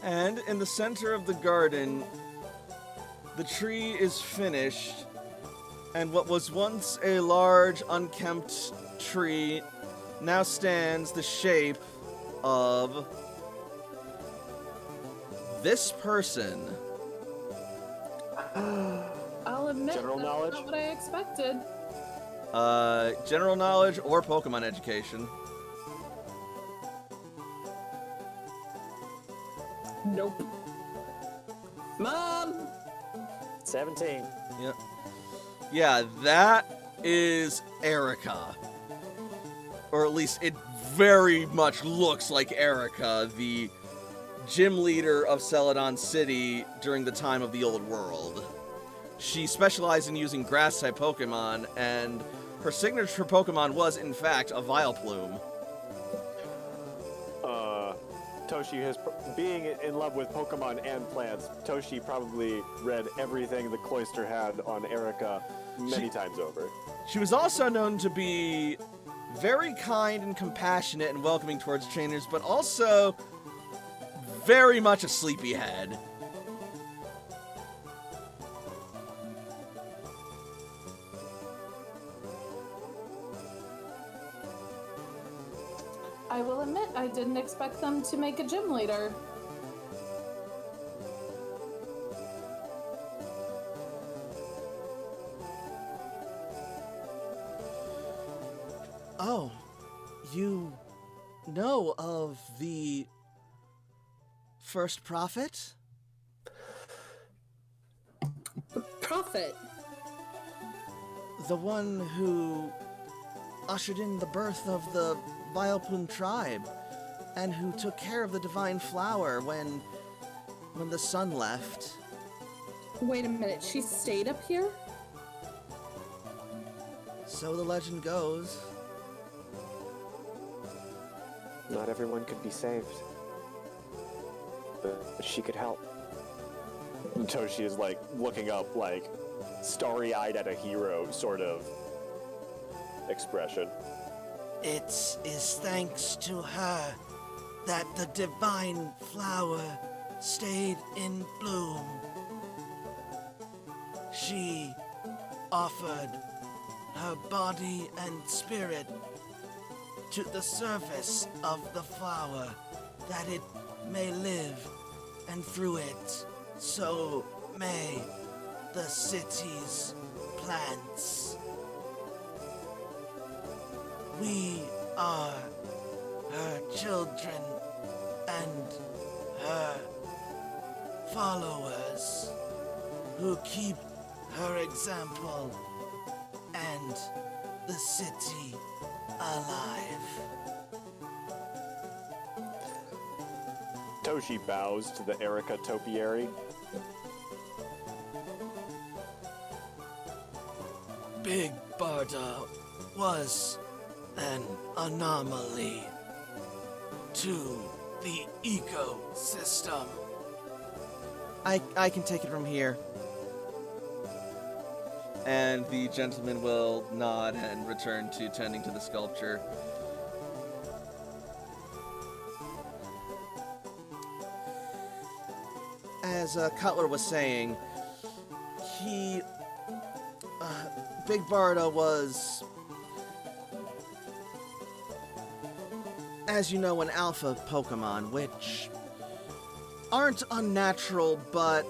[SPEAKER 1] And in the center of the garden, the tree is finished, and what was once a large, unkempt tree now stands the shape of this person.
[SPEAKER 5] I'll admit,
[SPEAKER 8] General
[SPEAKER 5] that's
[SPEAKER 8] knowledge?
[SPEAKER 5] not what I expected.
[SPEAKER 1] General knowledge or Pokemon education.
[SPEAKER 5] Nope. Mom!
[SPEAKER 8] 17.
[SPEAKER 1] Yeah. Yeah, that is Erica. Or at least it very much looks like Erica, the gym leader of Celadon City during the time of the Old World. She specialized in using grass-type Pokemon, and her signature Pokemon was, in fact, a Vileplume.
[SPEAKER 4] Toshi has, being in love with Pokemon and plants, Toshi probably read everything the Cloister had on Erica many times over.
[SPEAKER 1] She was also known to be very kind and compassionate and welcoming towards trainers, but also very much a sleepyhead.
[SPEAKER 5] I will admit, I didn't expect them to make a gym leader.
[SPEAKER 7] Oh, you know of the first prophet?
[SPEAKER 5] Prophet.
[SPEAKER 7] The one who ushered in the birth of the Vileplume tribe, and who took care of the divine flower when the sun left.
[SPEAKER 5] Wait a minute, she stayed up here?
[SPEAKER 7] So the legend goes.
[SPEAKER 8] Not everyone could be saved, but she could help.
[SPEAKER 4] And Toshi is like looking up, like starry-eyed at a hero sort of expression.
[SPEAKER 7] It is thanks to her that the divine flower stayed in bloom. She offered her body and spirit to the surface of the flower, that it may live, and through it, so may the city's plants. We are her children and her followers who keep her example and the city alive.
[SPEAKER 4] Toshi bows to the Erica topiary.
[SPEAKER 7] Big Barda was an anomaly to the ecosystem. I can take it from here.
[SPEAKER 1] And the gentleman will nod and return to tending to the sculpture. As Cutler was saying, Big Barda was, as you know, an alpha Pokemon, which aren't unnatural, but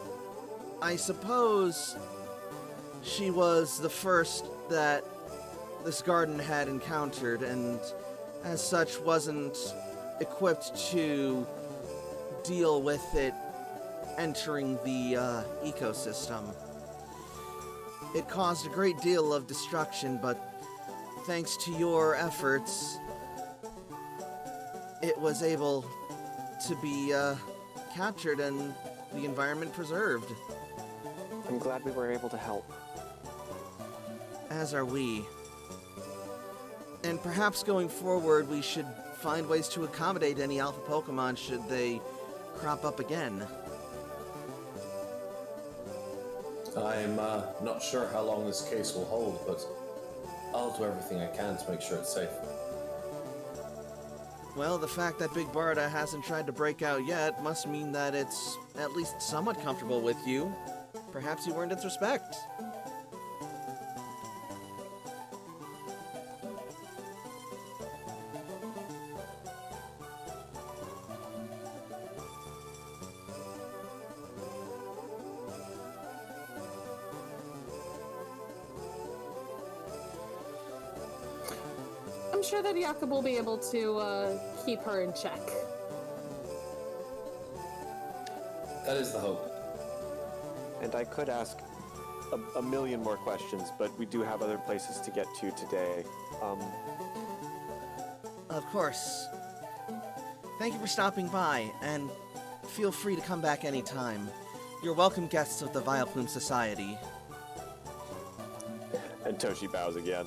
[SPEAKER 1] I suppose she was the first that this garden had encountered, and as such wasn't equipped to deal with it entering the ecosystem. It caused a great deal of destruction, but thanks to your efforts, it was able to be captured and the environment preserved.
[SPEAKER 8] I'm glad we were able to help.
[SPEAKER 7] As are we. And perhaps going forward, we should find ways to accommodate any alpha Pokemon should they crop up again.
[SPEAKER 6] I'm not sure how long this case will hold, but I'll do everything I can to make sure it's safe.
[SPEAKER 7] Well, the fact that Big Barda hasn't tried to break out yet must mean that it's at least somewhat comfortable with you. Perhaps you earned its respect.
[SPEAKER 5] I'm sure that Jakob will be able to keep her in check.
[SPEAKER 6] That is the hope.
[SPEAKER 8] And I could ask a million more questions, but we do have other places to get to today.
[SPEAKER 7] Of course. Thank you for stopping by, and feel free to come back anytime. You're welcome guests of the Vileplume Society.
[SPEAKER 4] And Toshi bows again.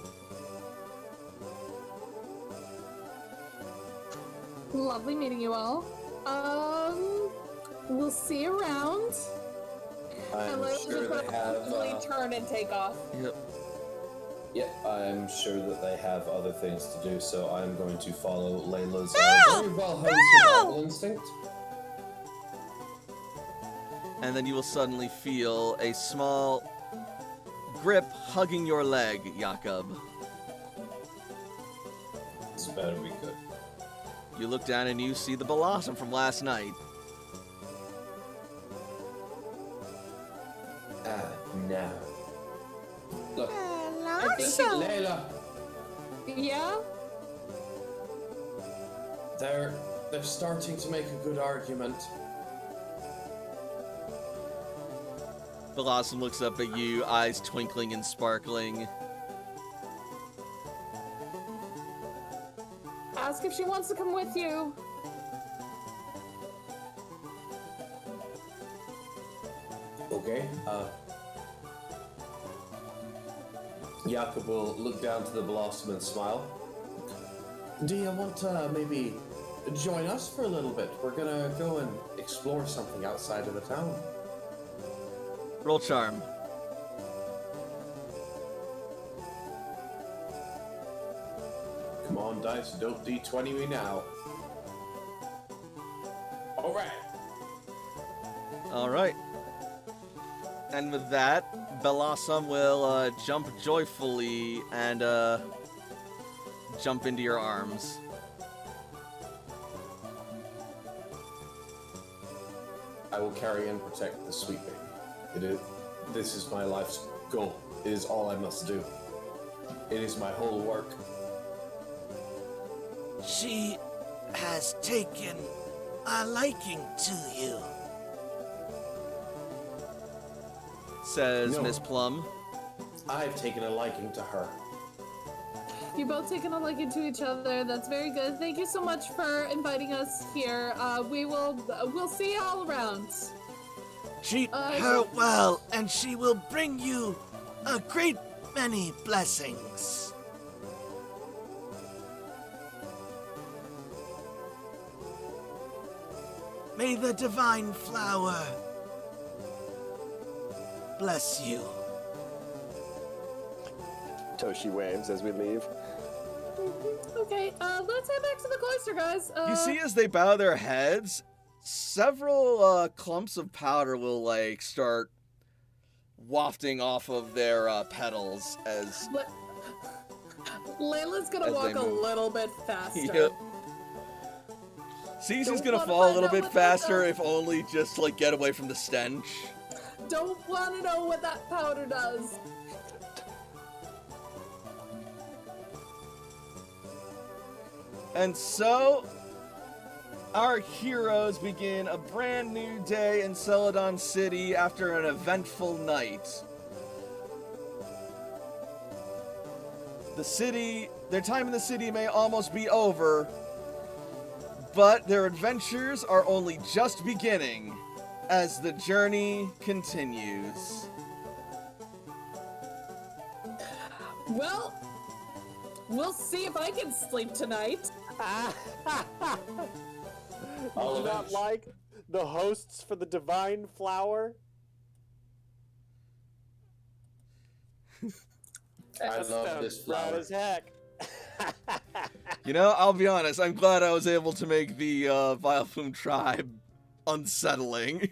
[SPEAKER 5] Lovely meeting you all. We'll see you around.
[SPEAKER 6] I'm sure they have.
[SPEAKER 5] Turn and take off.
[SPEAKER 7] Yep.
[SPEAKER 6] Yep, I'm sure that they have other things to do, so I'm going to follow Layla's very well-honed survival instinct.
[SPEAKER 7] And then you will suddenly feel a small grip hugging your leg, Jakob.
[SPEAKER 6] This better be good.
[SPEAKER 7] You look down and you see the blossom from last night.
[SPEAKER 6] Now. Look,
[SPEAKER 5] I think
[SPEAKER 6] Layla,
[SPEAKER 5] yeah?
[SPEAKER 6] they're starting to make a good argument.
[SPEAKER 7] Blossom looks up at you, eyes twinkling and sparkling.
[SPEAKER 5] Ask if she wants to come with you.
[SPEAKER 6] Okay, Jakob will look down to the blossom and smile. Do you want to maybe join us for a little bit? We're gonna go and explore something outside of the town.
[SPEAKER 7] Roll charm.
[SPEAKER 6] Come on, dice, don't D20 me now. Alright.
[SPEAKER 7] Alright. And with that, Blossom will jump joyfully and jump into your arms.
[SPEAKER 6] I will carry and protect the sweet baby. This is my life's goal. It is all I must do. It is my whole work.
[SPEAKER 7] She has taken a liking to you, says
[SPEAKER 6] No.
[SPEAKER 7] Miss Plum.
[SPEAKER 6] I've taken a liking to her.
[SPEAKER 5] You both taken a liking to each other. That's very good. Thank you so much for inviting us here. We'll see you all around.
[SPEAKER 7] Treat her well, and she will bring you a great many blessings. May the divine flower bless you.
[SPEAKER 8] Toshi waves as we leave.
[SPEAKER 5] Okay, let's head back to the cloister, guys.
[SPEAKER 1] You see, as they bow their heads, several clumps of powder will start wafting off of their petals as.
[SPEAKER 5] Layla's gonna
[SPEAKER 1] as
[SPEAKER 5] walk
[SPEAKER 1] they
[SPEAKER 5] a
[SPEAKER 1] move.
[SPEAKER 5] little bit faster.
[SPEAKER 1] Yep. Cece's
[SPEAKER 5] Don't
[SPEAKER 1] gonna
[SPEAKER 5] wanna
[SPEAKER 1] fall a
[SPEAKER 5] find
[SPEAKER 1] little
[SPEAKER 5] out
[SPEAKER 1] bit
[SPEAKER 5] what that
[SPEAKER 1] faster,
[SPEAKER 5] does.
[SPEAKER 1] if only just to get away from the stench.
[SPEAKER 5] Don't want to know what that powder does.
[SPEAKER 1] And so, our heroes begin a brand new day in Celadon City after an eventful night. Their time in the city may almost be over, but their adventures are only just beginning as the journey continues.
[SPEAKER 5] Well, we'll see if I can sleep tonight.
[SPEAKER 6] All
[SPEAKER 8] Do
[SPEAKER 6] of
[SPEAKER 8] not
[SPEAKER 6] it.
[SPEAKER 8] like the hosts for the divine flower?
[SPEAKER 6] I love this
[SPEAKER 8] Rad
[SPEAKER 6] flower.
[SPEAKER 8] as heck.
[SPEAKER 1] You know, I'll be honest, I'm glad I was able to make the Vileplume tribe unsettling.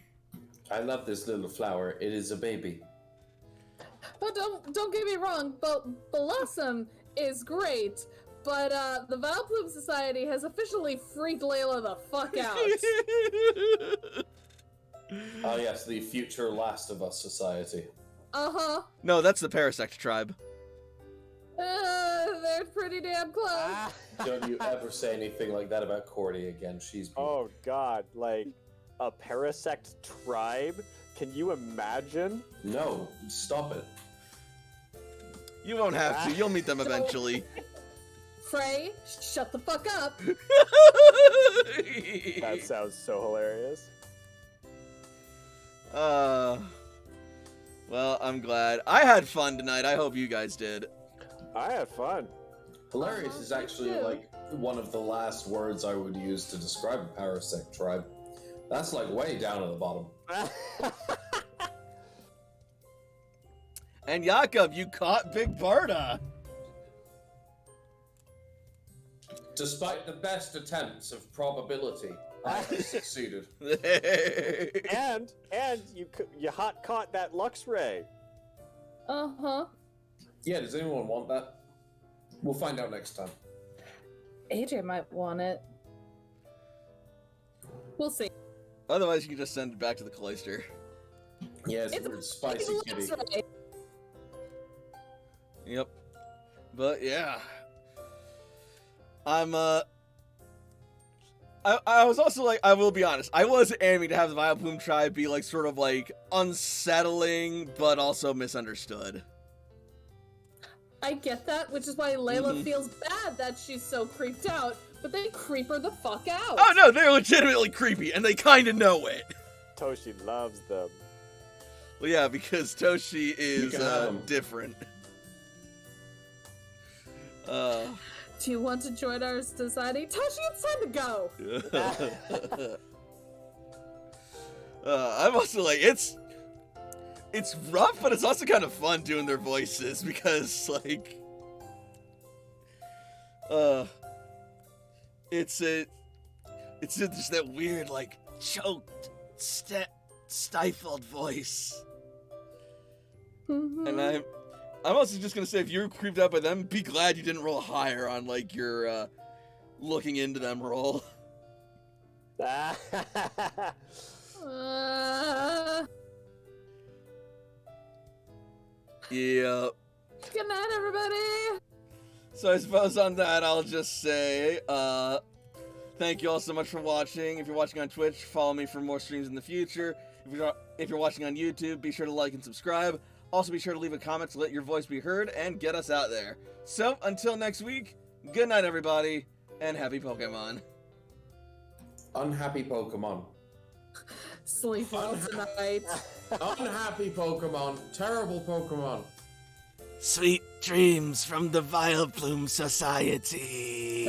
[SPEAKER 6] I love this little flower. It is a baby.
[SPEAKER 5] But don't get me wrong, Blossom is great, but the Vileplume Society has officially freaked Layla the fuck out.
[SPEAKER 6] Oh yes, the future Last of Us society.
[SPEAKER 5] Uh-huh.
[SPEAKER 1] No, that's the Parasect tribe.
[SPEAKER 5] They're pretty damn close.
[SPEAKER 6] Don't you ever say anything like that about Cordy again. She's beautiful.
[SPEAKER 8] Oh god, like a parasect tribe? Can you imagine?
[SPEAKER 6] No, stop it.
[SPEAKER 1] You won't have to. You'll meet them eventually.
[SPEAKER 5] Frey, shut the fuck up.
[SPEAKER 8] That sounds so hilarious.
[SPEAKER 1] Well, I'm glad. I had fun tonight. I hope you guys did.
[SPEAKER 8] I had fun.
[SPEAKER 6] Hilarious is actually
[SPEAKER 5] too.
[SPEAKER 6] one of the last words I would use to describe a parasect tribe. That's like way down at the bottom.
[SPEAKER 1] And Jakob, you caught Big Barda.
[SPEAKER 6] Despite the best attempts of probability, I have succeeded.
[SPEAKER 4] and you hot caught that Lux Ray.
[SPEAKER 5] Uh-huh.
[SPEAKER 6] Yeah, does anyone want that? We'll find out next time.
[SPEAKER 5] AJ might want it. We'll see.
[SPEAKER 1] Otherwise, you can just send it back to the cloister.
[SPEAKER 6] Yeah, it's a weird spicy kitty.
[SPEAKER 5] Right.
[SPEAKER 1] Yep. But yeah. I was also like, I will be honest, I was aiming to have the Vileplume tribe be like sort of like unsettling, but also misunderstood.
[SPEAKER 5] I get that, which is why Layla feels bad that she's so creeped out, but they creep her the fuck out.
[SPEAKER 1] Oh no, they're legitimately creepy, and they kind of know it.
[SPEAKER 4] Toshi loves them.
[SPEAKER 1] Well, yeah, because Toshi is
[SPEAKER 6] can have 'em.
[SPEAKER 1] different.
[SPEAKER 5] Do you want to join our society? Toshi, it's time to go!
[SPEAKER 1] I'm also like, it's rough, but it's also kind of fun doing their voices, because, like, it's just that weird, like, choked, stifled voice. And I'm also just gonna say, if you're creeped out by them, be glad you didn't roll higher on, like, your, looking into them roll. Yeah.
[SPEAKER 5] Good night, everybody!
[SPEAKER 1] So I suppose on that, I'll just say, thank you all so much for watching. If you're watching on Twitch, follow me for more streams in the future. If you're watching on YouTube, be sure to like and subscribe. Also, be sure to leave a comment to let your voice be heard and get us out there. So, until next week, good night, everybody, and happy Pokemon.
[SPEAKER 6] Unhappy Pokemon.
[SPEAKER 5] Sleep well tonight.
[SPEAKER 6] Unhappy Pokemon. Terrible Pokemon.
[SPEAKER 7] Sweet dreams from the Vileplume Society.